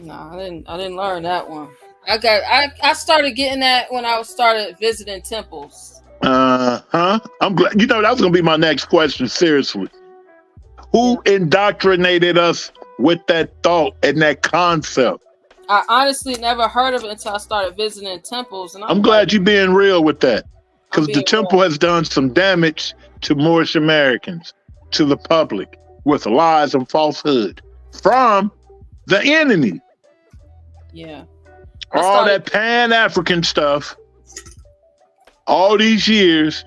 Speaker 3: No, I didn't learn that one. I started getting that when I started visiting temples.
Speaker 6: I'm glad. You know, that was gonna be my next question, seriously. Who indoctrinated us with that thought and that concept?
Speaker 3: I honestly never heard of it until I started visiting temples. And
Speaker 6: I'm glad you're being real with that. Because the temple has done some damage to Moorish Americans, to the public, with lies and falsehood from the enemy.
Speaker 3: Yeah.
Speaker 6: All that Pan-African stuff, all these years.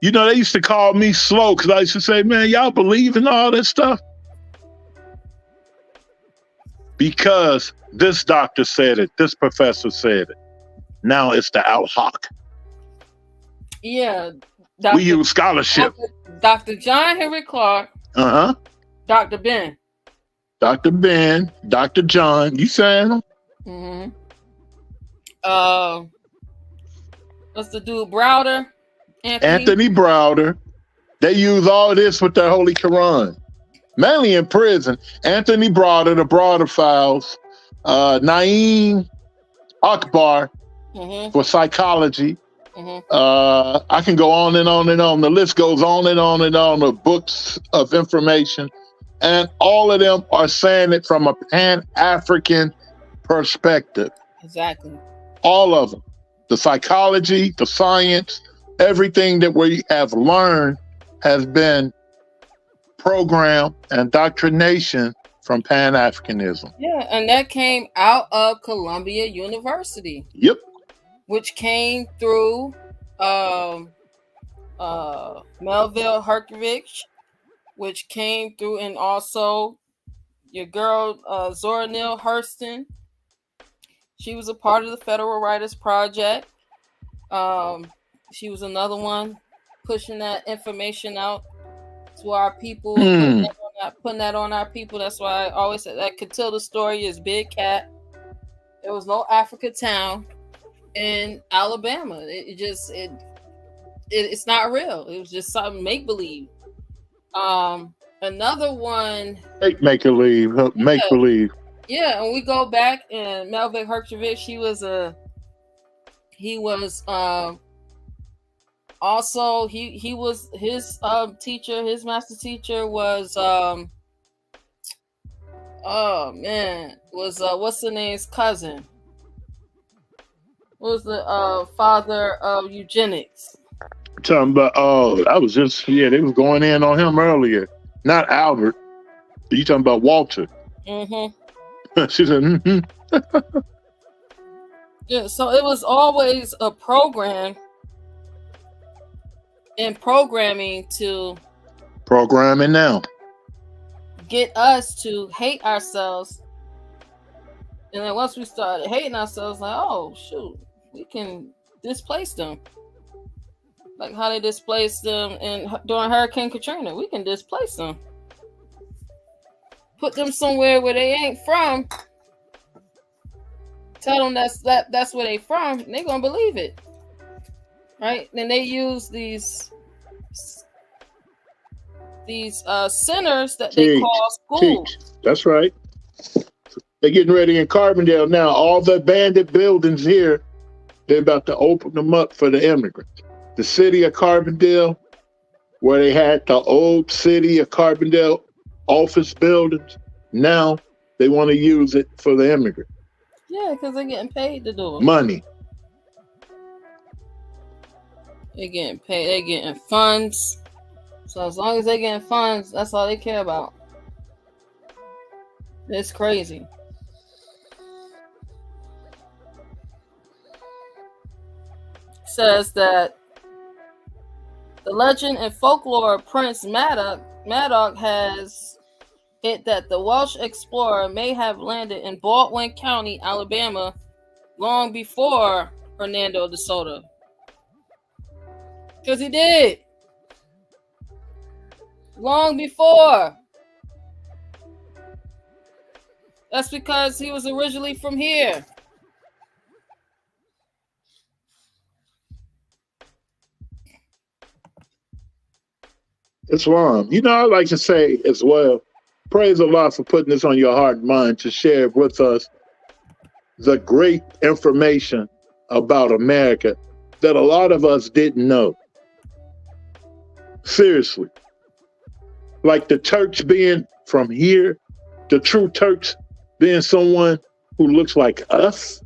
Speaker 6: You know, they used to call me slow because I used to say, man, y'all believe in all that stuff? Because this doctor said it, this professor said it. Now it's the Al-Haq.
Speaker 3: Yeah.
Speaker 6: We use scholarship.
Speaker 3: Dr. John Henry Clark. Dr. Ben.
Speaker 6: Dr. Ben, Dr. John, you saying them?
Speaker 3: Mm-hmm. What's the dude? Browder?
Speaker 6: Anthony Browder. They use all this with their Holy Quran. Mainly in prison. Anthony Browder, the Browder Files. Naeem Akbar for psychology. I can go on and on and on. The list goes on and on and on of books of information. And all of them are saying it from a Pan-African perspective.
Speaker 3: Exactly.
Speaker 6: All of them. The psychology, the science, everything that we have learned has been program and indoctrination from Pan-Africanism.
Speaker 3: Yeah, and that came out of Columbia University.
Speaker 6: Yep.
Speaker 3: Which came through Melville Herkovich, which came through, and also your girl Zora Neale Hurston. She was a part of the Federal Writers Project. She was another one pushing that information out to our people, putting that on our people. That's why I always said that Catilda story is Big Cat. There was no Africa town in Alabama. It's not real. It was just something make believe. Another one,
Speaker 6: make believe.
Speaker 3: Yeah, and we go back, and Melvin Herkovich, he was also he was his teacher, his master teacher was what's the name's cousin? Was the father of eugenics.
Speaker 6: Talking about, I was just, they was going in on him earlier. Not Albert. You talking about Walter. She said,
Speaker 3: Yeah, so it was always a program and programming to
Speaker 6: programming now.
Speaker 3: Get us to hate ourselves. And then once we started hating ourselves, like, oh shoot, we can displace them. Like how they displaced them during Hurricane Katrina. We can displace them. Put them somewhere where they ain't from. Tell them that's where they from. And they gonna believe it, right? Then they use these centers that they call schools.
Speaker 6: That's right. They're getting ready in Carbondale now. All the abandoned buildings here, they're about to open them up for the immigrants. The city of Carbondale, where they had the old city of Carbondale office buildings, now they want to use it for the immigrants.
Speaker 3: Yeah, because they're getting paid to do it.
Speaker 6: Money.
Speaker 3: They're getting paid. They're getting funds. So as long as they're getting funds, that's all they care about. It's crazy. Says that the legend and folklore of Prince Madoc has that the Welsh explorer may have landed in Baldwin County, Alabama, long before Hernando de Soto. Because he did. Long before. That's because he was originally from here.
Speaker 6: Islam. You know, I like to say as well, praise Allah for putting this on your heart and mind to share with us the great information about America that a lot of us didn't know. Seriously. Like the Turks being from here, the true Turks being someone who looks like us.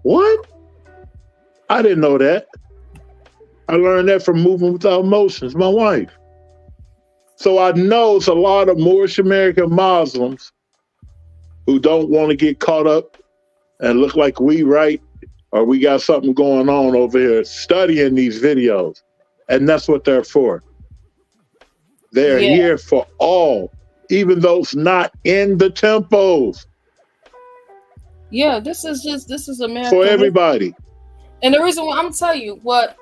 Speaker 6: What? I didn't know that. I learned that from Moving Without Emotions, my wife. So I know it's a lot of Moorish American Muslims who don't want to get caught up and look like we right or we got something going on over here studying these videos. And that's what they're for. They're here for all, even those not in the temples.
Speaker 3: Yeah, this is America.
Speaker 6: For everybody.
Speaker 3: And the reason why I'm telling you what,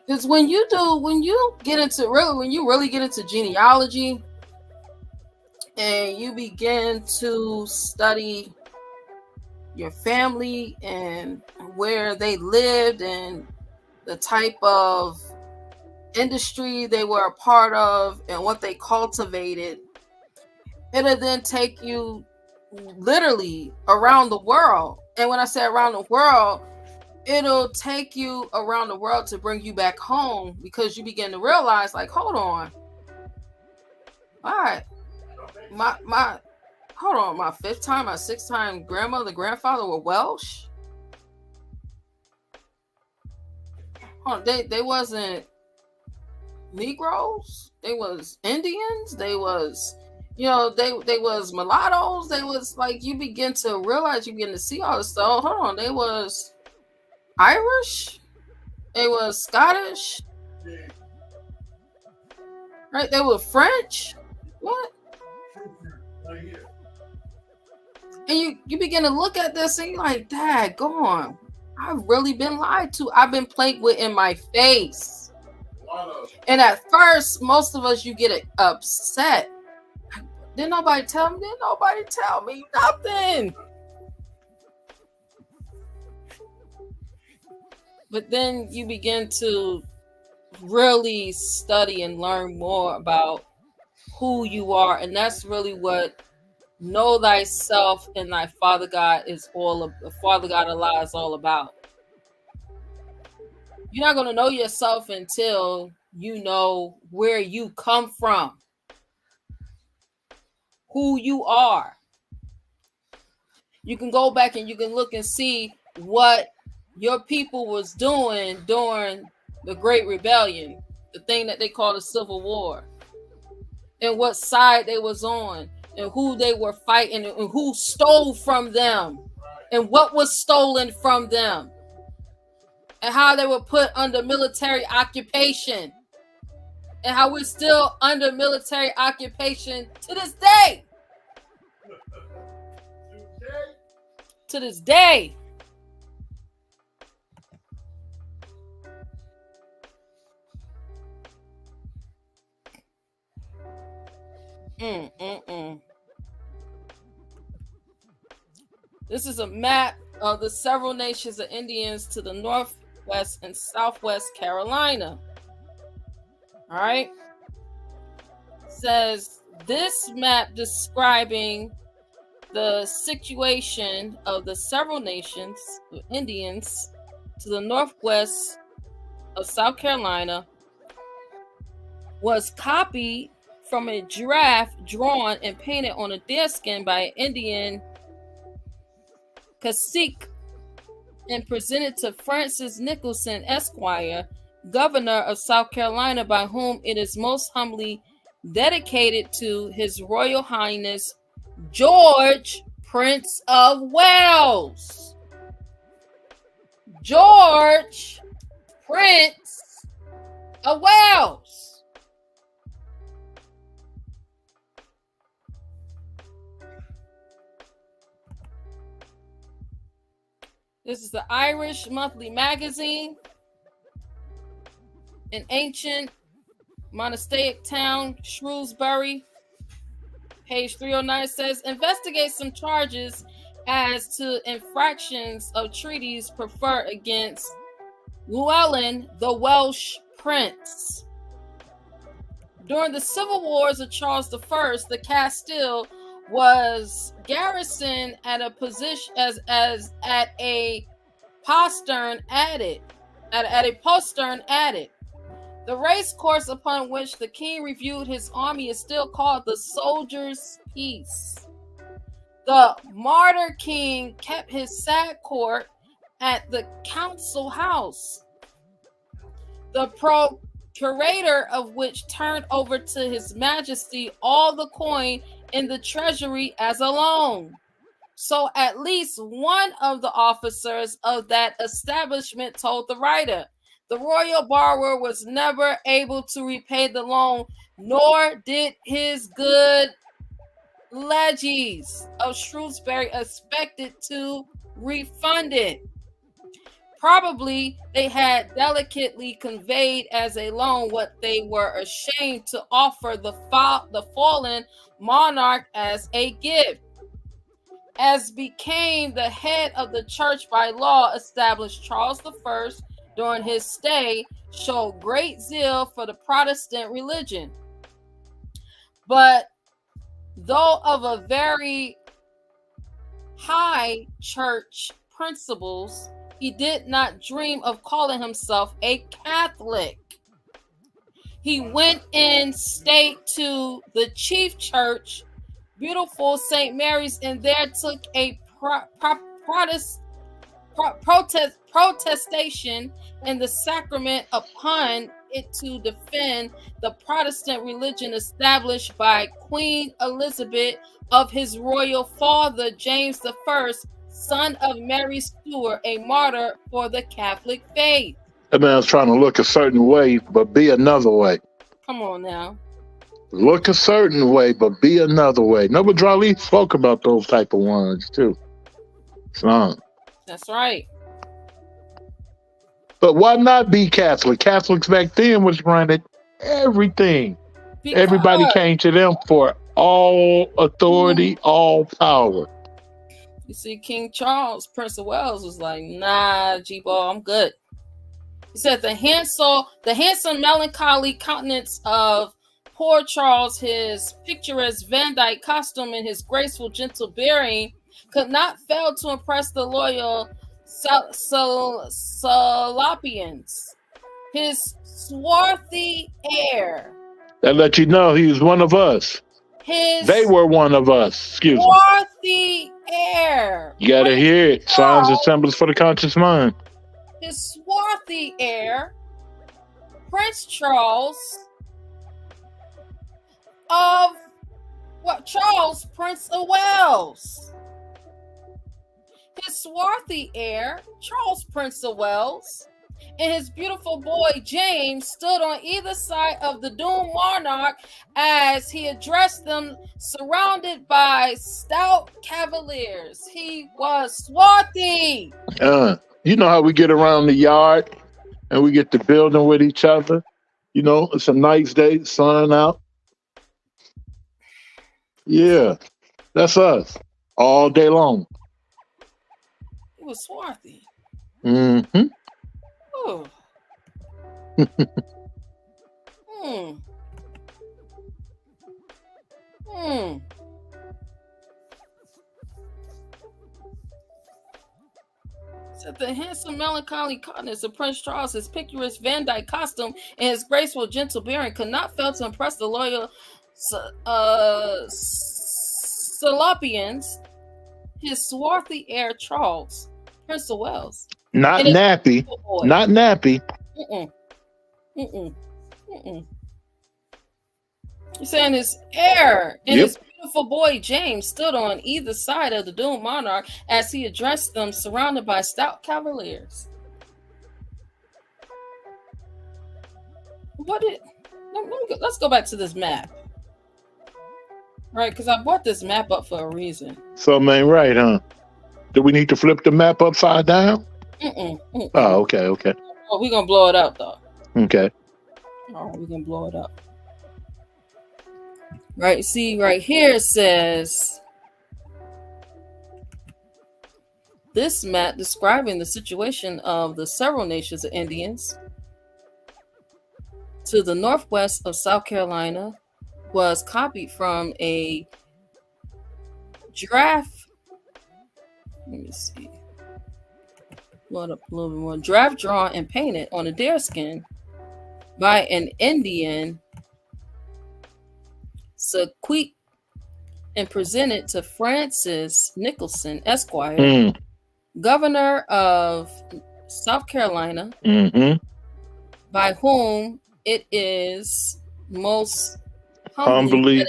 Speaker 3: is when you really get into genealogy and you begin to study your family and where they lived and the type of industry they were a part of and what they cultivated, it'll then take you literally around the world. And when I say around the world, it'll take you around the world to bring you back home, because you begin to realize, like, hold on. All right. My fifth time, my sixth time grandmother, grandfather were Welsh. They wasn't Negroes. They was Indians. They was, they was mulattoes. They was, like, you begin to realize, you begin to see all this stuff. Hold on, they was Irish. They was Scottish. Right? They were French. What? And you begin to look at this and you're like, Dad, go on. I've really been lied to. I've been played with in my face. And at first, most of us, you get upset. Didn't nobody tell me? Didn't nobody tell me nothing? But then you begin to really study and learn more about who you are. And that's really what Know Thyself and Thy Father God Father God Allah is all about. You're not going to know yourself until you know where you come from, who you are. You can go back and you can look and see what your people was doing during the Great Rebellion, the thing that they call the Civil War, and what side they was on, and who they were fighting, and who stole from them, and what was stolen from them, and how they were put under military occupation, and how we're still under military occupation to this day. To this day. This is a map of the several nations of Indians to the northwest and southwest Carolina. All right. It says this map describing the situation of the several nations of Indians to the northwest of South Carolina was copied from a draft drawn and painted on a deerskin by an Indian cacique and presented to Francis Nicholson, Esquire, Governor of South Carolina, by whom it is most humbly dedicated to His Royal Highness George, Prince of Wales. George, Prince of Wales. This is the Irish Monthly Magazine. An ancient monastic town, Shrewsbury. Page 309 says, investigate some charges as to infractions of treaties preferred against Llewellyn, the Welsh prince. During the civil wars of Charles I, the Castile was garrisoned at a position as at a postern added. The race course upon which the king reviewed his army is still called the Soldiers' Peace. The martyr king kept his sad court at the council house, the procurator of which turned over to his majesty all the coin in the treasury as a loan. So at least one of the officers of that establishment told the writer, the royal borrower was never able to repay the loan, nor did his good leges of Shrewsbury expected to refund it. Probably they had delicately conveyed as a loan what they were ashamed to offer the fallen monarch as a gift. As became the head of the church by law established, Charles I, during his stay, showed great zeal for the Protestant religion. But though of a very high church principles, he did not dream of calling himself a Catholic. He went in state to the chief church, beautiful St. Mary's, and there took a protestation in the sacrament upon it to defend the Protestant religion established by Queen Elizabeth of his royal father, James I, son of Mary Stuart, a martyr for the Catholic faith.
Speaker 6: That man's trying to look a certain way, but be another way.
Speaker 3: Come on now.
Speaker 6: Look a certain way, but be another way. Noble Drali spoke about those type of ones, too.
Speaker 3: That's right.
Speaker 6: But why not be Catholic? Catholics back then was running everything.
Speaker 3: Because
Speaker 6: everybody came to them for all authority, all power.
Speaker 3: You see, King Charles, Prince of Wales, was like, nah, G-Ball, I'm good. He said the handsome, melancholy countenance of poor Charles, his picturesque Van Dyke costume, and his graceful, gentle bearing could not fail to impress the loyal Salopians. His swarthy air.
Speaker 6: That let you know he was one of us. They were one of us. Excuse me.
Speaker 3: Swarthy air.
Speaker 6: You gotta hear it. Signs and symbols for the conscious mind.
Speaker 3: His swarthy air. Prince Charles of Charles, Prince of Wales. His swarthy heir, Charles, Prince of Wales, and his beautiful boy James stood on either side of the doomed monarch as he addressed them, surrounded by stout cavaliers. He was swarthy.
Speaker 6: You know how we get around the yard and we get to building with each other. You know, it's a nice day, sun out. Yeah, that's us all day long.
Speaker 3: He was swarthy.
Speaker 6: Mm-hmm.
Speaker 3: Oh. Said the handsome, melancholy countenance of Prince Charles, his picturesque Van Dyke costume, and his graceful, gentle bearing could not fail to impress the loyal Salopians. His swarthy heir, Charles, Prince of Wales.
Speaker 6: Not nappy. Not nappy.
Speaker 3: He's saying his heir and his beautiful boy James stood on either side of the doomed monarch as he addressed them, surrounded by stout cavaliers. Let's go back to this map. Right, because I brought this map up for a reason.
Speaker 6: Something ain't right, huh? Do we need to flip the map upside down? Oh, okay.
Speaker 3: Oh, we're gonna blow it up though.
Speaker 6: Okay.
Speaker 3: Oh, we're gonna blow it up. Right, see right here it says this map describing the situation of the several nations of Indians to the northwest of South Carolina was copied from a draft. Let me see. Load up a little bit more. Draft drawn and painted on a deer skin by an Indian Sequeak and presented to Francis Nicholson, Esquire, governor of South Carolina, by whom it is most humbly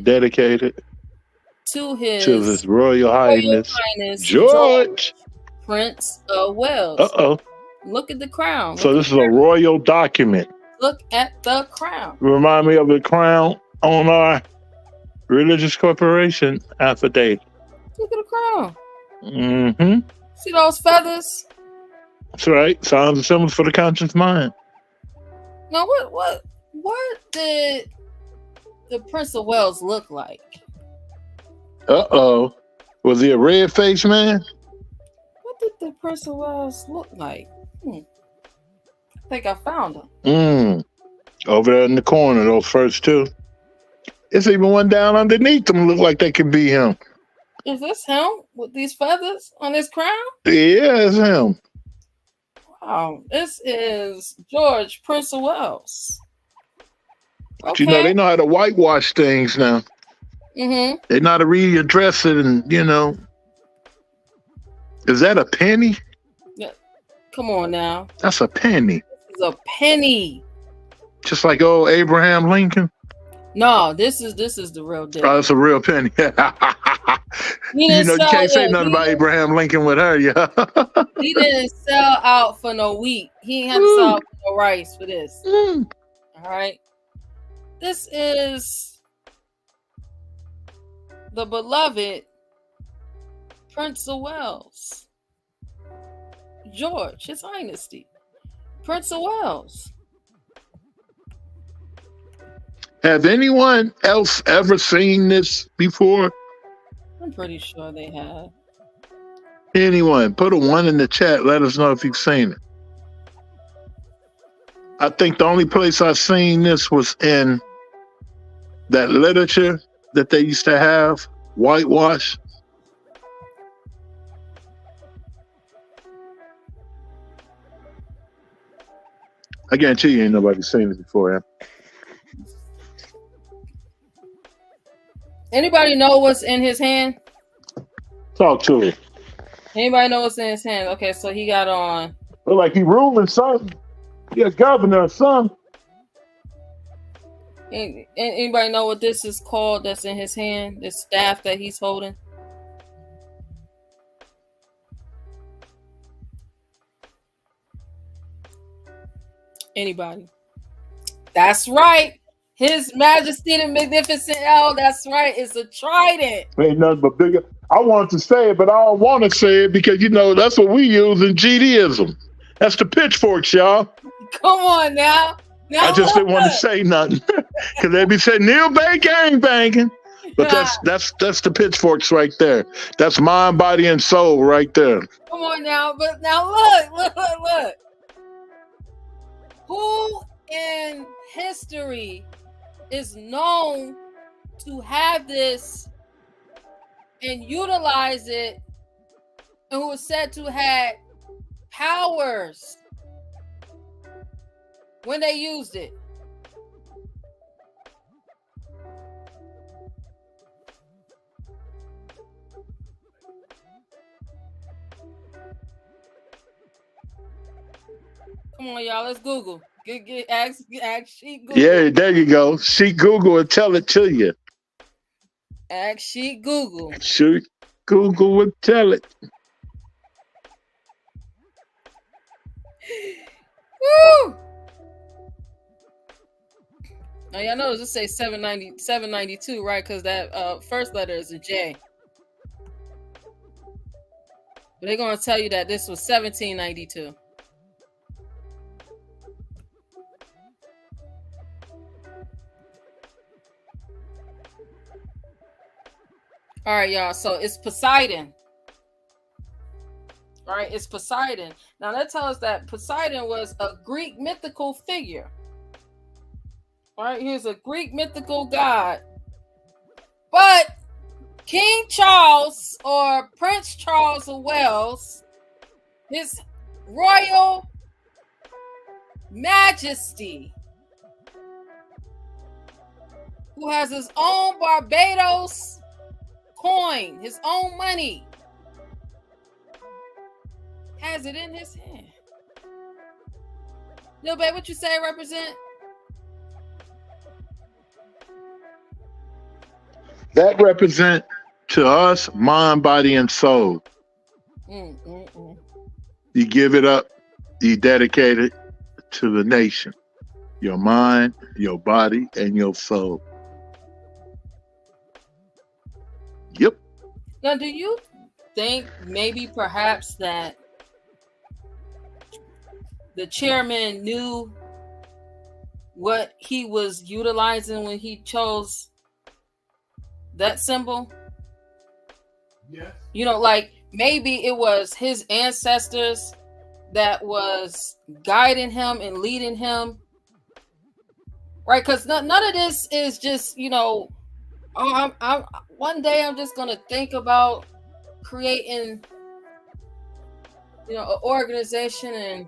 Speaker 3: dedicated to his Royal Highness George Prince of Wales. Look at the crown.
Speaker 6: So this is a royal document.
Speaker 3: Look at the crown.
Speaker 6: Remind me of the crown on our religious corporation affidavit.
Speaker 3: Look at the crown.
Speaker 6: Mm-hmm.
Speaker 3: See those feathers?
Speaker 6: That's right. Signs and symbols for the conscious mind.
Speaker 3: Now, what did the Prince of Wales look like?
Speaker 6: Was he a red-faced man?
Speaker 3: What did the Prince of Wales look like? I think I found him.
Speaker 6: Over there in the corner, those first two. It's even one down underneath them. Look like they could be him.
Speaker 3: Is this him with these feathers on his crown?
Speaker 6: Yeah, it's him.
Speaker 3: Wow, this is George, Prince of Wales.
Speaker 6: But you know, they know how to whitewash things now.
Speaker 3: Mm-hmm.
Speaker 6: They know how to readdress it, and you know. Is that a penny?
Speaker 3: Yeah. Come on now.
Speaker 6: That's a penny.
Speaker 3: This is a penny.
Speaker 6: Just like old Abraham Lincoln.
Speaker 3: No, this is the real deal.
Speaker 6: Oh, it's a real penny. You know, you can't say nothing about Abraham Lincoln with her, yeah.
Speaker 3: He didn't sell out for no wheat. He ain't have to sell out for no rice for this. All right. This is the beloved Prince of Wales. George, His Highness, Prince of Wales.
Speaker 6: Have anyone else ever seen this before?
Speaker 3: I'm pretty sure they have.
Speaker 6: Anyone, put a 1 in the chat. Let us know if you've seen it. I think the only place I've seen this was in that literature that they used to have, whitewash. I guarantee you ain't nobody seen it before, yeah?
Speaker 3: Anybody know what's in his hand?
Speaker 6: Talk to him.
Speaker 3: Anybody know what's in his hand? Okay, so he got on.
Speaker 6: Look like he ruling something. He a governor or something.
Speaker 3: Anybody know what this is called that's in his hand? This staff that he's holding? Anybody? That's right. His Majesty the Magnificent. Oh, that's right. It's a trident.
Speaker 6: Ain't nothing but bigger. I wanted to say it, but I don't want to say it because, you know, that's what we use in GDism. That's the pitchforks, y'all.
Speaker 3: Come on now.
Speaker 6: I just didn't want to say nothing because they'd be saying, Neil Bay gang banging. But that's the pitchforks right there. That's mind, body, and soul right there.
Speaker 3: Come on now. But now look. Who in history is known to have this and utilize it, and who is said to have powers when they used it? Come on, y'all. Let's Google. Ask Sheik Google.
Speaker 6: Yeah, there you go. Sheik Google will tell it to you.
Speaker 3: Ask Sheik Google.
Speaker 6: Sheik Google will tell it.
Speaker 3: Woo! Now y'all notice it say 792, right? Because that first letter is a J. They're going to tell you that this was 1792. All right, y'all. So it's Poseidon. All right, it's Poseidon. Now that tells us that Poseidon was a Greek mythical figure. All right, here's a Greek mythical god. But King Charles, or Prince Charles of Wales, His Royal Majesty, who has his own Barbados coin, his own money, has it in his hand. Lil babe, what you say represent?
Speaker 6: That represent to us mind, body, and soul. You give it up, you dedicate it to the nation. Your mind, your body, and your soul. Yep.
Speaker 3: Now, do you think maybe perhaps that the chairman knew what he was utilizing when he chose that symbol?
Speaker 4: Yes.
Speaker 3: You know, like maybe it was his ancestors that was guiding him and leading him, right? Because none of this is just, you know, oh, I'm one day I'm just gonna think about creating, you know, an organization and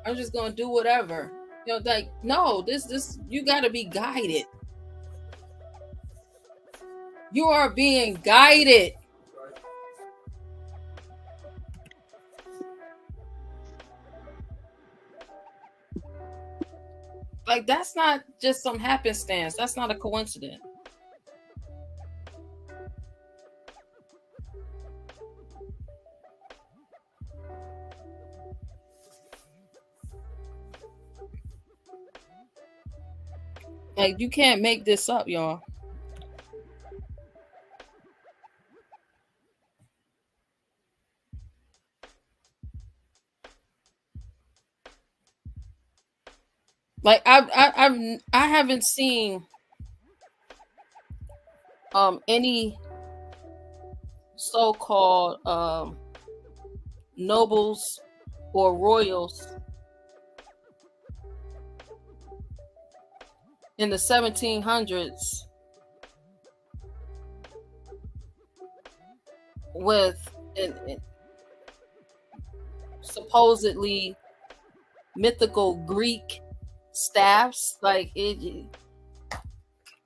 Speaker 3: I'm just gonna do whatever. You know, like no, this you got to be guided. You are being guided. Like that's not just some happenstance. That's not a coincidence. Like you can't make this up, y'all. Like I haven't seen any so-called nobles or royals in the 1700s with supposedly mythical Greek staffs. Like it,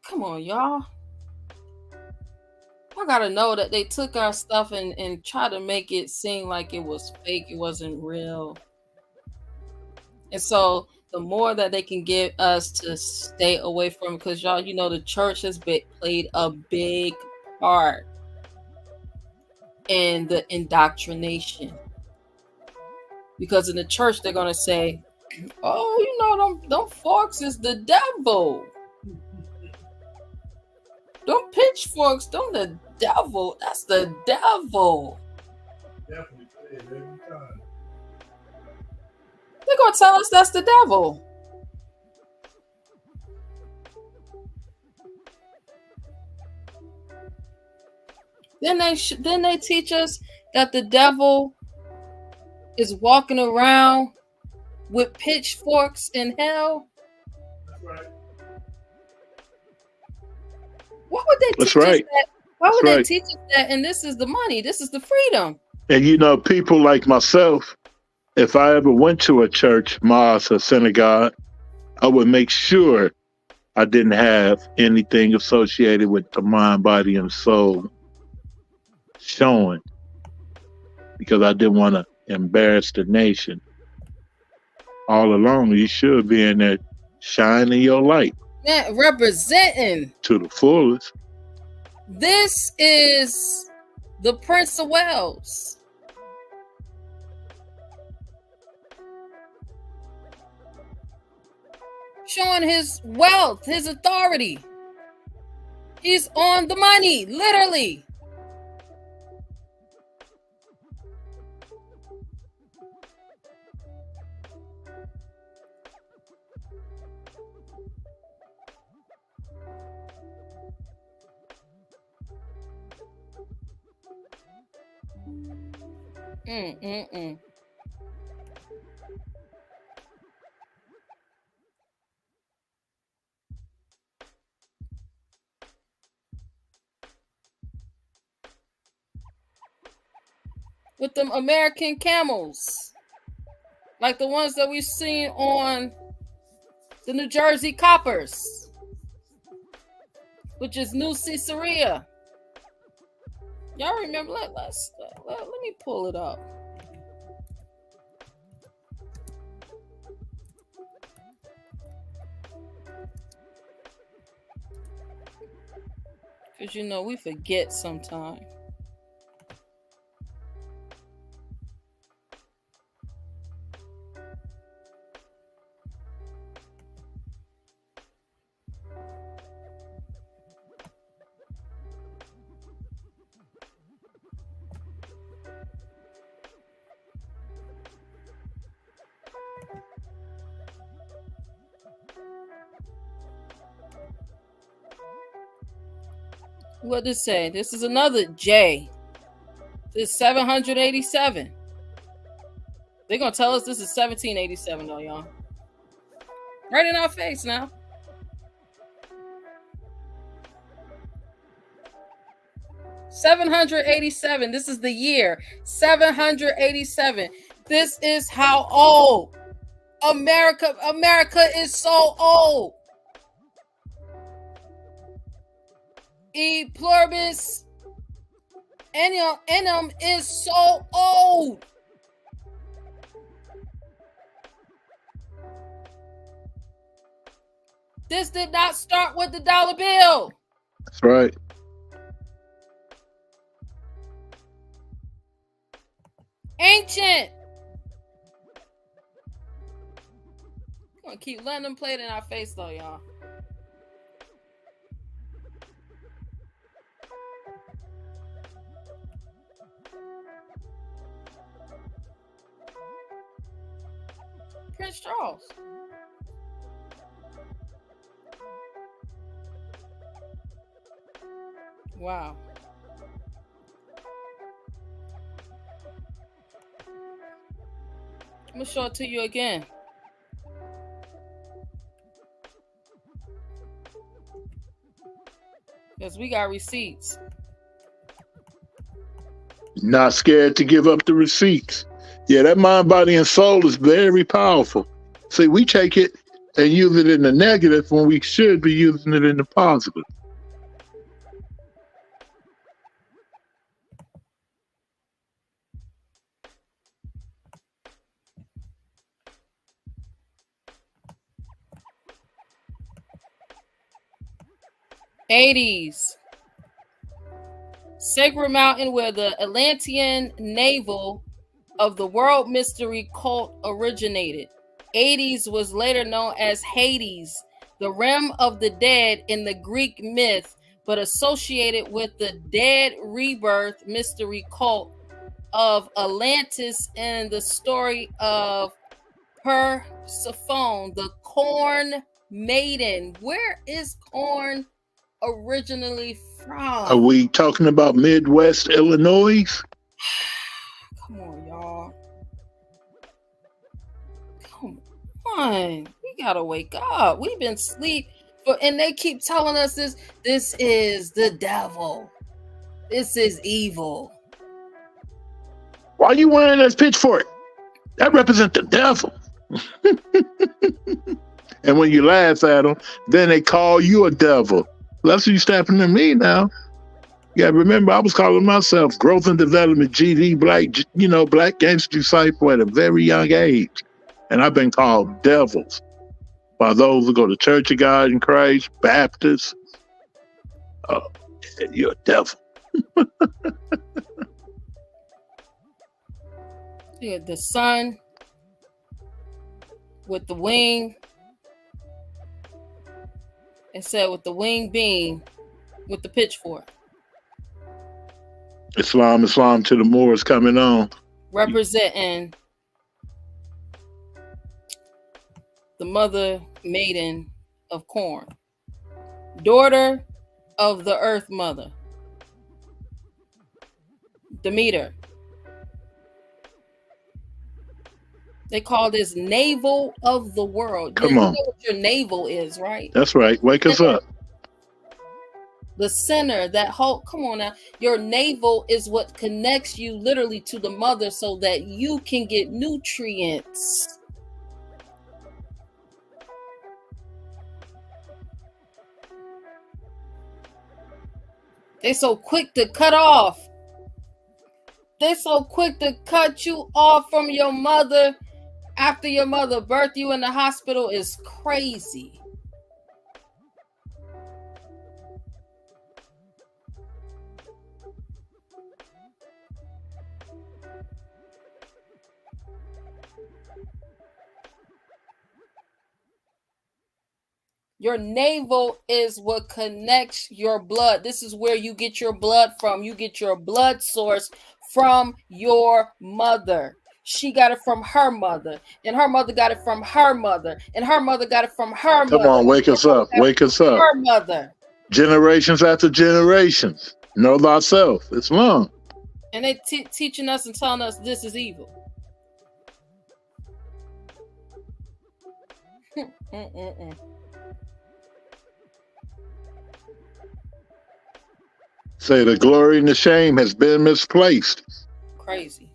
Speaker 3: come on, y'all. I gotta know that they took our stuff and tried to make it seem like it was fake, it wasn't real. And so the more that they can get us to stay away from, because y'all, you know, the church has played a big part in the indoctrination. Because in the church, they're gonna say, "Oh, you know, them forks is the devil. Them pitchforks, them the devil. That's the devil."
Speaker 4: Definitely say it every time.
Speaker 3: They're gonna tell us that's the devil. Then they teach us that the devil is walking around with pitchforks in hell.
Speaker 4: That's right.
Speaker 3: Why would they teach us that? Why would they teach us that? And this is the money. This is the freedom.
Speaker 6: And you know, people like myself, if I ever went to a church, mosque, or synagogue, I would make sure I didn't have anything associated with the mind, body, and soul showing, because I didn't want to embarrass the nation. All along, you should be in there shining your light.
Speaker 3: Yeah, representing
Speaker 6: to the fullest.
Speaker 3: This is the Prince of Wales. Showing his wealth, his authority. He's on the money, literally. With them American camels, like the ones that we've seen on the New Jersey Coppers, which is New Caesarea. Y'all remember? Let me pull it up. Because you know we forget sometimes. What did it say? This is another J. This is 787. They're going to tell us this is 1787, though, y'all. Right in our face now. $787. This is the year. 787. This is how old America is so old. E pluribus enum is so old. This did not start with the dollar bill.
Speaker 6: That's right.
Speaker 3: Ancient. I'm gonna keep letting them play it in our face, though, y'all. Prince Charles. Wow. I'm gonna show it to you again. Because we got receipts.
Speaker 6: Not scared to give up the receipts. Yeah, that mind, body, and soul is very powerful. See, we take it and use it in the negative when we should be using it in the positive.
Speaker 3: '80s. Sacred Mountain, where the Atlantean navel of the world mystery cult originated. '80s was later known as Hades, the realm of the dead in the Greek myth, but associated with the dead rebirth mystery cult of Atlantis and the story of Persephone, the Corn Maiden. Where is corn originally from?
Speaker 6: Are we talking about Midwest Illinois?
Speaker 3: Come on, y'all. Come on. We gotta wake up. We've been asleep and they keep telling us this is the devil. This is evil.
Speaker 6: Why are you wearing that pitchfork? That represents the devil. And when you laugh at them, then they call you a devil. That's what you stepping to me now. Yeah, remember, I was calling myself Growth and Development GD Black Gangster Disciple at a very young age. And I've been called devils by those who go to Church of God in Christ, Baptists. Oh, you're a devil.
Speaker 3: Yeah, the sun with the wing. It said with the wing beam with the pitchfork.
Speaker 6: Islam to the Moors coming on.
Speaker 3: Representing the mother maiden of corn. Daughter of the earth mother. Demeter. They call this navel of the world.
Speaker 6: Come
Speaker 3: you
Speaker 6: on.
Speaker 3: know what your navel is, right?
Speaker 6: That's right. Wake us up.
Speaker 3: The center, that whole, come on now. Your navel is what connects you literally to the mother so that you can get nutrients. They so quick to cut off. They're so quick to cut you off from your mother after your mother birthed you in the hospital is crazy. Your navel is what connects your blood. This is where you get your blood from. You get your blood source from your mother. She got it from her mother, and her mother got it from her mother, and her mother got it from her mother.
Speaker 6: Come on, wake us up. Wake us up.
Speaker 3: Her mother.
Speaker 6: Generations after generations. Know thyself. It's long.
Speaker 3: And they teaching us and telling us this is evil.
Speaker 6: Say the glory and the shame has been misplaced.
Speaker 3: Crazy.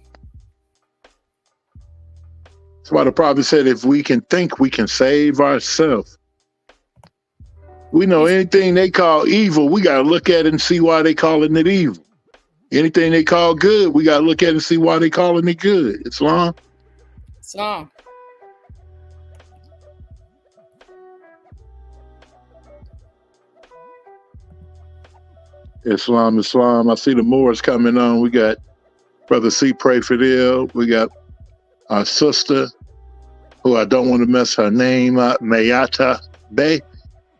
Speaker 6: That's why the prophet said, if we can think, we can save ourselves. We know anything they call evil, we got to look at it and see why they calling it evil. Anything they call good, we got to look at it and see why they calling it good. Islam.
Speaker 3: Islam.
Speaker 6: Islam, Islam. I see the Moors coming on. We got Brother C. Pray for Ill. We got our sister, who I don't want to mess her name up, Mayata Bay.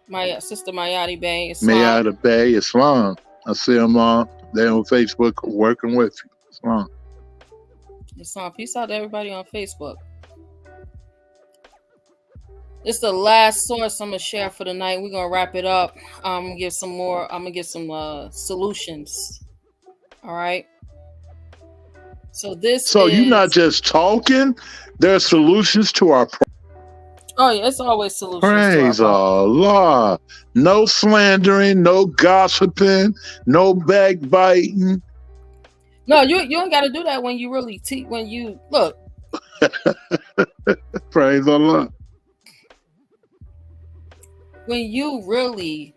Speaker 3: My sister Mayati Bay. Islam.
Speaker 6: Mayata Bay, Islam. I see them on. They're on Facebook working with you. Islam.
Speaker 3: Islam. Peace out to everybody on Facebook. It's the last source I'm gonna share for the night. We're gonna wrap it up. I'm gonna give some more. I'm gonna give some solutions. All right. So this.
Speaker 6: So you're not just talking. There are solutions to our problems.
Speaker 3: Oh yeah, it's always solutions.
Speaker 6: Praise Allah. No slandering, no gossiping, no backbiting.
Speaker 3: No, you ain't got to do that when you really when you look.
Speaker 6: Praise Allah.
Speaker 3: When you really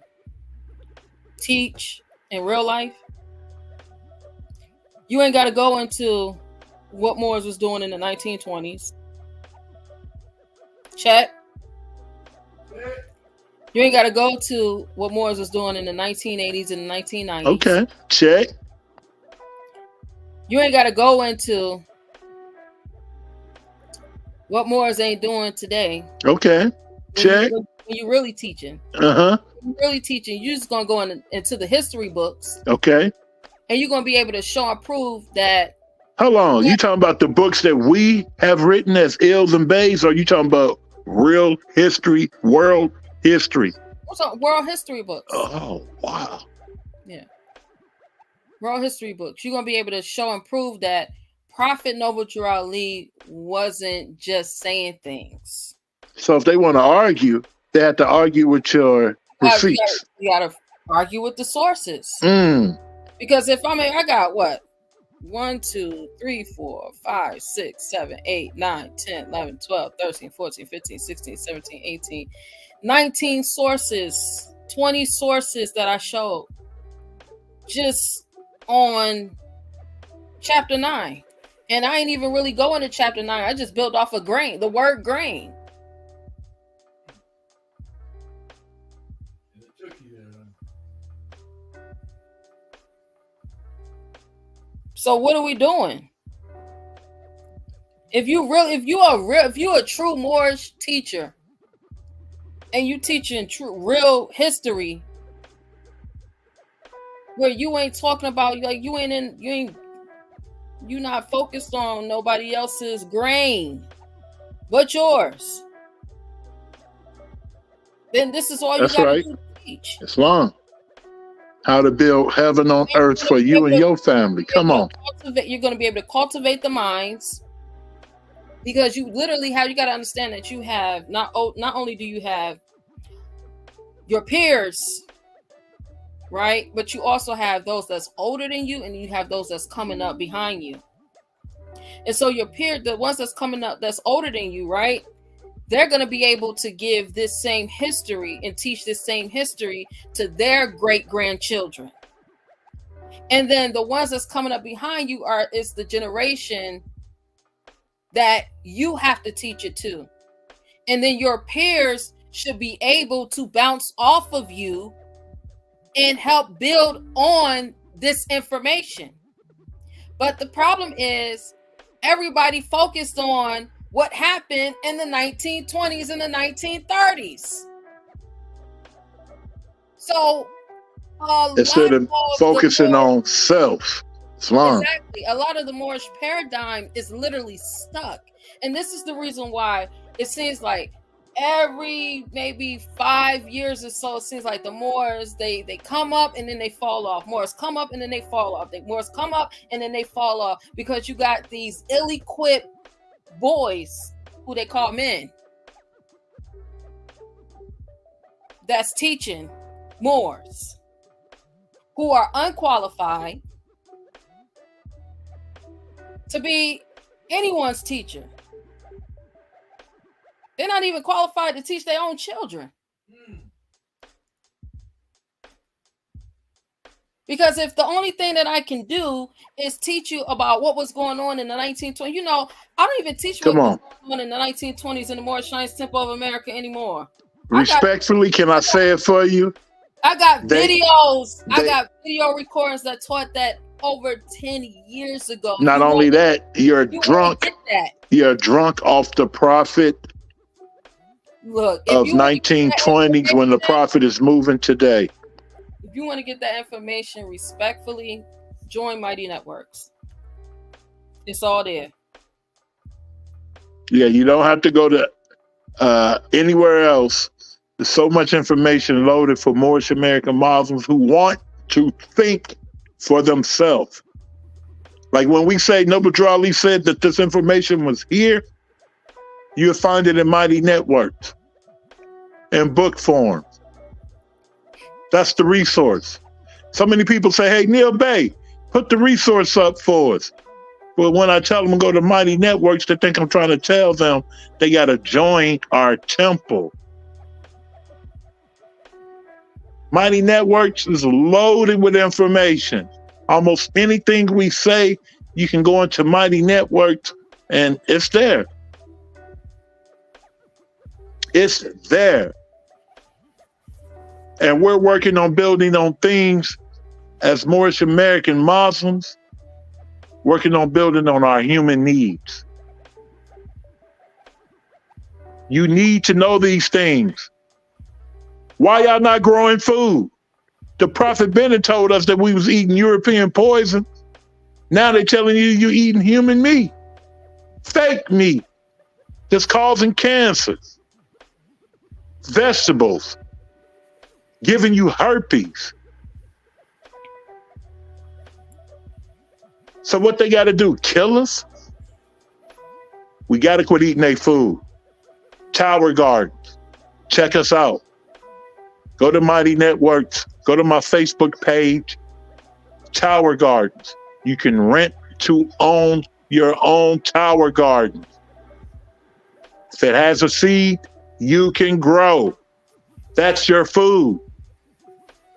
Speaker 3: teach in real life, you ain't got to go into what Moors was doing in the 1920s. Check. You ain't got to go to what Moors was doing in the 1980s and the 1990s.
Speaker 6: Okay, check.
Speaker 3: You ain't got to go into what Moors ain't doing today.
Speaker 6: Okay, check.
Speaker 3: When you're really teaching.
Speaker 6: Uh-huh.
Speaker 3: When you're really teaching, you're just going to go into the history books.
Speaker 6: Okay.
Speaker 3: And you're going to be able to show and prove that.
Speaker 6: Hold on. You talking about the books that we have written as Ills and Bays, or you talking about real history, world history?
Speaker 3: What's up? World history books.
Speaker 6: Oh, wow.
Speaker 3: Yeah. World history books. You're going to be able to show and prove that Prophet Noble Drew Ali wasn't just saying things.
Speaker 6: So if they want to argue, they have to argue with your receipts.
Speaker 3: You got to argue with the sources.
Speaker 6: Mm.
Speaker 3: Because if I got what? 1, 2, 3, 4, 5, 6, 7, 8, 9, 10, 11, 12, 13, 14, 15, 16, 17, 18, 19 sources, 20 sources that I showed just on chapter 9. And I ain't even really going to chapter 9. I just built off of grain, the word grain. So what are we doing? If you're a true Moorish teacher and you teaching real history, where you ain't talking about you're not focused on nobody else's grain but yours, then this is all you got to teach.
Speaker 6: Islam. How to build heaven on earth for you and your family. Come on.
Speaker 3: You're going to be able to cultivate the minds Because you literally have, you got to understand that you have not only do you have your peers, right? But you also have those that's older than you, and you have those that's coming up behind you. And so your peer, the ones that's coming up that's older than you, right? They're going to be able to give this same history and teach this same history to their great-grandchildren. And then the ones that's coming up behind you is the generation that you have to teach it to. And then your peers should be able to bounce off of you and help build on this information. But the problem is everybody focused on what happened in the 1920s and the 1930s. So
Speaker 6: instead of focusing on self, Islam.
Speaker 3: Exactly. A lot of the Moorish paradigm is literally stuck. And this is the reason why it seems like every maybe 5 years or so, it seems like the Moors, they come up and then they fall off. Moors come up and then they fall off. Moors come up and then they fall off, because you got these ill-equipped boys who they call men that's teaching Moors who are unqualified to be anyone's teacher. They're not even qualified to teach their own children. Because if the only thing that I can do is teach you about what was going on in the 1920s, you know, I don't even teach what was going on in the 1920s in the Moorish Temple of America anymore.
Speaker 6: Respectfully, can I say it for you?
Speaker 3: I got videos. I got video recordings that taught that over 10 years ago.
Speaker 6: Not only that, you're drunk. You're drunk off the prophet of 1920s when the prophet is moving today.
Speaker 3: If you want to get that information respectfully, join Mighty Networks. It's all there.
Speaker 6: Yeah, you don't have to go to anywhere else. There's so much information loaded for Moorish American Muslims who want to think for themselves. Like when we say Noble Drew Ali said that this information was here, you'll find it in Mighty Networks in book form. That's the resource. So many people say, hey, Neil Bay, put the resource up for us. But when I tell them to go to Mighty Networks, they think I'm trying to tell them they got to join our temple. Mighty Networks is loaded with information. Almost anything we say, you can go into Mighty Networks and it's there. It's there. And we're working on building on things as Moorish American Muslims, working on building on our human needs. You need to know these things. Why y'all not growing food? The Prophet Bennett told us that we was eating European poison. Now they're telling you you're eating human meat. Fake meat that's causing cancer. Vegetables giving you herpes. So what they got to do? Kill us? We got to quit eating their food. Tower Gardens. Check us out. Go to Mighty Networks. Go to my Facebook page. Tower Gardens. You can rent to own your own tower garden. If it has a seed, you can grow. That's your food.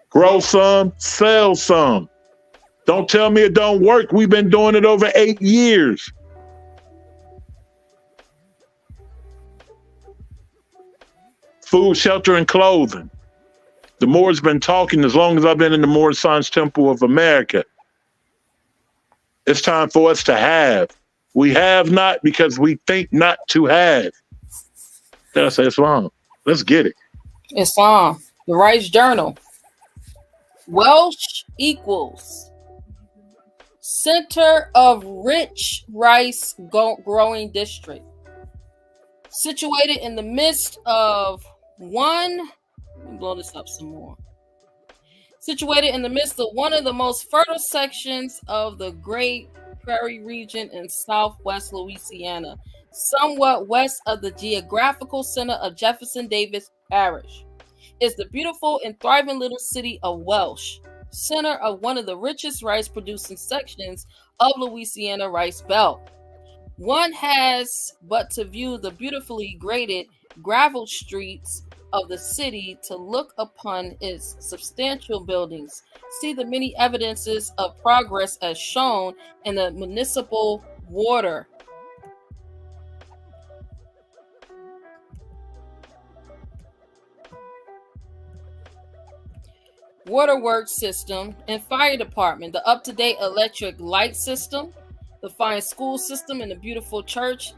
Speaker 6: Grow some, sell some. Don't tell me it don't work. We've been doing it over 8 years. Food, shelter, and clothing. The Moors been talking as long as I've been in the Moorish Science Temple of America. It's time for us to have. We have not because we think not to have. That's Islam. Let's get it.
Speaker 3: Islam. The Rice Journal. Welsh equals center of rich rice growing district. Situated in the midst of let me blow this up some more. Situated in the midst of one of the most fertile sections of the Great Prairie region in southwest Louisiana. somewhat west of the geographical center of Jefferson Davis Parish, is the beautiful and thriving little city of Welsh, center of one of the richest rice-producing sections of Louisiana Rice Belt. One has but to view the beautifully graded gravel streets of the city to look upon its substantial buildings, see the many evidences of progress as shown in the municipal waterworks system and fire department, the up-to-date electric light system, the fine school system, and the beautiful church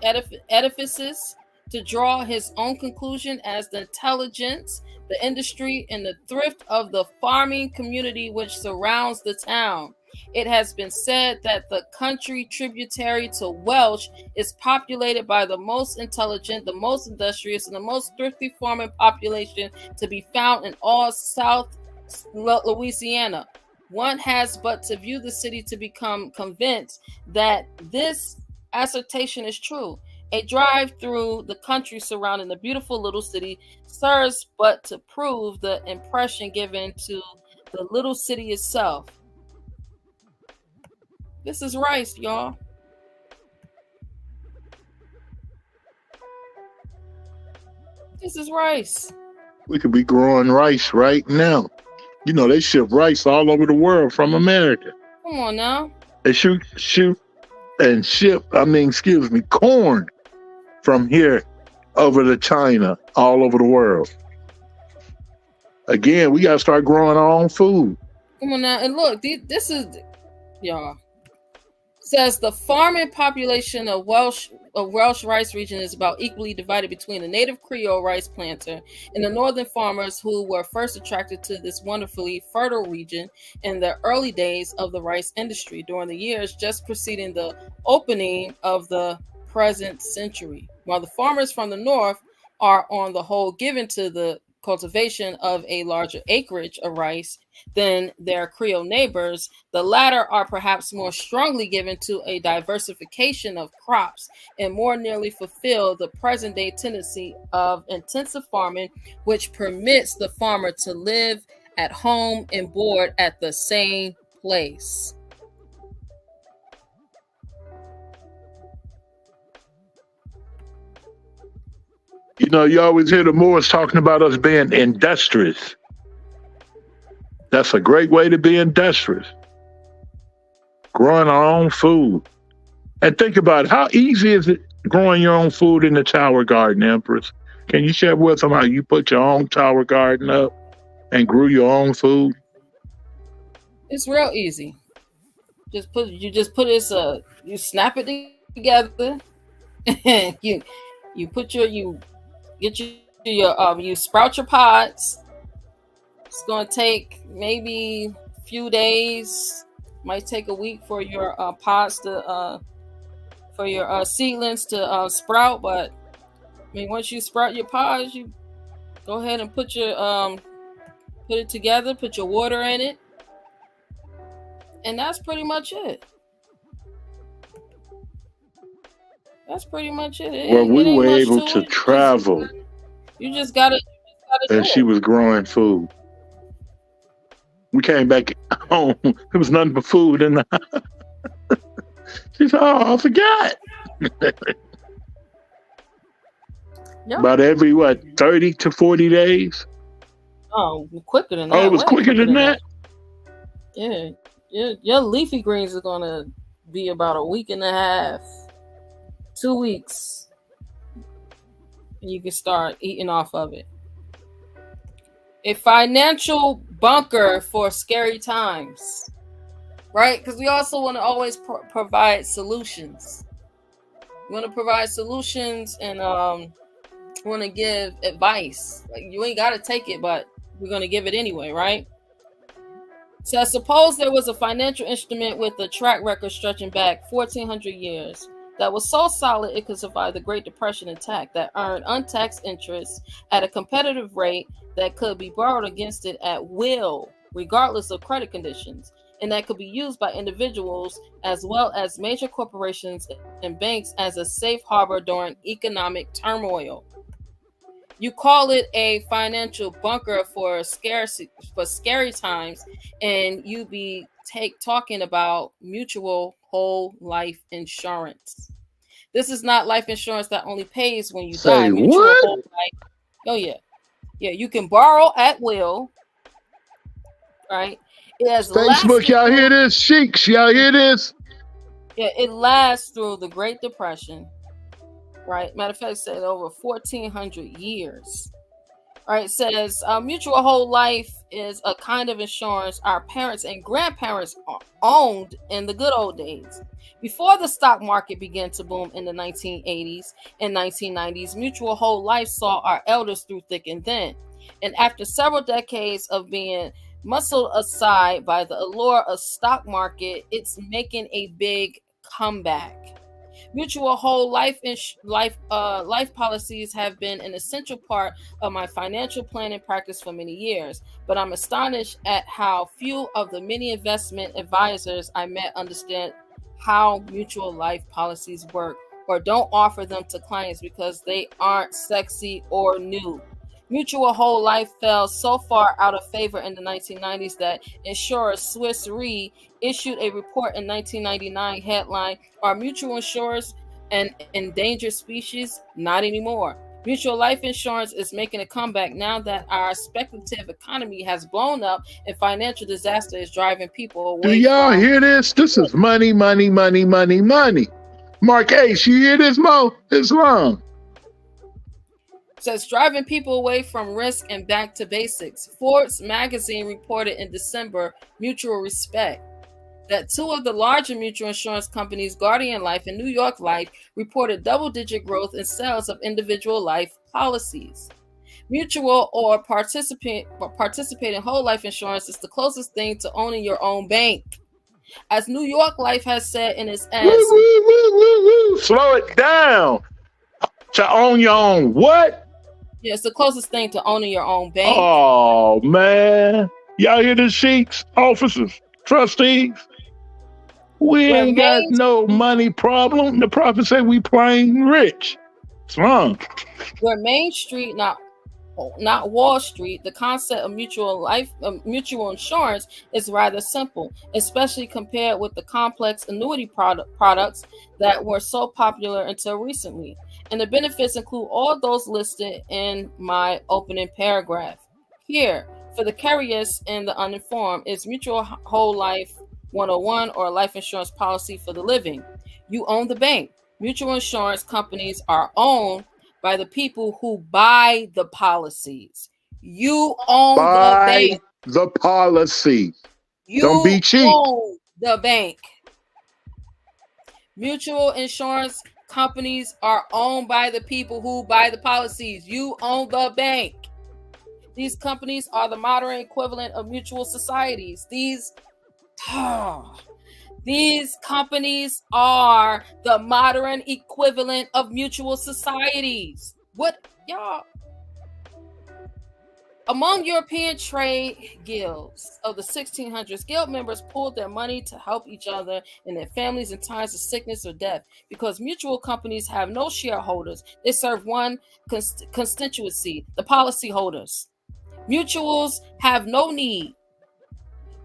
Speaker 3: edifices, to draw his own conclusion as the intelligence, the industry, and the thrift of the farming community which surrounds the town. It has been said that the country tributary to Welsh is populated by the most intelligent, the most industrious, and the most thrifty farming population to be found in all South Louisiana. One has but to view the city to become convinced that this assertion is true. A drive through the country surrounding the beautiful little city serves but to prove the impression given to the little city itself. This is rice, y'all. This is rice.
Speaker 6: We could be growing rice right now. You know, they ship rice all over the world from America.
Speaker 3: Come on now.
Speaker 6: They ship corn from here over to China, all over the world. Again, we got to start growing our own food.
Speaker 3: Come on now. And look, this is, y'all. Says the farming population of Welsh rice region is about equally divided between the native Creole rice planter and the northern farmers who were first attracted to this wonderfully fertile region in the early days of the rice industry during the years just preceding the opening of the present century, while the farmers from the north are on the whole given to the cultivation of a larger acreage of rice than their Creole neighbors. The latter are perhaps more strongly given to a diversification of crops and more nearly fulfill the present day tendency of intensive farming, which permits the farmer to live at home and board at the same place.
Speaker 6: You know, you always hear the Moors talking about us being industrious. That's a great way to be industrious. Growing our own food. And think about it, how easy is it growing your own food in the tower garden, Empress? Can you share with them how you put your own tower garden up and grew your own food?
Speaker 3: It's real easy. You snap it together and you sprout your pods. It's going to take maybe a few days, might take a week for your pods to for your seedlings to sprout, but I mean, once you sprout your pods, you go ahead and put it together, put your water in it, and that's pretty much it.
Speaker 6: Well, we were able to travel.
Speaker 3: You just gotta
Speaker 6: and she was growing food. We came back home. There was nothing but food in the house. She said, "Oh, I forgot."
Speaker 3: Yep.
Speaker 6: About every 30 to 40 days.
Speaker 3: Oh, quicker than that.
Speaker 6: Oh, it was quicker than that.
Speaker 3: Yeah, your leafy greens are gonna be about a week and a half, 2 weeks. You can start eating off of it. A financial bunker for scary times, right? Because we also want to always provide solutions. We want to provide solutions and want to give advice. Like, you ain't got to take it, but we're going to give it anyway, right? So I suppose there was a financial instrument with a track record stretching back 1,400 years that was so solid it could survive the Great Depression intact, that earned untaxed interest at a competitive rate that could be borrowed against it at will, regardless of credit conditions. and that could be used by individuals as well as major corporations and banks as a safe harbor during economic turmoil. You call it a financial bunker for scary times, and you be talking about mutual whole life insurance. This is not life insurance that only pays when you die.
Speaker 6: Say
Speaker 3: Mutual
Speaker 6: what?
Speaker 3: whole life. Oh yeah, you can borrow at will, right? It has
Speaker 6: Facebook, y'all hear this? Sheiks, y'all hear this?
Speaker 3: Yeah, it lasts through the Great Depression, right? Matter of fact, it said over 1,400 years. Right, it says mutual whole life is a kind of insurance our parents and grandparents owned in the good old days. Before the stock market began to boom in the 1980s and 1990s, mutual whole life saw our elders through thick and thin. And after several decades of being muscled aside by the allure of stock market, it's making a big comeback. Mutual whole life policies have been an essential part of my financial planning practice for many years, but I'm astonished at how few of the many investment advisors I met understand how mutual life policies work or don't offer them to clients because they aren't sexy or new. Mutual whole life fell so far out of favor in the 1990s that insurer Swiss Re issued a report in 1999 headline, "Are mutual insurers an endangered species? Not anymore." Mutual life insurance is making a comeback now that our speculative economy has blown up and financial disaster is driving people away.
Speaker 6: Do y'all hear this? This is money, money, money, money, money. Mark Ace, you hear this, Mo? Islam.
Speaker 3: Says driving people away from risk and back to basics. Forbes magazine reported in December, Mutual Respect, that two of the larger mutual insurance companies, Guardian Life and New York Life, reported double-digit growth in sales of individual life policies. Mutual or participating whole life insurance is the closest thing to owning your own bank. As New York Life has said in its ads,
Speaker 6: slow it down. To own your own what?
Speaker 3: Yeah, it's the closest thing to owning your own bank.
Speaker 6: Oh, man. Y'all hear the sheiks, officers, trustees? We ain't got no money problem. The prophet said we plain rich. It's wrong.
Speaker 3: Where Main Street, not Wall Street, the concept of mutual insurance is rather simple, especially compared with the complex annuity products that were so popular until recently. And the benefits include all those listed in my opening paragraph. Here, for the curious and the uninformed, is Mutual Whole Life 101 or life insurance policy for the living. You own the bank. Mutual insurance companies are owned by the people who buy the policies. You own the bank.
Speaker 6: The policy.
Speaker 3: Don't be cheap. Own the bank. Mutual insurance companies are owned by the people who buy the policies. You own the bank. These companies are the modern equivalent of mutual societies. These companies are the modern equivalent of mutual societies. What, y'all? Among European trade guilds of the 1600s, guild members pooled their money to help each other and their families in times of sickness or death. Because mutual companies have no shareholders, they serve one constituency, the policyholders. Mutuals have no need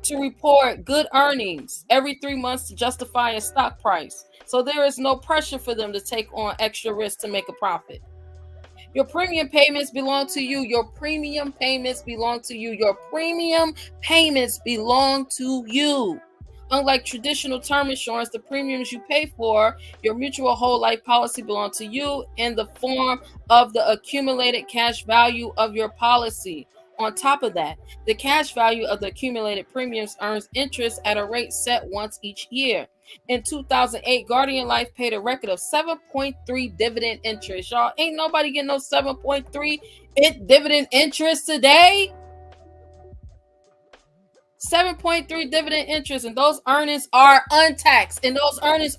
Speaker 3: to report good earnings every 3 months to justify a stock price. So there is no pressure for them to take on extra risk to make a profit. Your premium payments belong to you. Your premium payments belong to you. Your premium payments belong to you. Unlike traditional term insurance, the premiums you pay for your mutual whole life policy belong to you in the form of the accumulated cash value of your policy. On top of that, the cash value of the accumulated premiums earns interest at a rate set once each year. In 2008, Guardian Life paid a record of 7.3 dividend interest. Y'all, ain't nobody getting no 7.3 dividend interest today. 7.3 dividend interest, and those earnings are untaxed. And those earnings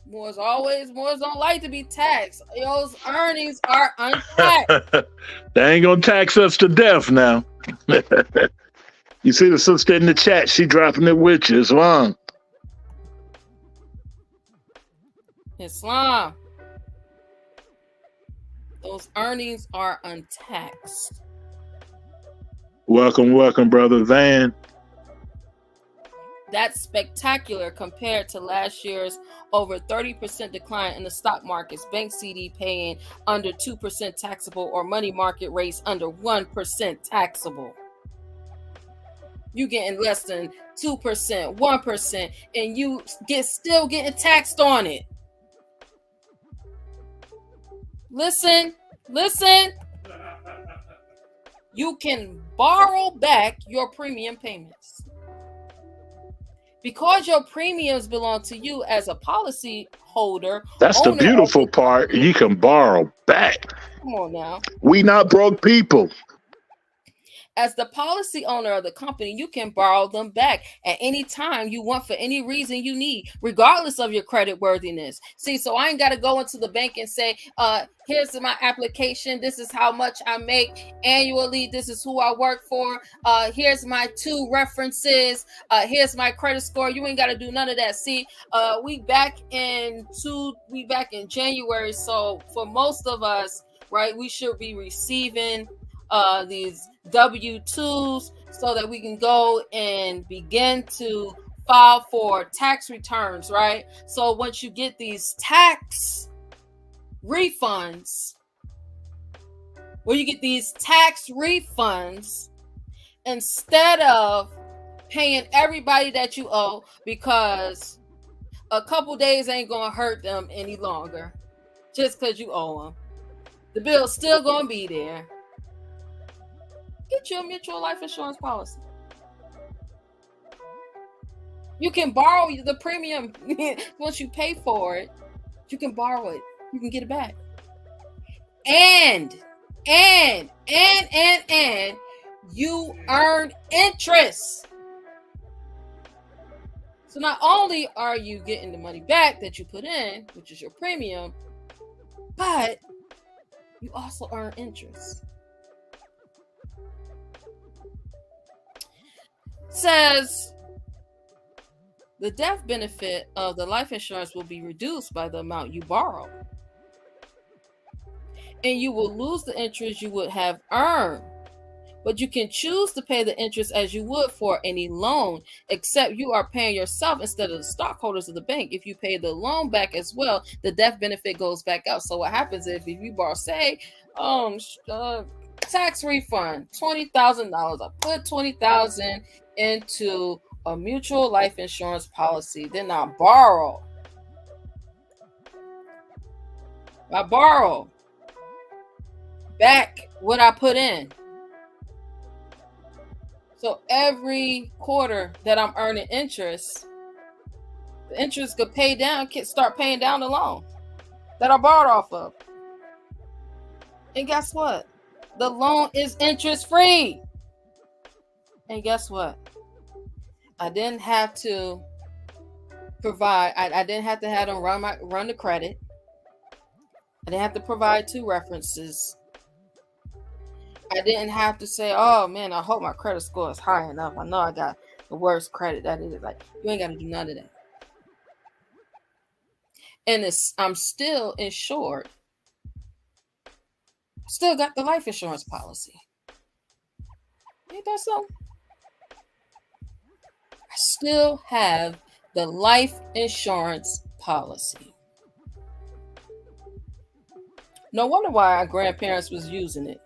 Speaker 3: Moors don't like to be taxed. Those earnings are untaxed.
Speaker 6: They ain't gonna tax us to death now. You see the sister in the chat, she dropping it with you. Islam.
Speaker 3: Islam. Those earnings are untaxed.
Speaker 6: Welcome, Brother Van.
Speaker 3: That's spectacular compared to last year's over 30% decline in the stock markets, bank CD paying under 2% taxable or money market rates under 1% taxable. You getting less than 2%, 1%, and you still getting taxed on it. Listen. You can borrow back your premium payments. Because your premiums belong to you as a policy holder.
Speaker 6: That's the beautiful part. You can borrow back.
Speaker 3: Come on now.
Speaker 6: We not broke people.
Speaker 3: As the policy owner of the company, you can borrow them back at any time you want for any reason you need, regardless of your credit worthiness. See, so I ain't got to go into the bank and say, here's my application. This is how much I make annually. This is who I work for. Here's my 2 references. Here's my credit score. You ain't got to do none of that. See, we back in January. So for most of us, right, we should be receiving these W-2s so that we can go and begin to file for tax returns, right? So once you get these tax refunds, instead of paying everybody that you owe, because a couple days ain't gonna hurt them any longer just because you owe them. The bill's still gonna be there. Get your mutual life insurance policy. You can borrow the premium once you pay for it. You can borrow it. You can get it back. And you earn interest. So not only are you getting the money back that you put in, which is your premium, but you also earn interest. Says the death benefit of the life insurance will be reduced by the amount you borrow, and you will lose the interest you would have earned, but you can choose to pay the interest as you would for any loan, except you are paying yourself instead of the stockholders of the bank. If you pay the loan back as well, the death benefit goes back out. So what happens if you borrow, say, tax refund, $20,000. I put $20,000 into a mutual life insurance policy. Then I borrow back what I put in. So every quarter that I'm earning interest, the interest could pay down, can start paying down the loan that I borrowed off of. And guess what? The loan is interest free. And guess what? I didn't have to provide, I didn't have to have them run the credit. I didn't have to provide 2 references. I didn't have to say, oh man, I hope my credit score is high enough. I know I got the worst credit that is. Like, you ain't got to do none of that. And I'm still insured. Still got the life insurance policy. Ain't that so? I still have the life insurance policy. No wonder why our grandparents was using it.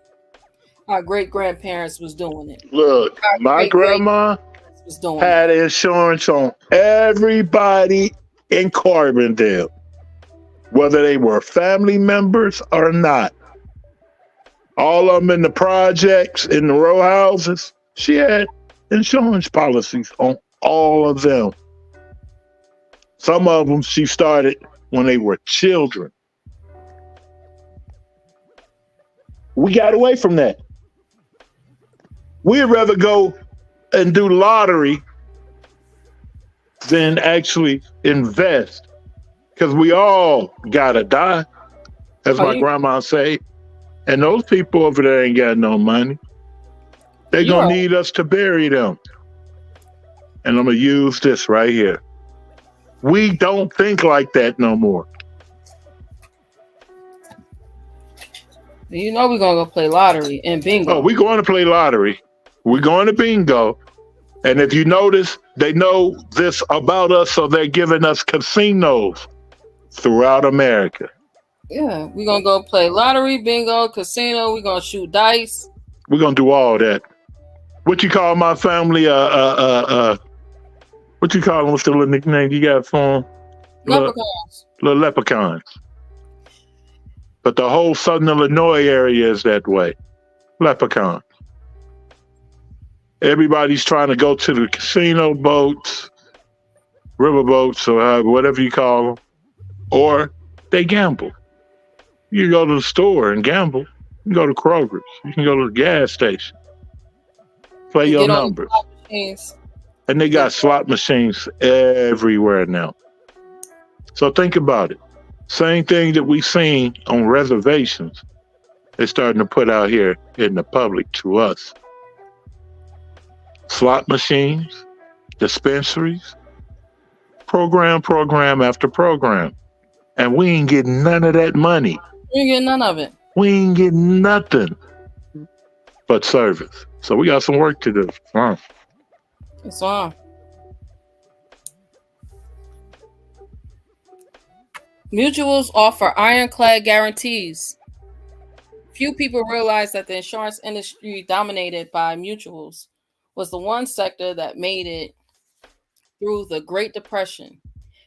Speaker 3: Our great-grandparents was doing it.
Speaker 6: Look, my grandma had insurance on everybody in Carbondale, whether they were family members or not. All of them in the projects, in the row houses, she had insurance policies on all of them. Some of them she started when they were children. We got away from that. We'd rather go and do lottery than actually invest Because we all gotta die, as my
Speaker 3: you,
Speaker 6: grandma say. And those people over there ain't got no money. They're
Speaker 3: you
Speaker 6: gonna
Speaker 3: are,
Speaker 6: need us to bury them. And I'm gonna use this right here. We don't think like that no more.
Speaker 3: you know we're gonna go play lottery and bingo.
Speaker 6: Oh, we're going to play lottery. We're going to bingo. And if you notice, they know this about us, so they're giving us casinos throughout America.
Speaker 3: Yeah, we're gonna go play lottery, bingo, casino. We're gonna shoot dice.
Speaker 6: We're gonna do all that. What you call my family? What you call them? What's the little nickname you got for them?
Speaker 3: Leprechauns.
Speaker 6: Little leprechauns. But the whole Southern Illinois area is that way. Leprechaun. Everybody's trying to go to the casino boats, river boats, or whatever you call them, or they gamble. You go to the store and gamble. You can go to Kroger's. You can go to the gas station. Play your numbers. And they got slot machines everywhere now. So think about it. Same thing that we seen on reservations, they're starting to put out here in the public to us. Slot machines, dispensaries, program after program. And we ain't getting none of that money.
Speaker 3: We ain't getting none of it.
Speaker 6: We ain't getting nothing but service. So we got some work to do. Huh?
Speaker 3: It's on. Mutuals offer ironclad guarantees. Few people realize that the insurance industry dominated by mutuals was the one sector that made it through the Great Depression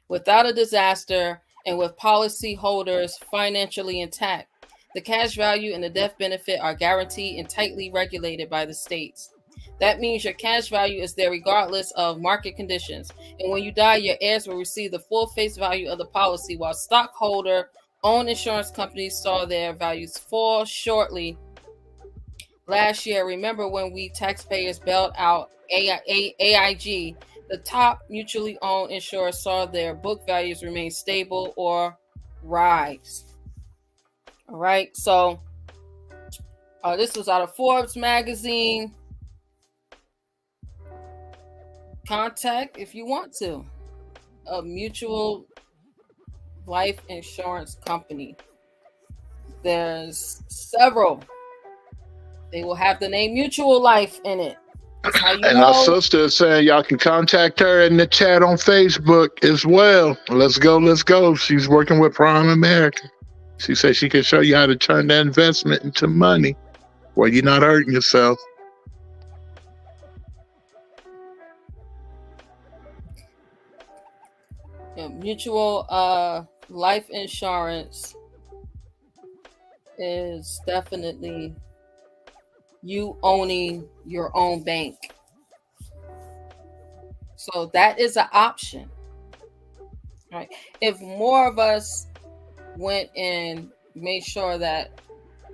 Speaker 3: without a disaster and with policyholders financially intact. The cash value and the death benefit are guaranteed and tightly regulated by the states. That means your cash value is there regardless of market conditions. And when you die, your heirs will receive the full face value of the policy, while stockholder-owned insurance companies saw their values fall shortly. Last year, remember when we taxpayers bailed out AIG, the top mutually owned insurers saw their book values remain stable or rise. All right, so this was out of Forbes magazine. Contact if you want to a mutual life insurance company. There's several. They will have the name Mutual Life in it.
Speaker 6: And our sister is saying y'all can contact her in the chat on Facebook as well. Let's go. She's working with Prime America. She said she can show you how to turn that investment into money where you're not hurting yourself.
Speaker 3: Yeah, mutual life insurance is definitely you owning your own bank. So that is an option. Right? If more of us went and made sure that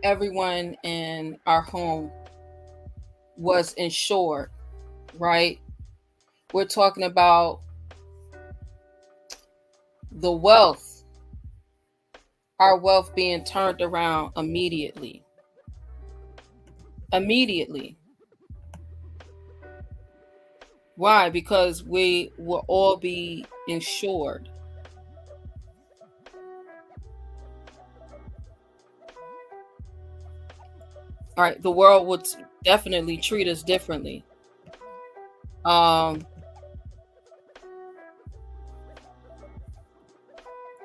Speaker 3: everyone in our home was insured, right? We're talking about the wealth, our wealth being turned around immediately. Why? Because we will all be insured. All right, the world would definitely treat us differently.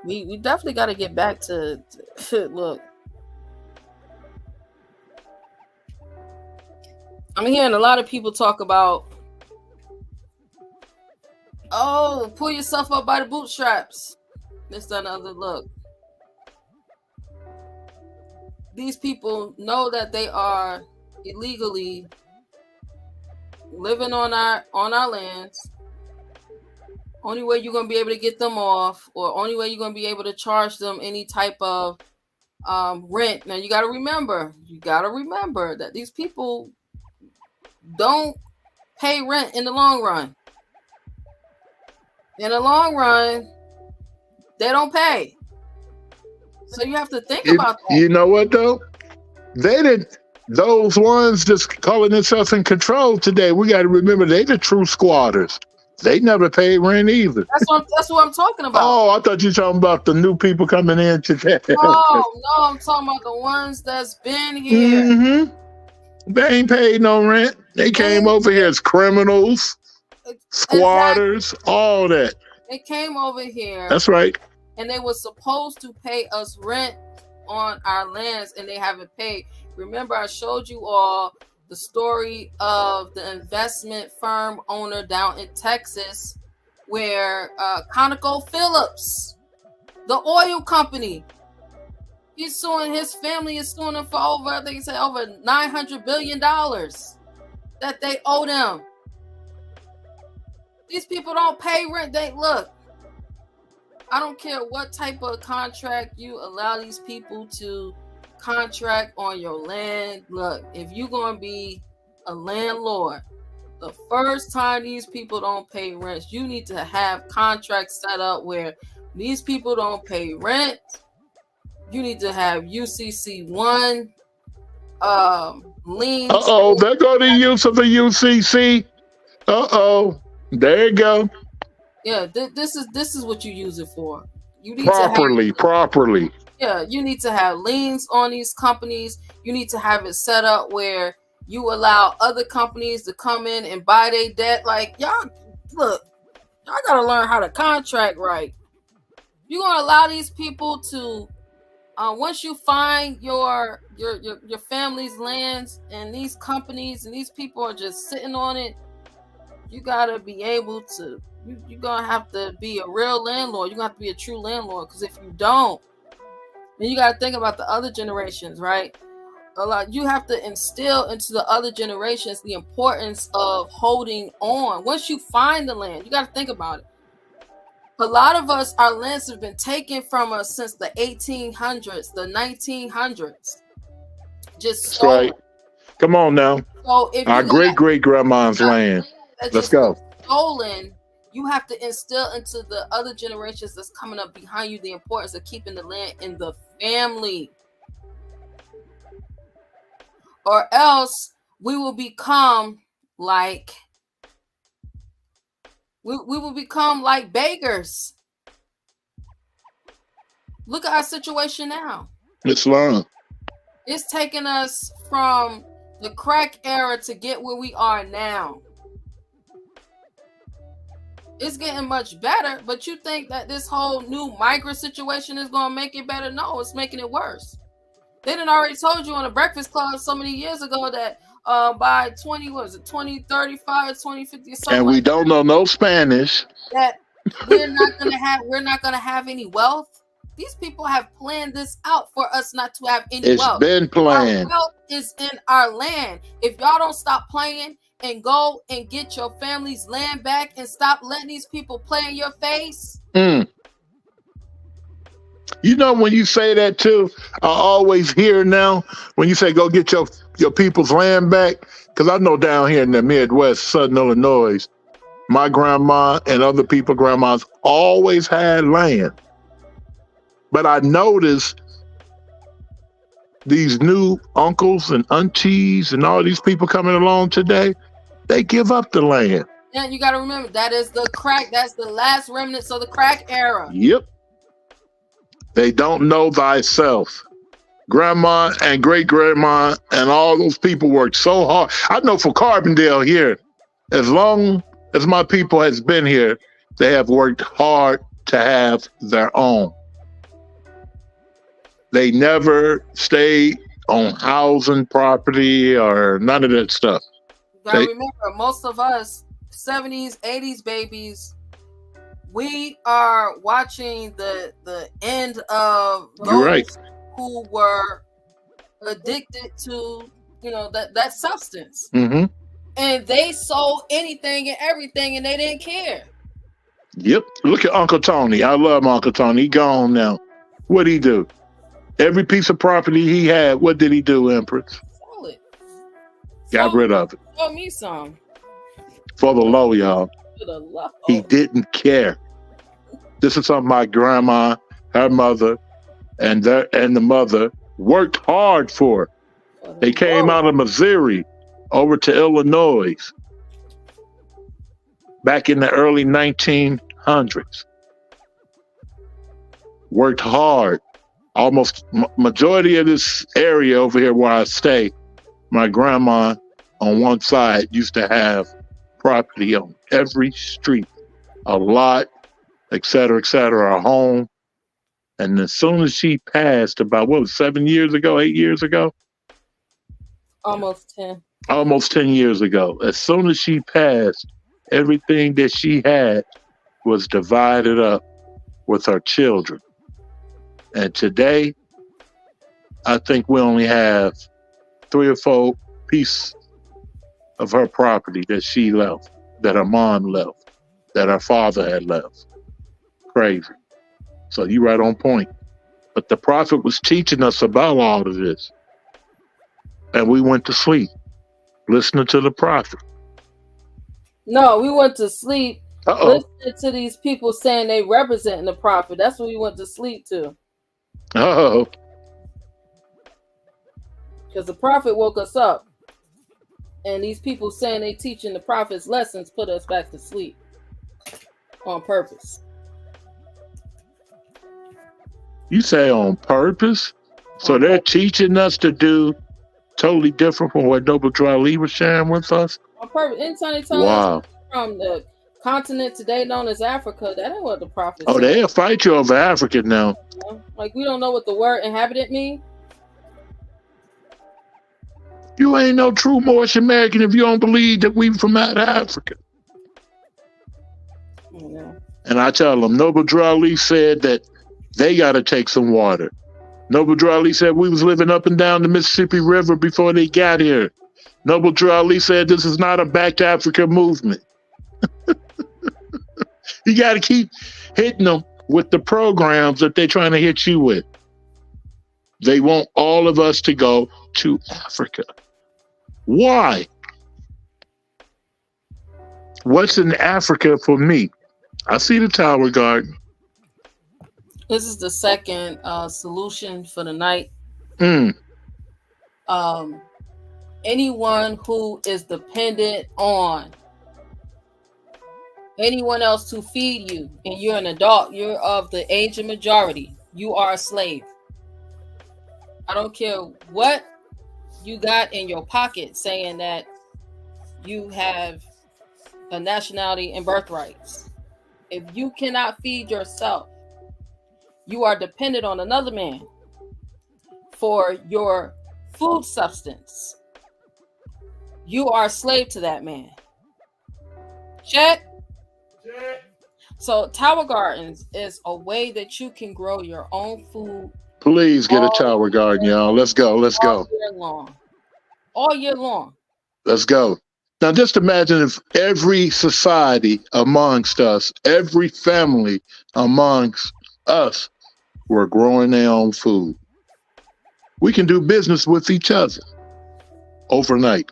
Speaker 3: We definitely got to get back to look. I'm hearing a lot of people talk about, oh, pull yourself up by the bootstraps. This, that, and other. Look, these people know that they are illegally living on our lands. Only way you're going to be able to get them off, or only way you're going to be able to charge them any type of rent. Now, you got to remember that these people don't pay rent in the long run. In the long run, They don't pay. So you have to think about that.
Speaker 6: You know what though? They didn't. Those ones just calling themselves in control today. We got to remember they the true squatters. They never paid rent either.
Speaker 3: That's what I'm talking about.
Speaker 6: Oh, I thought you were talking about the new people coming in today.
Speaker 3: No, I'm talking about the ones that's been here.
Speaker 6: Mm-hmm. They ain't paid no rent. They came over here as criminals, squatters, all that.
Speaker 3: They came over here.
Speaker 6: That's right.
Speaker 3: And they were supposed to pay us rent on our lands, and they haven't paid. Remember, I showed you all the story of the investment firm owner down in Texas, where ConocoPhillips, the oil company, he's suing, his family is suing him for over, I think he said over $900 billion that they owe them. These people don't pay rent. Look, I don't care what type of contract you allow these people to contract on your land. Look, if you're going to be a landlord, the first time these people don't pay rent, you need to have contracts set up where these people don't pay rent. You need to have UCC1 liens.
Speaker 6: There go the use of the UCC. There you go.
Speaker 3: Yeah, this is what you use it for. You need
Speaker 6: properly.
Speaker 3: Yeah, you need to have liens on these companies. You need to have it set up where you allow other companies to come in and buy their debt. Like, y'all gotta learn how to contract right. You're gonna allow these people to once you find your family's lands, and these companies and these people are just sitting on it, you gotta be able to. You're gonna have to be a real landlord. You're gonna have to be a true landlord, because if you don't, then you gotta think about the other generations, right? You have to instill into the other generations the importance of holding on. Once you find the land, you gotta think about it. A lot of us, our lands have been taken from us since the 1800s, the 1900s. Just stolen.
Speaker 6: That's right. Come on now.
Speaker 3: So if
Speaker 6: our great grandma's land. Let's go.
Speaker 3: Stolen. You have to instill into the other generations that's coming up behind you the importance of keeping the land in the family. Or else we will become like beggars. Look at our situation now.
Speaker 6: It's long.
Speaker 3: It's taken us from the crack era to get where we are now. It's getting much better, but you think that this whole new migrant situation is going to make it better? No, it's making it worse. They done already told you on the Breakfast Club so many years ago that by 2035, 2050 or something.
Speaker 6: And we don't know no Spanish.
Speaker 3: That we're not gonna have any wealth. These people have planned this out for us not to have any wealth.
Speaker 6: It's been planned.
Speaker 3: Our wealth is in our land. If y'all don't stop playing and go and get your family's land back and stop letting these people play in your face.
Speaker 6: You know, when you say that too, I always hear now when you say go get your people's land back, because I know down here in the Midwest, Southern Illinois, my grandma and other people's grandmas always had land. But I noticed these new uncles and aunties and all these people coming along today, they give up the land.
Speaker 3: Yeah, you got to remember, that is the crack. That's the last remnants of the crack era.
Speaker 6: Yep. They don't know thyself. Grandma and great grandma and all those people worked so hard. I know for Carbondale here, as long as my people has been here, they have worked hard to have their own. They never stayed on housing property or none of that stuff.
Speaker 3: You gotta remember, most of us 70s, 80s babies, we are watching the end of those who were addicted to, that substance.
Speaker 6: Mm-hmm.
Speaker 3: And they sold anything and everything, and they didn't care.
Speaker 6: Yep. Look at Uncle Tony. I love Uncle Tony. He gone now. What'd he do? Every piece of property he had, what did he do, Empress?
Speaker 3: Sell it.
Speaker 6: Got rid of it.
Speaker 3: Show me some.
Speaker 6: For the low, y'all.
Speaker 3: For the low.
Speaker 6: He didn't care. This is something my grandma, her mother, and the mother worked hard for. They came out of Missouri over to Illinois back in the early 1900s. Worked hard. Almost majority of this area over here where I stay, my grandma on one side used to have property on every street, a lot, et cetera, a home. And as soon as she passed, about 7 years ago, 8 years ago?
Speaker 3: Almost 10.
Speaker 6: Almost 10 years ago. As soon as she passed, everything that she had was divided up with her children. And today, I think we only have 3 or 4 pieces of her property that she left, that her mom left, that her father had left. Crazy. So you right on point. But the prophet was teaching us about all of this. And we went to sleep listening to the prophet.
Speaker 3: No, we went to sleep listening to these people saying they representing the prophet. That's what we went to sleep to.
Speaker 6: Uh-oh.
Speaker 3: Because the prophet woke us up. And these people saying they teaching the prophet's lessons put us back to sleep. On purpose.
Speaker 6: You say on purpose? So they're teaching us to do totally different from what Noble Dry Lee was sharing with us?
Speaker 3: On purpose. Anytime they tell us from the continent today known as Africa, that ain't what the prophet said.
Speaker 6: They'll fight you over Africa now.
Speaker 3: Like, we don't know what the word inhabitant mean.
Speaker 6: You ain't no true Moorish American if you don't believe that we from out of Africa.
Speaker 3: Yeah.
Speaker 6: And I tell them, Noble Dry Lee said that they got to take some water. Noble Dry Lee said we was living up and down the Mississippi River before they got here. Noble Dry Lee said this is not a back to Africa movement. You got to keep hitting them with the programs that they're trying to hit you with. They want all of us to go to Africa. Why? What's in Africa for me? I see the Tower Garden.
Speaker 3: This is the second solution for the night. Anyone who is dependent on anyone else to feed you, and you're an adult, you're of the age of majority, you are a slave. I don't care what you got in your pocket saying that you have a nationality and birthrights. If you cannot feed yourself, you are dependent on another man for your food substance. You are a slave to that man. Check. So Tower Gardens is a way that you can grow your own food.
Speaker 6: Please get a Tower Garden, y'all. Let's go. Let's go.
Speaker 3: All year long.
Speaker 6: Let's go. Now, just imagine if every society amongst us, every family amongst us were growing their own food. We can do business with each other overnight.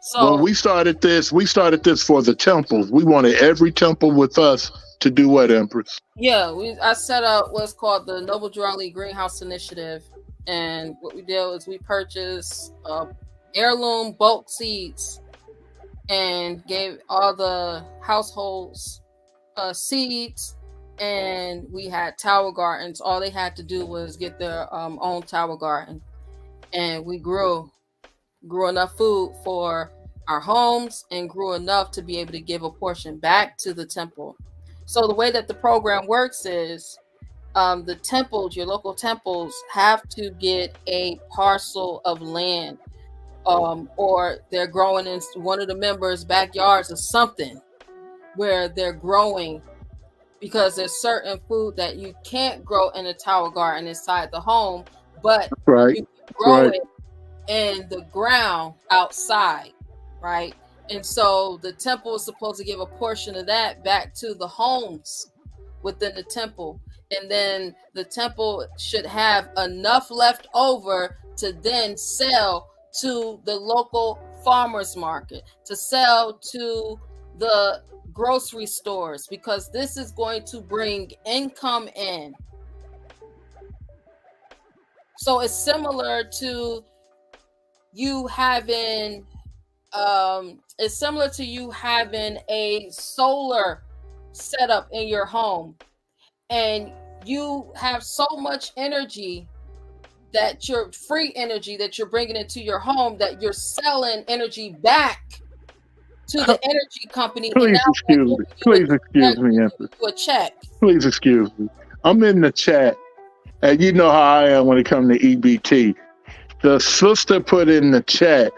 Speaker 6: So when we started this for the temples. We wanted every temple with us to do what, Empress?
Speaker 3: Yeah, I set up what's called the Noble Dry Lee Greenhouse Initiative. And what we did was we purchased heirloom bulk seeds and gave all the households seeds. And we had Tower Gardens. All they had to do was get their own Tower Garden. And we grew enough food for our homes and grew enough to be able to give a portion back to the temple. So the way that the program works is the temples, your local temples, have to get a parcel of land or they're growing in one of the members' backyards or something where they're growing, because there's certain food that you can't grow in a Tower Garden inside the home, but you can grow it in the ground outside, right? And so the temple is supposed to give a portion of that back to the homes within the temple. And then the temple should have enough left over to then sell to the local farmers market, to sell to the grocery stores, because this is going to bring income in. So it's similar to you having a solar setup in your home, and you have so much energy that you're free energy that you're bringing into your home, that you're selling energy back to the energy company.
Speaker 6: Please excuse me. Please excuse me, Empress.
Speaker 3: A check.
Speaker 6: Please excuse me. I'm in the chat, and you know how I am when it comes to EBT. The sister put in the chat,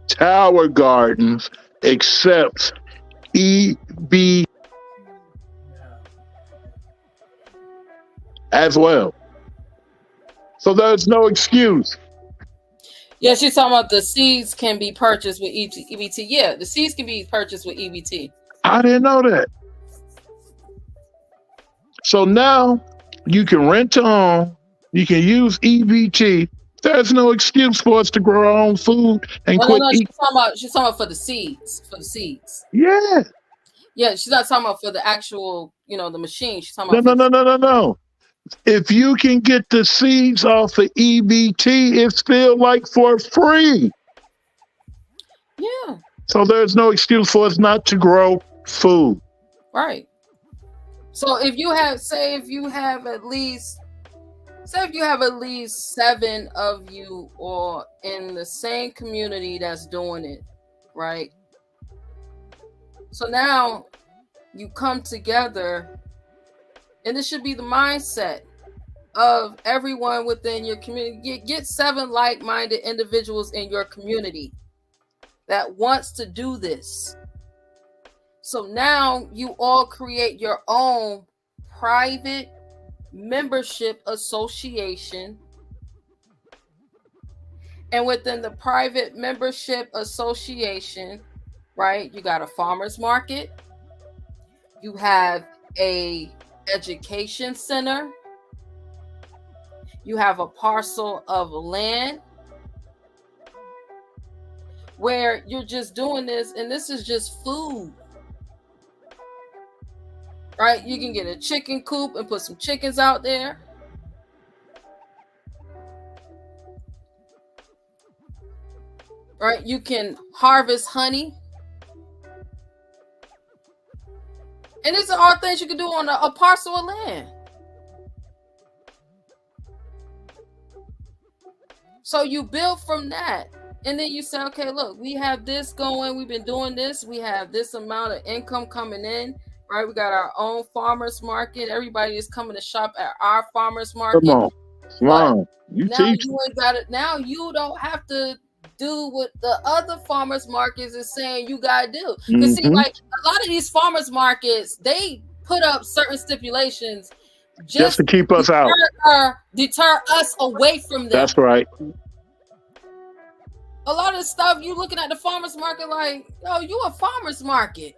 Speaker 6: Tower Gardens accepts EB as well. So there's no excuse.
Speaker 3: Yeah, she's talking about the seeds can be purchased with EBT. Yeah, the seeds can be purchased with EBT.
Speaker 6: I didn't know that. So now you can rent to own, you can use EBT. There's no excuse for us to grow our own food and quit eating.
Speaker 3: She's talking about for the seeds. For the seeds.
Speaker 6: Yeah.
Speaker 3: Yeah, she's not talking about for the actual, the machine. She's talking about
Speaker 6: No. If you can get the seeds off of EBT, it's still like for free.
Speaker 3: Yeah.
Speaker 6: So there's no excuse for us not to grow food.
Speaker 3: Right. So if you have at least 7 of you or in the same community that's doing it, right? So now you come together, and this should be the mindset of everyone within your community. Get 7 like-minded individuals in your community that wants to do this. So now you all create your own private membership association. And within the private membership association, right, you got a farmer's market, you have a education center, you have a parcel of land where you're just doing this, and this is just food. Right? You can get a chicken coop and put some chickens out there. Right? You can harvest honey. And these are all things you can do on a parcel of land. So you build from that. And then you say, okay, look, we have this going. We've been doing this. We have this amount of income coming in. Right, we got our own farmers market. Everybody is coming to shop at our farmers market.
Speaker 6: Come on. You
Speaker 3: now
Speaker 6: teach.
Speaker 3: You ain't got it. Now you don't have to do what the other farmers markets is saying you gotta do. Because see, like a lot of these farmers markets, they put up certain stipulations
Speaker 6: just to keep us out,
Speaker 3: deter us away from them.
Speaker 6: That's right.
Speaker 3: A lot of the stuff you looking at the farmers market like, yo, you a farmers market.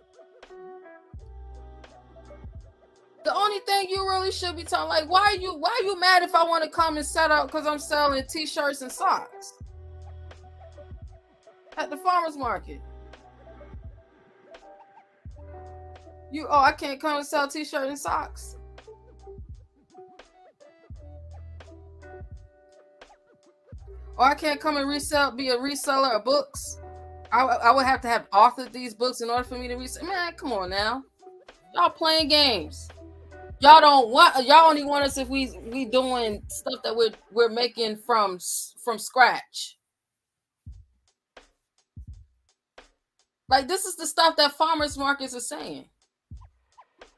Speaker 3: The only thing you really should be talking, like, why are you mad if I want to come and set up because I'm selling t-shirts and socks at the farmer's market? I can't come and sell t-shirts and socks. Or I can't come and be a reseller of books. I would have to have authored these books in order for me to resell. Man, come on now. Y'all playing games. Y'all only want us if we doing stuff that we're making from scratch. Like, this is the stuff that farmers markets are saying.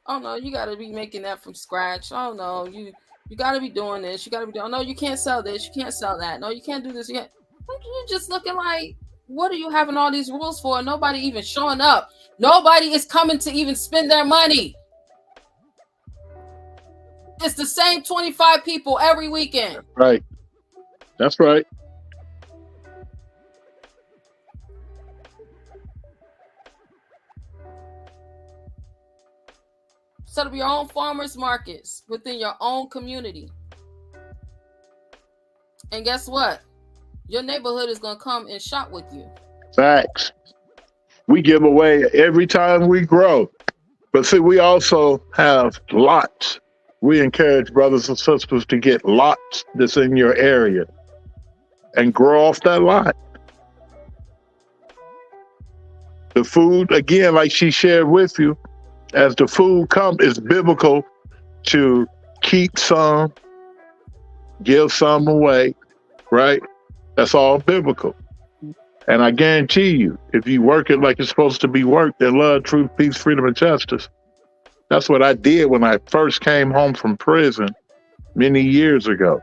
Speaker 3: Oh no, you gotta be making that from scratch. Oh no, you gotta be doing this. You gotta be doing. No, you can't sell this. You can't sell that. No, you can't do this. You're just looking like, what are you having all these rules for? Nobody even showing up. Nobody is coming to even spend their money. It's the same 25 people every weekend.
Speaker 6: Right. That's right.
Speaker 3: Set up your own farmers markets within your own community. And guess what? Your neighborhood is going to come and shop with you.
Speaker 6: Facts. We give away every time we grow. But see, we also have lots. We encourage brothers and sisters to get lots that's in your area and grow off that lot. The food, again, like she shared with you, as the food comes, it's biblical to keep some, give some away, right? That's all biblical. And I guarantee you, if you work it like it's supposed to be worked, in love, truth, peace, freedom, and justice. That's what I did when I first came home from prison many years ago.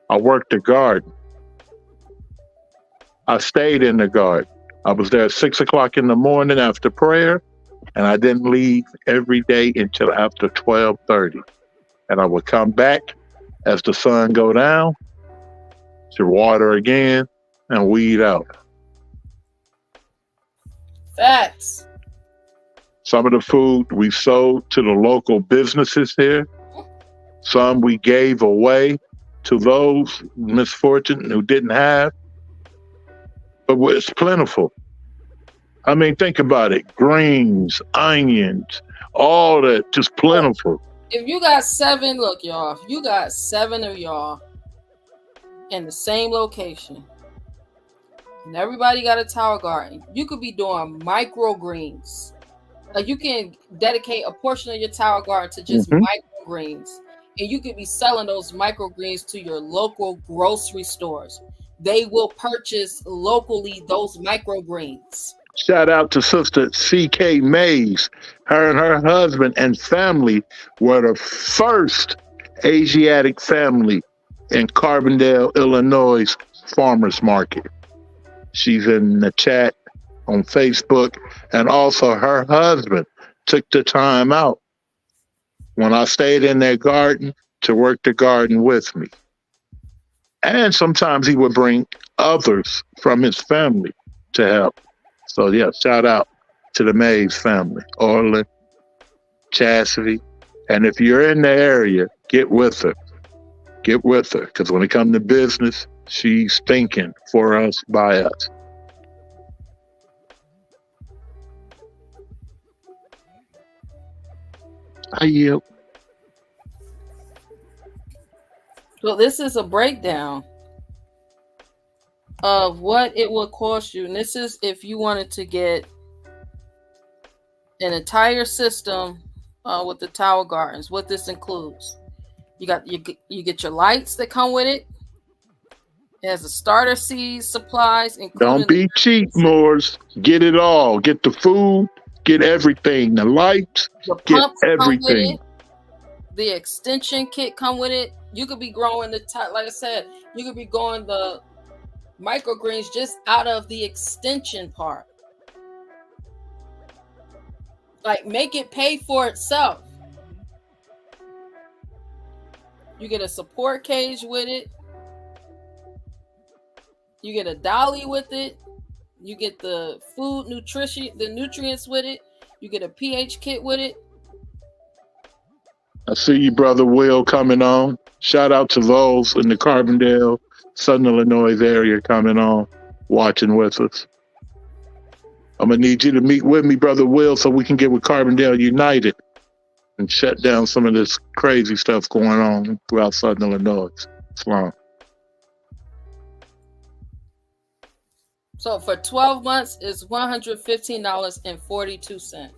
Speaker 6: I worked the garden. I stayed in the garden. I was there at 6 o'clock in the morning after prayer, and I didn't leave every day until after 12:30. And I would come back as the sun go down to water again and weed out.
Speaker 3: Facts.
Speaker 6: Some of the food we sold to the local businesses here. Some we gave away to those misfortunate who didn't have. But it's plentiful. I mean, think about it. Greens, onions, all that, just plentiful.
Speaker 3: If you got 7, look, y'all, if you got 7 of y'all in the same location, and everybody got a tower garden, you could be doing microgreens. Like you can dedicate a portion of your tower garden to just microgreens, and you could be selling those microgreens to your local grocery stores. They will purchase locally those microgreens.
Speaker 6: Shout out to Sister C.K. Mays. Her and her husband and family were the first Asiatic family in Carbondale, Illinois farmers market. She's in the chat on Facebook, and also her husband took the time out when I stayed in their garden to work the garden with me. And sometimes he would bring others from his family to help. So yeah, shout out to the Mays family, Orland, Chastity. And if you're in the area, get with her. Get with her, because when it comes to business, she's thinking for us, by us. I yield.
Speaker 3: So this is a breakdown of what it will cost you. And this is if you wanted to get an entire system with the tower gardens, what this includes. You get your lights that come with it. It has a starter seed, supplies.
Speaker 6: Don't be cheap, Moors. Get it all. Get the food. Get everything. The lights.
Speaker 3: The
Speaker 6: get
Speaker 3: pumps
Speaker 6: everything.
Speaker 3: Come with it. The extension kit come with it. You could be growing like I said, you could be growing the microgreens just out of the extension part. Like make it pay for itself. You get a support cage with it. You get a dolly with it. You get the food nutrients with it. You get a pH kit with it.
Speaker 6: I see you, Brother Will, coming on. Shout out to those in the Carbondale, Southern Illinois area coming on, watching with us. I'm going to need you to meet with me, Brother Will, so we can get with Carbondale United and shut down some of this crazy stuff going on throughout Southern Illinois. Islam.
Speaker 3: So for 12 months, it's $115.42.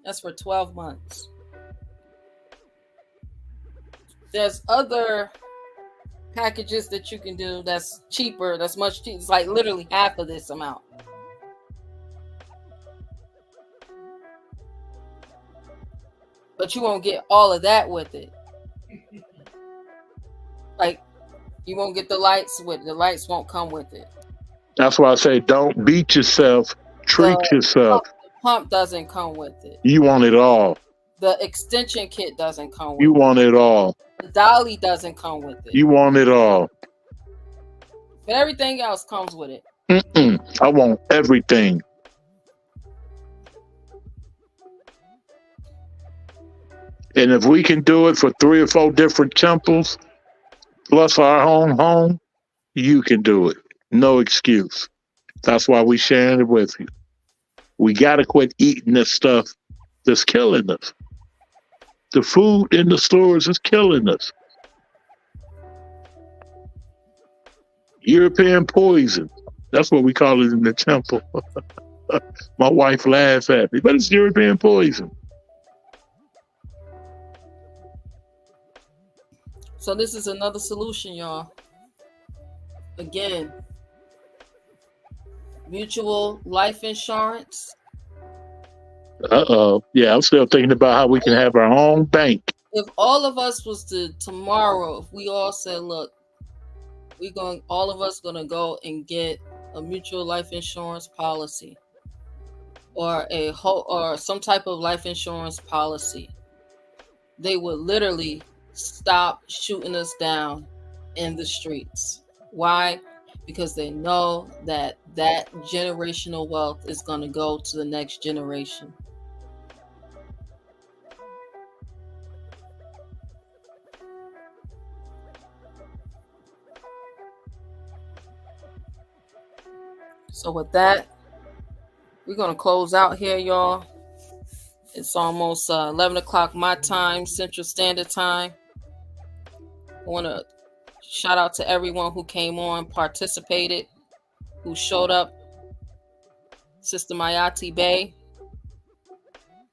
Speaker 3: That's for 12 months. There's other packages that you can do that's cheaper, that's much cheaper. It's like literally half of this amount. But you won't get all of that with it. Like, you won't get the lights with it. The lights won't come with it.
Speaker 6: That's why I say don't beat yourself. Treat yourself.
Speaker 3: The pump doesn't come with it.
Speaker 6: You want it all.
Speaker 3: The extension kit doesn't come with it.
Speaker 6: You want it all.
Speaker 3: The dolly doesn't come with it.
Speaker 6: You want it all.
Speaker 3: But everything else comes with it.
Speaker 6: I want everything. And if we can do it for 3 or 4 different temples, plus our own home, you can do it. No excuse. That's why we sharing it with you. We got to quit eating this stuff that's killing us. The food in the stores is killing us. European poison. That's what we call it in the temple. My wife laughs at me, but it's European poison.
Speaker 3: So this is another solution, y'all. Again, mutual life insurance.
Speaker 6: Yeah, I'm still thinking about how we can have our own bank.
Speaker 3: If all of us was to tomorrow, if we all said, look, all of us gonna go and get a mutual life insurance policy or some type of life insurance policy, they would literally stop shooting us down in the streets. Why? Because they know that generational wealth is going to go to the next generation. So with that, we're going to close out here, y'all. It's almost 11 o'clock my time, Central Standard Time. I want to shout out to everyone who came on, participated, who showed up. Sister Mayati Bey,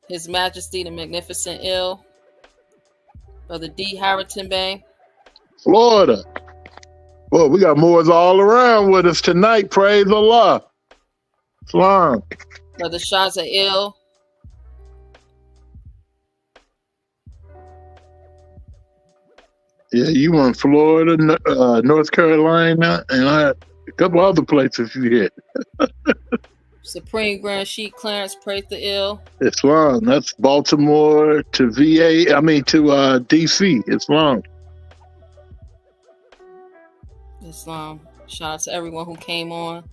Speaker 3: His Majesty the Magnificent Ill, Brother D. Harrington Bey.
Speaker 6: Florida. Well, we got Moors all around with us tonight. Praise Allah. Islam.
Speaker 3: Brother Shaza Ill.
Speaker 6: Yeah, you in Florida, North Carolina, and a couple other places you hit.
Speaker 3: Supreme Grand Sheikh Clarence, praise the ill.
Speaker 6: Islam. That's Baltimore to VA. To DC. Islam.
Speaker 3: Islam. Shout out to everyone who came on.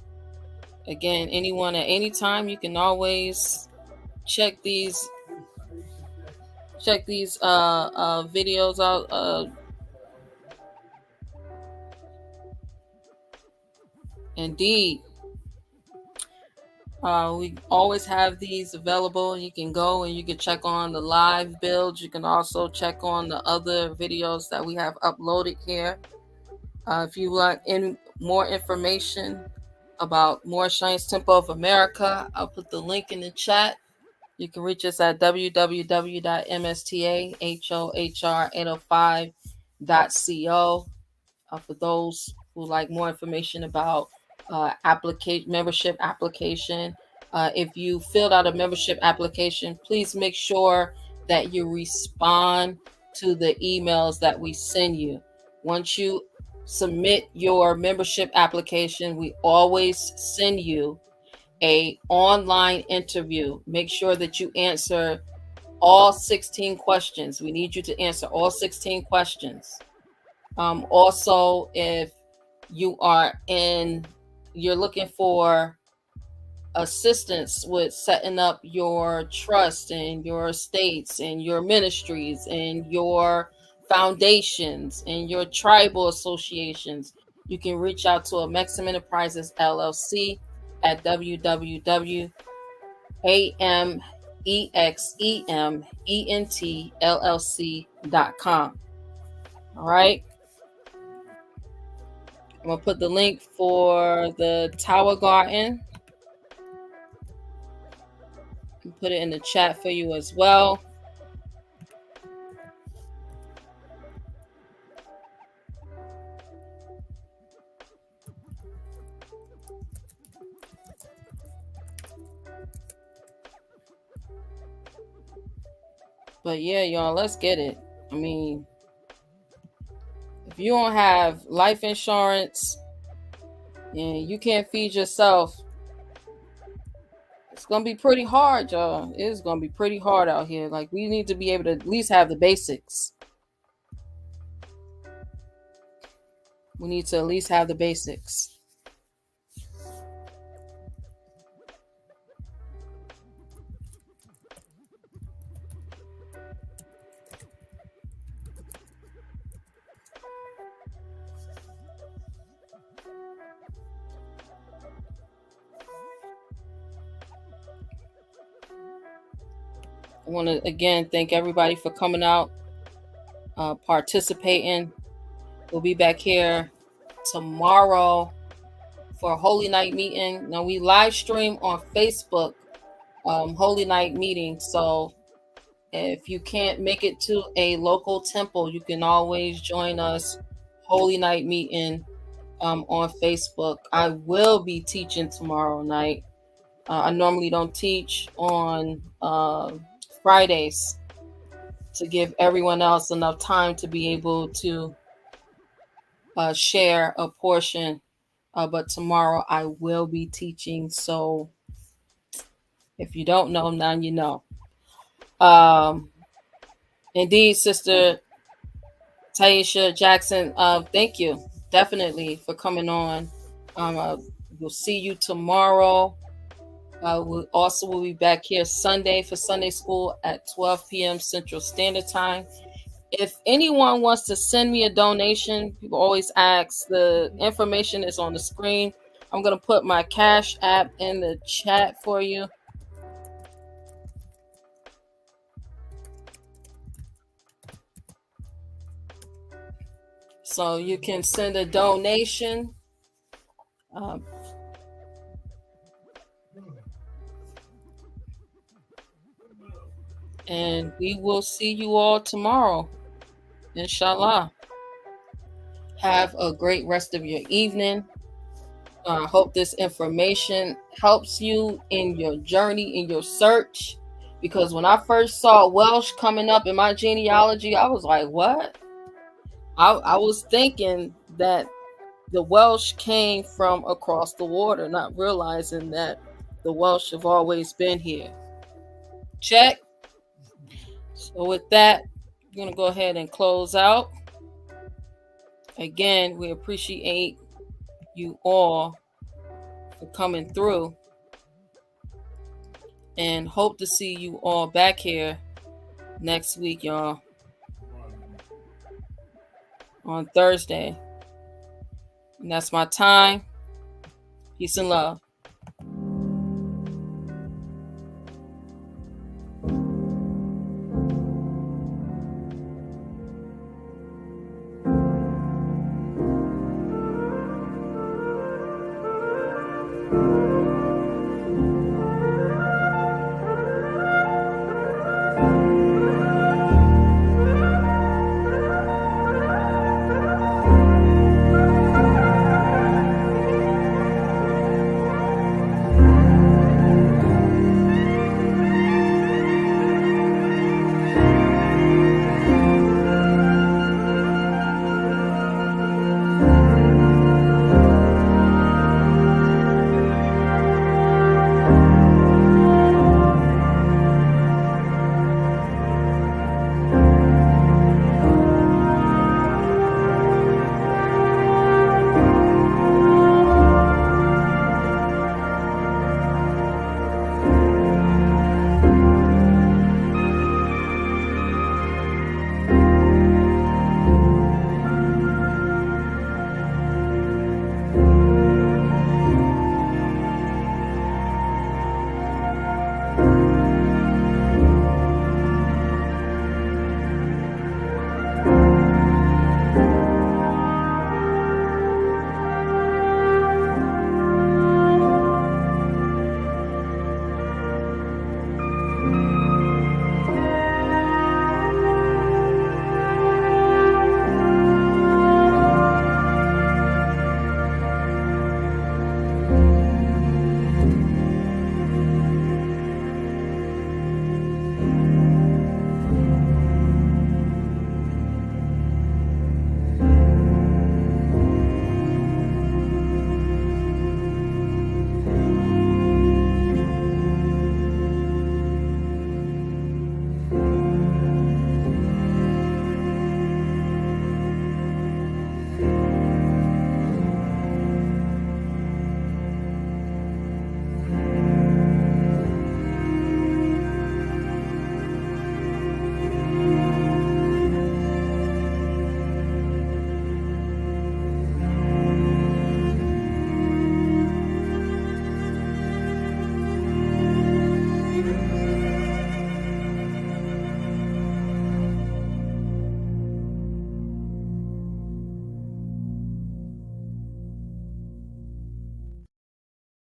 Speaker 3: Again, anyone at any time, you can always check these videos out. Indeed. We always have these available. You can go and you can check on the live builds. You can also check on the other videos that we have uploaded here. If you want any more information about Moorish Science Temple of America, I'll put the link in the chat. You can reach us at www.mstahhr805.co. For those who like more information about membership application. If you filled out a membership application, please make sure that you respond to the emails that we send you. Once you submit your membership application, we always send you an online interview. Make sure that you answer all 16 questions. We need you to answer all 16 questions. Also, if you're looking for assistance with setting up your trust and your estates and your ministries and your foundations and your tribal associations, you can reach out to Amexem Enterprises LLC at www.amexementllc.com. All right. I'm going to put the link for the Tower Garden and put it in the chat for you as well. But yeah, y'all, let's get it. I mean, if you don't have life insurance and you can't feed yourself, it's going to be pretty hard, y'all. It's going to be pretty hard out here. Like, we need to be able to at least have the basics. We need to at least have the basics. I want to again thank everybody for coming out, participating. We'll be back here tomorrow for a Holy Night meeting. Now we live stream on Facebook, Holy Night meeting. So if you can't make it to a local temple, you can always join us Holy Night meeting on Facebook. I will be teaching tomorrow night. I normally don't teach on Fridays to give everyone else enough time to be able to share a portion. But tomorrow I will be teaching. So if you don't know, now you know. Indeed, Sister Taisha Jackson, thank you definitely for coming on. We'll see you tomorrow. We also will be back here Sunday for Sunday school at 12 p.m. Central Standard Time. If anyone wants to send me a donation, people always ask. The information is on the screen. I'm going to put my Cash App in the chat for you. So you can send a donation. And we will see you all tomorrow, inshallah. Have a great rest of your evening. I hope this information helps you in your journey, in your search. Because when I first saw Welsh coming up in my genealogy, I was like, what? I was thinking that the Welsh came from across the water, not realizing that the Welsh have always been here. Check. So with that, I'm going to go ahead and close out. Again, we appreciate you all for coming through and hope to see you all back here next week, y'all, on Thursday. And that's my time. Peace and love.